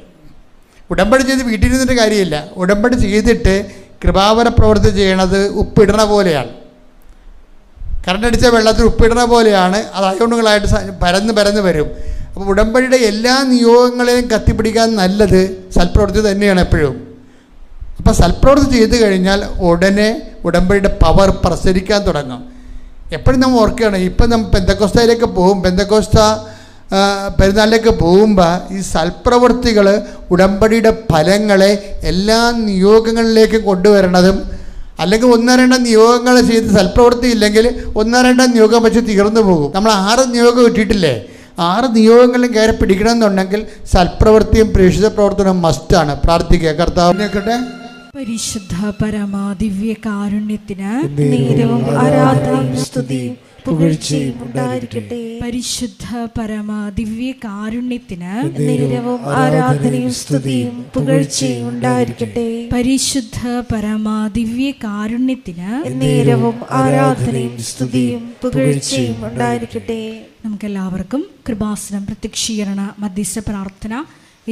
ഉടമ്പടി ചെയ്ത് വീട്ടിലിരുന്നിട്ട് കാര്യമില്ല. ഉടമ്പടി ചെയ്തിട്ട് കൃപാവര പ്രവൃത്തി ചെയ്യണത് ഉപ്പിടണ പോലെയാണ്. കറണ്ടടിച്ച വെള്ളത്തിൽ ഉപ്പിടണ പോലെയാണ്. അത് അയോണുകളായിട്ട് പരന്ന് വരും. അപ്പോൾ ഉടമ്പടിയുടെ എല്ലാ നിയോഗങ്ങളെയും കത്തിപ്പിടിക്കാൻ നല്ലത് സൽപ്രവൃത്തി തന്നെയാണ് എപ്പോഴും. അപ്പോൾ സൽപ്രവൃത്തി ചെയ്ത് കഴിഞ്ഞാൽ ഉടനെ ഉടമ്പടിയുടെ പവർ പ്രസരിക്കാൻ തുടങ്ങും. എപ്പോഴും നമ്മൾ ഓർക്കുകയാണ്, ഇപ്പം നമ്മൾ പെന്തക്കോസ്തയിലേക്ക് പോകും, പെന്തക്കോസ്ത പെരുന്നാളിലേക്ക് പോകുമ്പോൾ ഈ സൽപ്രവൃത്തികൾ ഉടമ്പടിയുടെ ഫലങ്ങളെ എല്ലാ നിയോഗങ്ങളിലേക്കും കൊണ്ടുവരണതും, അല്ലെങ്കിൽ 1-2 നിയോഗങ്ങൾ ചെയ്ത് സൽപ്രവൃത്തി ഇല്ലെങ്കിൽ 1-2 നിയോഗം വെച്ച് തീർന്നു പോകും. നമ്മൾ 6 നിയോഗം ഇട്ടിട്ടില്ലേ? 6 നിയോഗങ്ങളും കയറി പിടിക്കണമെന്നുണ്ടെങ്കിൽ സൽപ്രവൃത്തിയും പ്രേക്ഷിത പ്രവർത്തനവും മസ്റ്റാണ്. പ്രാർത്ഥിക്കുക. കർത്താവിനെക്കട്ടെ. പരിശുദ്ധ പരമാ ദിവ്യ കാരുണ്യത്തിന് പുകഴ്ചയും ഉണ്ടായിരിക്കട്ടെ. പരിശുദ്ധ പരമാ ദിവ്യ കാരുണ്യത്തിന് ആരാധനയും സ്തുതിയും പുകഴ്ചയും ഉണ്ടായിരിക്കട്ടെ. പരിശുദ്ധ പരമാ ദിവ്യ കാരുണ്യത്തിന് നേരവും ആരാധനയും സ്തുതിയും പുകഴ്ചയും ഉണ്ടായിരിക്കട്ടെ. നമുക്കെല്ലാവർക്കും കൃപാസനം പ്രത്യക്ഷീകരണ മധ്യസ്ഥ പ്രാർത്ഥന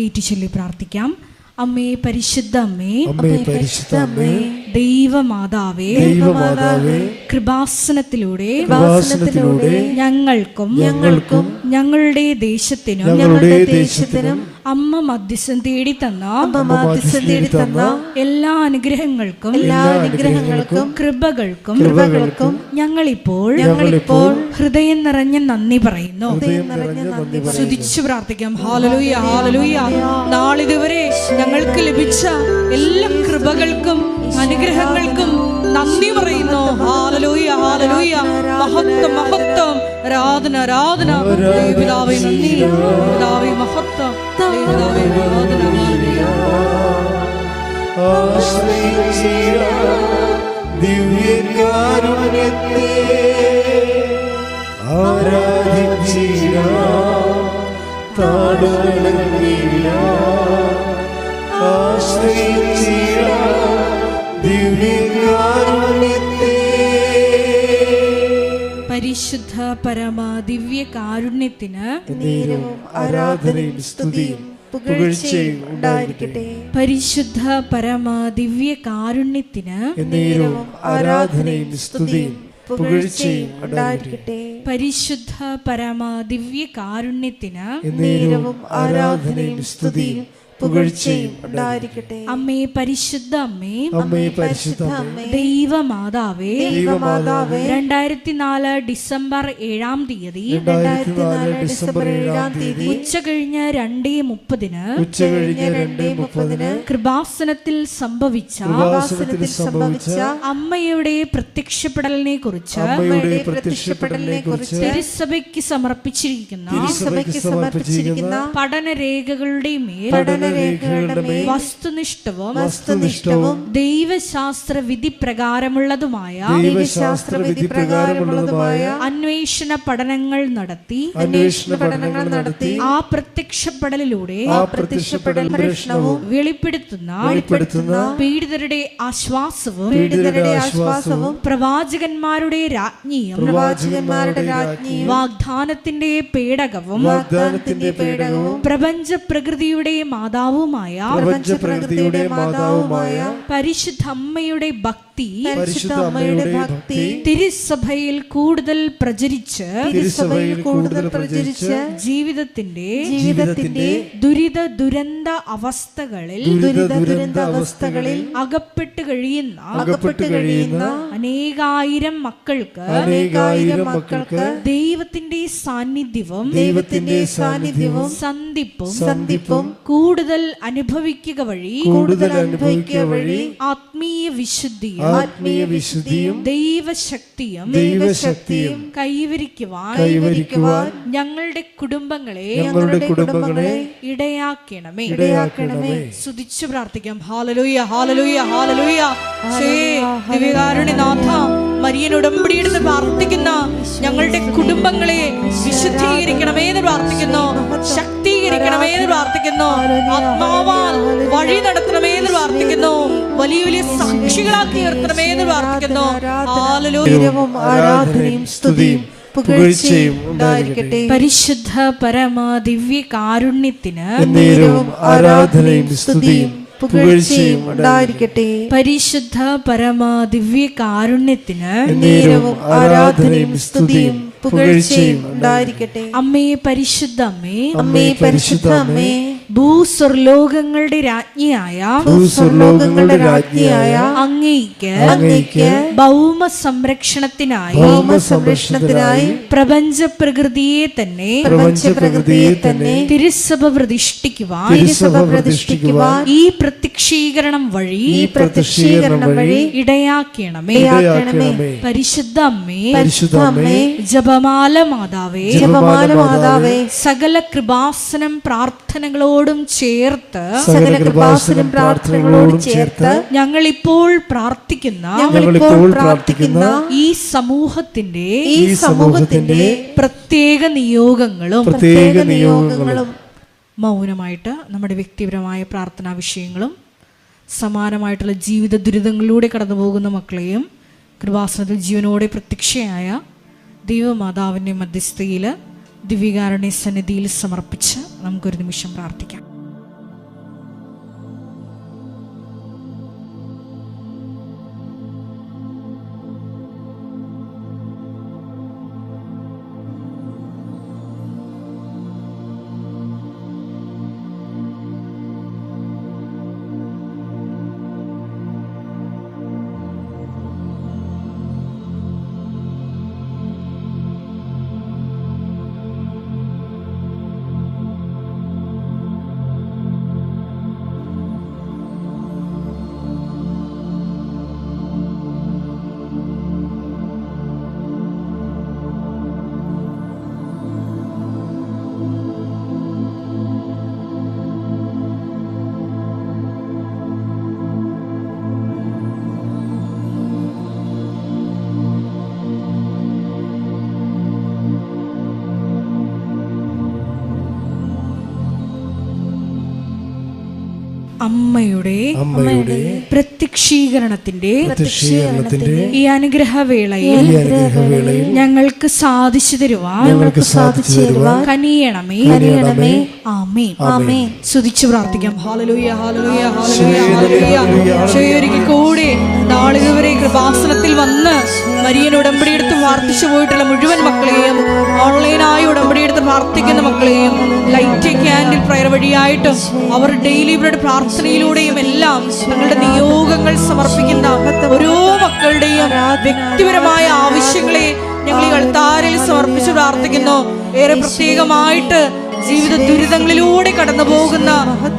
ഏറ്റുചൊല്ലി പ്രാർത്ഥിക്കാം. അമ്മേ പരിശുദ്ധ അമ്മേ, ദൈവമാതാവേ, കൃപാസനത്തിലൂടെ ഞങ്ങൾക്കും ഞങ്ങളുടെ ദേശത്തിനും അമ്മ മധ്യസ്ഥം തേടി തന്ന എല്ലാ അനുഗ്രഹങ്ങൾക്കും കൃപകൾക്കും ഞങ്ങളിപ്പോൾ ഹൃദയം നിറഞ്ഞ നന്ദി പറയുന്നു. സ്തുതിച്ചു പ്രാർത്ഥിക്കാം. ഹല്ലേലൂയ, ഹല്ലേലൂയ. നാളിതുവരെ ഞങ്ങൾക്ക് ലഭിച്ച എല്ലാ കൃപകൾക്കും അനുഗ്രഹങ്ങൾക്കും നന്ദി പറയുന്നു. ഹല്ലേലൂയ, ഹല്ലേലൂയ. മഹത്വം, മഹത്വം. ആരാധന, ആരാധന. പിതാവേ നന്ദി, പിതാവേ മഹത്വം, പിതാവേ ആരാധന. പരിശുദ്ധ പരമ ദിവ്യ കാരുണ്യത്തിന് നേരവും ആരാധനയും സ്തുതിയും പുകഴ്ചയും ഉണ്ടായിരിക്കട്ടെ. പരിശുദ്ധ പരമ ദിവ്യ കാരുണ്യത്തിന് നേരവും ആരാധനയും സ്തുതിയും പുകഴ്ചയും ഉണ്ടായിരിക്കട്ടെ. പരിശുദ്ധ പരമ ദിവ്യ കാരുണ്യത്തിന് നേരവും ആരാധനയും സ്തുതിയും പുകഴ്ചയും ഉണ്ടായിരിക്കട്ടെ. അമ്മേ പരിശുദ്ധ അമ്മേ, അമ്മേ പരിശുദ്ധ അമ്മേ, ദൈവമാതാവേ, ദൈവമാതാവേ, 2004 ഡിസംബർ 7-ാം തീയതി 2004 ഡിസംബർ 7-ാം തീയതി ഉച്ചകഴിഞ്ഞ് 2:30 2:30 കൃപാസനത്തിൽ സംഭവിച്ച അമ്മയുടെ പ്രത്യക്ഷപ്പെടലിനെ കുറിച്ച് തിരുസഭയ്ക്ക് സമർപ്പിച്ചിരിക്കുന്ന പഠനരേഖകളുടെ മേൽ വസ്തുനിഷ്ഠവും ദൈവശാസ്ത്ര വിധി പ്രകാരമുള്ളതുമായ അന്വേഷണ പഠനങ്ങൾ നടത്തി ആ പ്രത്യക്ഷപ്പെടലിലൂടെ വെളിപ്പെടുത്തുന്ന പീഡിതരുടെ ആശ്വാസവും പ്രവാചകന്മാരുടെ രാജ്ഞിയും വാഗ്ദാനത്തിന്റെ പേടകവും പ്രപഞ്ച പ്രകൃതിയുടെ മാതാവുമായ പരിശുദ്ധ അമ്മയുടെ ഭക്തി തിരുസഭയിൽ കൂടുതൽ പ്രചരിച്ച് ജീവിതത്തിന്റെ ദുരിത ദുരന്ത അവസ്ഥകളിൽ അകപ്പെട്ട് കഴിയുന്ന അനേകായിരം മക്കൾക്ക് ദൈവത്തിന്റെ സാന്നിധ്യവും സന്ധിപ്പും കൂടുതൽ അനുഭവിക്കുക വഴി ആത്മീയ വിശുദ്ധിയും ദൈവശക്തിയും കൈവരിക്കുവാൻ ഞങ്ങളുടെ കുടുംബങ്ങളെ ഇടയാക്കണമേ. സ്തുതിച്ചു പ്രാർത്ഥിക്കാം. ഹല്ലേലൂയ, ഹല്ലേലൂയ, ഹല്ലേലൂയ. ദിവ്യകാരുണ്യനാഥ, മരിയൻ ഉടമ്പടിയെടുത്ത് പ്രാർത്ഥിക്കുന്ന ഞങ്ങളുടെ കുടുംബങ്ങളെ വിശുദ്ധീകരിക്കണമേ എന്ന് പ്രാർത്ഥിക്കുന്നു, ശക്തീകരിക്കണമേ എന്ന് പ്രാർത്ഥിക്കുന്നു, ആത്മാവാൽ വഴി നടത്തണമേ എന്ന് പ്രാർത്ഥിക്കുന്നു, വലിയ വലിയ സാക്ഷികളാക്കി ഉയർത്തണമേ എന്ന് പ്രാർത്ഥിക്കുന്നു. ആരാധനയും സ്തുതിയും പുകഴ്ചയും ഉണ്ടായിരിക്കട്ടെ. പരിശുദ്ധ പരമ ദിവ്യ കാരുണ്യത്തിന് ആരാധനയും സ്തുതിയും പുകഴ്ചയും ഉണ്ടായിരിക്കട്ടെ. പരിശുദ്ധ പരമ ദിവ്യ കാരുണ്യത്തിന് ആരാധനയും സ്തുതിയും പുകഴ്ചയും ഉണ്ടായിരിക്കട്ടെ. അമ്മേ പരിശുദ്ധ അമ്മേ, അമ്മേ പരിശുദ്ധ അമ്മേ, ഭൂസ്വർലോകങ്ങളുടെ രാജ്ഞിയായ അങ്ങേയ്ക്ക് ഭൗമ സംരക്ഷണത്തിനായി പ്രപഞ്ച പ്രകൃതിയെ തന്നെ തിരുസഭ പ്രതിഷ്ഠിക്കുവാൻ ഈ പ്രത്യക്ഷീകരണം വഴി ഇടയാക്കണമേ. പരിശുദ്ധ അമ്മേ, ജപമാല മാതാവേ, സകല കൃപാസനം പ്രാർത്ഥനകളോടും ചേർത്ത് ഞങ്ങൾ ഇപ്പോൾ പ്രാർത്ഥിക്കുന്ന ഈ സമൂഹത്തിന്റെ പ്രത്യേക നിയോഗങ്ങളും മൗനമായിട്ട് നമ്മുടെ വ്യക്തിപരമായ പ്രാർത്ഥനാ വിഷയങ്ങളും സമാനമായിട്ടുള്ള ജീവിത ദുരിതങ്ങളിലൂടെ കടന്നു പോകുന്ന മക്കളെയും കൃപാസനത്തിൽ ജീവനോടെ പ്രത്യക്ഷയായ ദൈവമാതാവിൻ്റെ മധ്യസ്ഥയിൽ ദിവ്യകാരുണ്യ സന്നിധിയിൽ സമർപ്പിച്ച് നമുക്കൊരു നിമിഷം പ്രാർത്ഥിക്കാം. അമ്മയുടെ പ്രത്യക്ഷീകരണത്തിന്റെ ഈ അനുഗ്രഹവേളയിൽ ഞങ്ങൾക്ക് സാധിച്ചു തരുവാൻ കനിയണമേ. ആമേൻ. സ്തുതിച്ചു പ്രാർത്ഥിക്കാം. ഹല്ലേലൂയ, ഹല്ലേലൂയ, ഹല്ലേലൂയ, ഹല്ലേലൂയ. ഒരിക്കൽ കൂടി നാളിതുവരെ കൃപാസനത്തിൽ വന്ന് മരിയൻ ഉടമ്പടിയെടുത്ത് പ്രാർത്ഥിച്ചു പോയിട്ടുള്ള മുഴുവൻ മക്കളെയും, ഓൺലൈനായി ഉടമ്പടിയെടുത്ത് പ്രാർത്ഥിക്കുന്ന മക്കളെയും, ലൈറ്റ് ക്യാൻഡിൽ പ്രയർ വഴിയായിട്ടും അവർ ഡെയിലി ബ്രെഡ് പ്രാർത്ഥനയിലൂടെയും എല്ലാം തങ്ങളുടെ നിയോഗങ്ങൾ സമർപ്പിക്കുന്ന ഓരോ മക്കളുടെയും വ്യക്തിപരമായ ആവശ്യങ്ങളെ ഞങ്ങൾ ഈ അൾത്താരയിൽ സമർപ്പിച്ച് പ്രാർത്ഥിക്കുന്നു. ഏറെ പ്രത്യേകമായിട്ട് ജീവിത ദുരിതങ്ങളിലൂടെ കടന്നു പോകുന്ന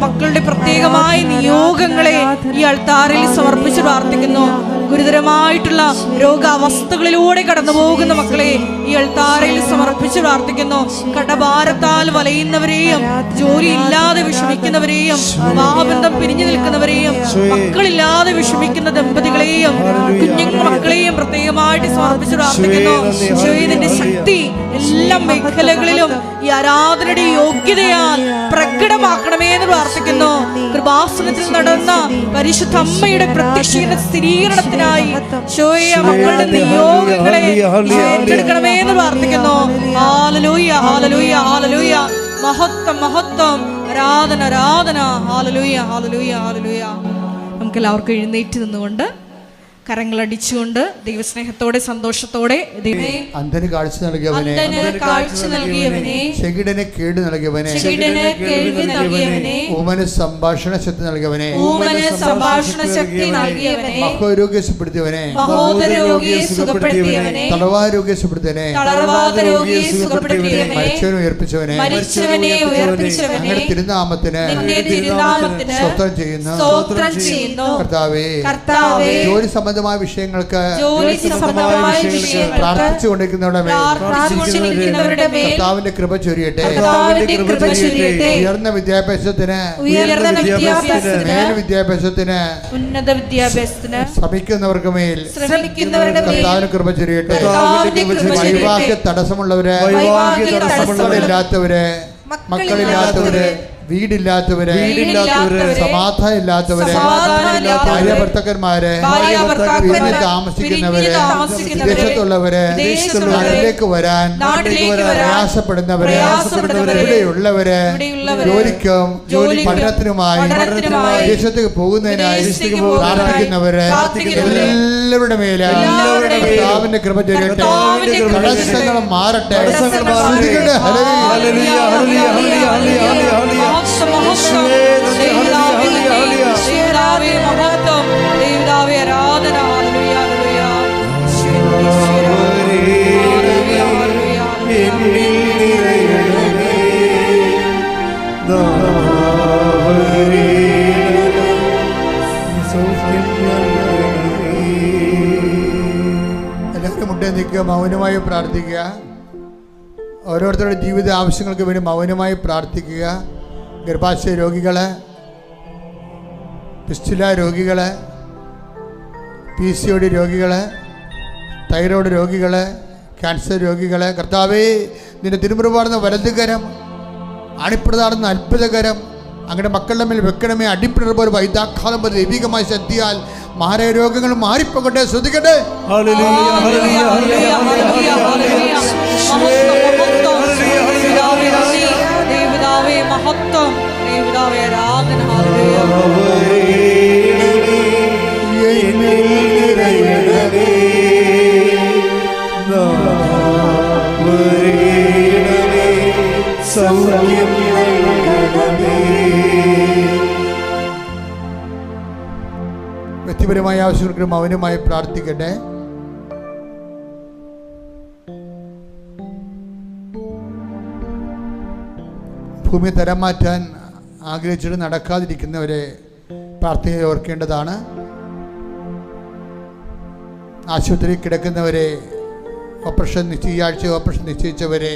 മക്കളുടെ പ്രത്യേകമായ നിയോഗങ്ങളെ ഈ അൾത്താരയിൽ സമർപ്പിച്ച് പ്രാർത്ഥിക്കുന്നു. ഗുരുതരമായിട്ടുള്ള രോഗാവസ്ഥകളിലൂടെ കടന്നു പോകുന്ന മക്കളെ ഈ അൾത്താരയിൽ സമർപ്പിച്ച് പ്രാർത്ഥിക്കുന്നു. കടഭാരത്താൽ വലയുന്നവരെയും, ജോലി ഇല്ലാതെ വിഷമിക്കുന്നവരെയും, വിവാഹബന്ധം പിരിഞ്ഞു നിൽക്കുന്നവരെയും, മക്കളില്ലാതെ വിഷമിക്കുന്ന ദമ്പതികളെയും, കുഞ്ഞു മക്കളെയും പ്രത്യേകമായിട്ട് സമർപ്പിച്ച് പ്രാർത്ഥിക്കുന്നു. ഇതിന്റെ ശക്തി എല്ലാ മേഖലകളിലും ഈ ആരാധനയുടെ യോഗ്യതയാൽ പ്രകടമാക്കണമേ എന്ന് പ്രാർത്ഥിക്കുന്നു. കൃപാസനത്തിൽ നടന്ന പരിശുദ്ധ അമ്മയുടെ പ്രത്യക്ഷീകരണ സ്ഥിരീകരണത്തിനായി മക്കളുടെ നിയോഗങ്ങളെ ഏറ്റെടുക്കണമേ എന്ന് പ്രാർത്ഥിക്കുന്നു. ഹല്ലേലൂയ, ഹല്ലേലൂയ, ഹല്ലേലൂയ. മഹത്വം, മഹത്വം, ആരാധന, ആരാധന. ഹല്ലേലൂയ, ഹല്ലേലൂയ, ഹല്ലേലൂയ. നമുക്ക് എല്ലാവർക്കും എഴുന്നേറ്റ് നിന്നുകൊണ്ട് കരങ്ങളടിച്ചുകൊണ്ട് ദൈവസ്നേഹത്തോടെ സന്തോഷത്തോടെ അന്ധന് കാഴ്ച നൽകിയവനെ, ചെകിടനെ കേട് നൽകിയവനെ, ഊമന് സംഭാഷണ ശക്തി നൽകിയവനെ, മഹോരോഗ്യ സുഖപ്പെടുത്തിയവനെ, തളവാരോഗ്യ സുഖപ്പെടുത്തിയവനെ, മരിച്ചവനെ ഉയർപ്പിച്ചവനെ, അങ്ങനെ തിരുനാമത്തിന് സ്തോത്രം ചെയ്യുന്നു. കർത്താവേ, ജോലി സംബന്ധമായ വിഷയങ്ങൾക്ക് പ്രാർത്ഥിച്ചുകൊണ്ടിരിക്കുന്നവരുടെ കർത്താവിന്റെ കൃപ ചൊരിയട്ടെ. ഉയർന്ന വിദ്യാഭ്യാസത്തിന്, വിദ്യാഭ്യാസത്തിന് ശ്രമിക്കുന്നവർക്ക് മേൽ കർത്താവിന് കൃപ ചൊരിയട്ടെ. വൈവാഹിക തടസ്സമുള്ളവര്, മക്കളില്ലാത്തവര്, വീടില്ലാത്തവര്, സമാധാനം ഇല്ലാത്തവര്, ഭാര്യ ഭർത്താക്കന്മാര്, വീട്ടിൽ താമസിക്കുന്നവര്, വിദേശത്തുള്ളവര്, നാട്ടിലേക്ക് വരാൻ പ്രയാസപ്പെടുന്നവര്, ഇവിടെയുള്ളവര്, ജോലിക്കും പഠനത്തിനുമായി വിദേശത്തേക്ക് പോകുന്നതിനായി പ്രാർത്ഥിക്കുന്നവര്, എല്ലാവരുടെ മേലെ കർത്താവിന്റെ കൃപ ചൊരിയട്ടെ. തടസ്സങ്ങൾ മാറട്ടെ. എല്ലാവരും മുട്ടേ നിൽക്കുക, മൗനമായി പ്രാർത്ഥിക്കുക. ഓരോരുത്തരുടെ ജീവിത ആവശ്യങ്ങൾക്ക് വേണ്ടി മൗനമായി പ്രാർത്ഥിക്കുക. ഗർഭാശയ രോഗികള്, പിസ്റ്റുല രോഗികള്, PCOD രോഗികള്, തൈറോയ്ഡ് രോഗികള്, ക്യാൻസർ രോഗികള്, കർത്താവേ നിന്റെ തിരുമുറുപാടുന്ന വലതുകരം, അണിപ്രതാടുന്ന അത്ഭുതകരം അങ്ങനെ മക്കളുടെ മേൽ വെക്കണമേ. അടിപ്പിടർ പോലെ വൈദ്യാഘാതം പോലെ ദൈവികമായ ശക്തിയാൽ മാരക രോഗങ്ങൾ മാറിപ്പോകട്ടെ. ശ്രദ്ധിക്കട്ടെ. മഹത്വം, ആരാധന. വ്യക്തിപരമായ ആവശ്യങ്ങൾക്ക് മൗനമായി പ്രാർത്ഥിക്കട്ടെ. ഭൂമി തരം മാറ്റാൻ ആഗ്രഹിച്ചിട്ട് നടക്കാതിരിക്കുന്നവരെ പ്രാർത്ഥനയിൽ ഓർക്കേണ്ടതാണ്. ആശുപത്രിയിൽ കിടക്കുന്നവരെ, ഈ ആഴ്ച ഓപ്പറേഷൻ നിശ്ചയിച്ചവരെ,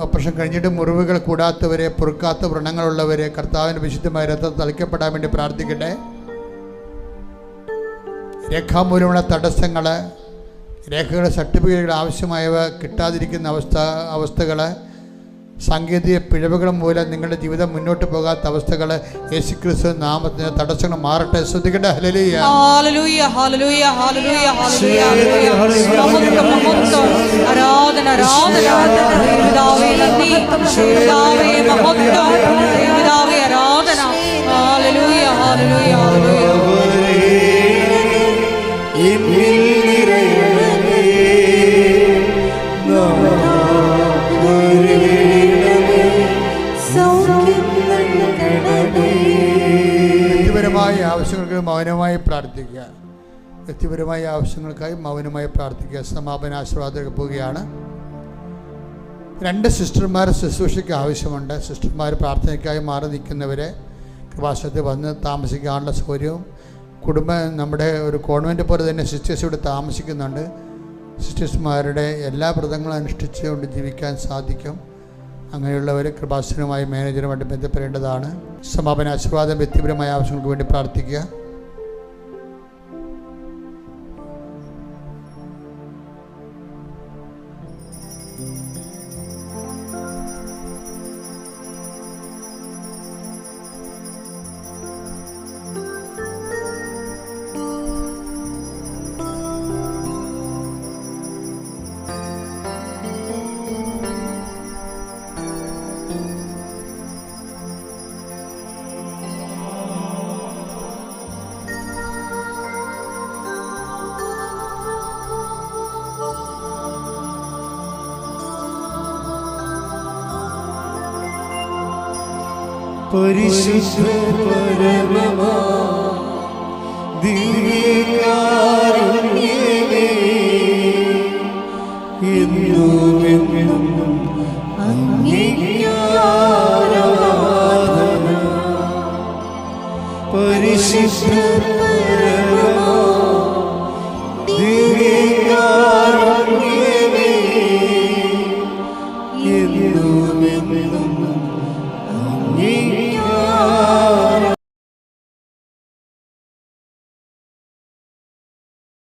ഓപ്പറേഷൻ കഴിഞ്ഞിട്ട് മുറിവുകൾ കൂടാത്തവരെ, പൊറുക്കാത്ത വ്രണങ്ങളുള്ളവരെ കർത്താവിൻ്റെ വിശുദ്ധമായ രക്തം തളിക്കപ്പെടാൻ വേണ്ടി പ്രാർത്ഥിക്കട്ടെ. രേഖാമൂലമുള്ള തടസ്സങ്ങൾ, രേഖകളുടെ സർട്ടിഫിക്കറ്റുകൾ ആവശ്യമായവ കിട്ടാതിരിക്കുന്ന അവസ്ഥകൾ, സാങ്കേതിക പിഴവുകൾ മൂലം നിങ്ങളുടെ ജീവിതം മുന്നോട്ട് പോകാത്ത അവസ്ഥകൾ യേശുക്രിസ്തു നാമത്തിന് തടസ്സങ്ങൾ മാറട്ടെ. ശ്രദ്ധിക്കട്ടെ. ഹല്ലേലൂയ ഹല്ലേലൂയ ഹല്ലേലൂയ ഹല്ലേലൂയ ഹല്ലേലൂയ മഹത്വം ആരാധന ആരാധന പിതാവേ നന്ദി പിതാവേ മഹത്വം പിതാവേ ആരാധന. ഹല്ലേലൂയ ഹല്ലേലൂയ ഹല്ലേലൂയ വ്യക്തിപരമായ ആവശ്യങ്ങൾക്ക് മൗനമായി പ്രാർത്ഥിക്കുക. വ്യക്തിപരമായ ആവശ്യങ്ങൾക്കായി മൗനമായി പ്രാർത്ഥിക്കുക. സമാപന ആശീർവാദത്തിലേക്ക് പോവുകയാണ്. 2 സിസ്റ്റർമാർ ശുശ്രൂഷയ്ക്ക് ആവശ്യമുണ്ട്. സിസ്റ്റർമാർ പ്രാർത്ഥനയ്ക്കായി മാറി നിൽക്കുന്നവരെ കൃപാസനത്തിൽ വന്ന് താമസിക്കാനുള്ള സൗകര്യവും കുടുംബം നമ്മുടെ ഒരു കോൺവെൻറ്റ് പോലെ തന്നെ സിസ്റ്റേഴ്സ് ഇവിടെ താമസിക്കുന്നുണ്ട്. സിസ്റ്റേഴ്സുമാരുടെ എല്ലാ വ്രതങ്ങളും അനുഷ്ഠിച്ചുകൊണ്ട് ജീവിക്കാൻ സാധിക്കും. അങ്ങനെയുള്ളവർ കൃപാസനവുമായി മാനേജറുമായിട്ട് ബന്ധപ്പെടേണ്ടതാണ്. സമാപന ആശീർവാദം വ്യക്തിപരമായ ആവശ്യങ്ങൾക്ക് വേണ്ടി പ്രാർത്ഥിക്കുക. പരിശുദ്ധ പരമമാ ദിവ്യകാരുണ്യമേ എന്നുമെന്നും അങ്ങേക്ക് ആരാധന. പരിശുദ്ധ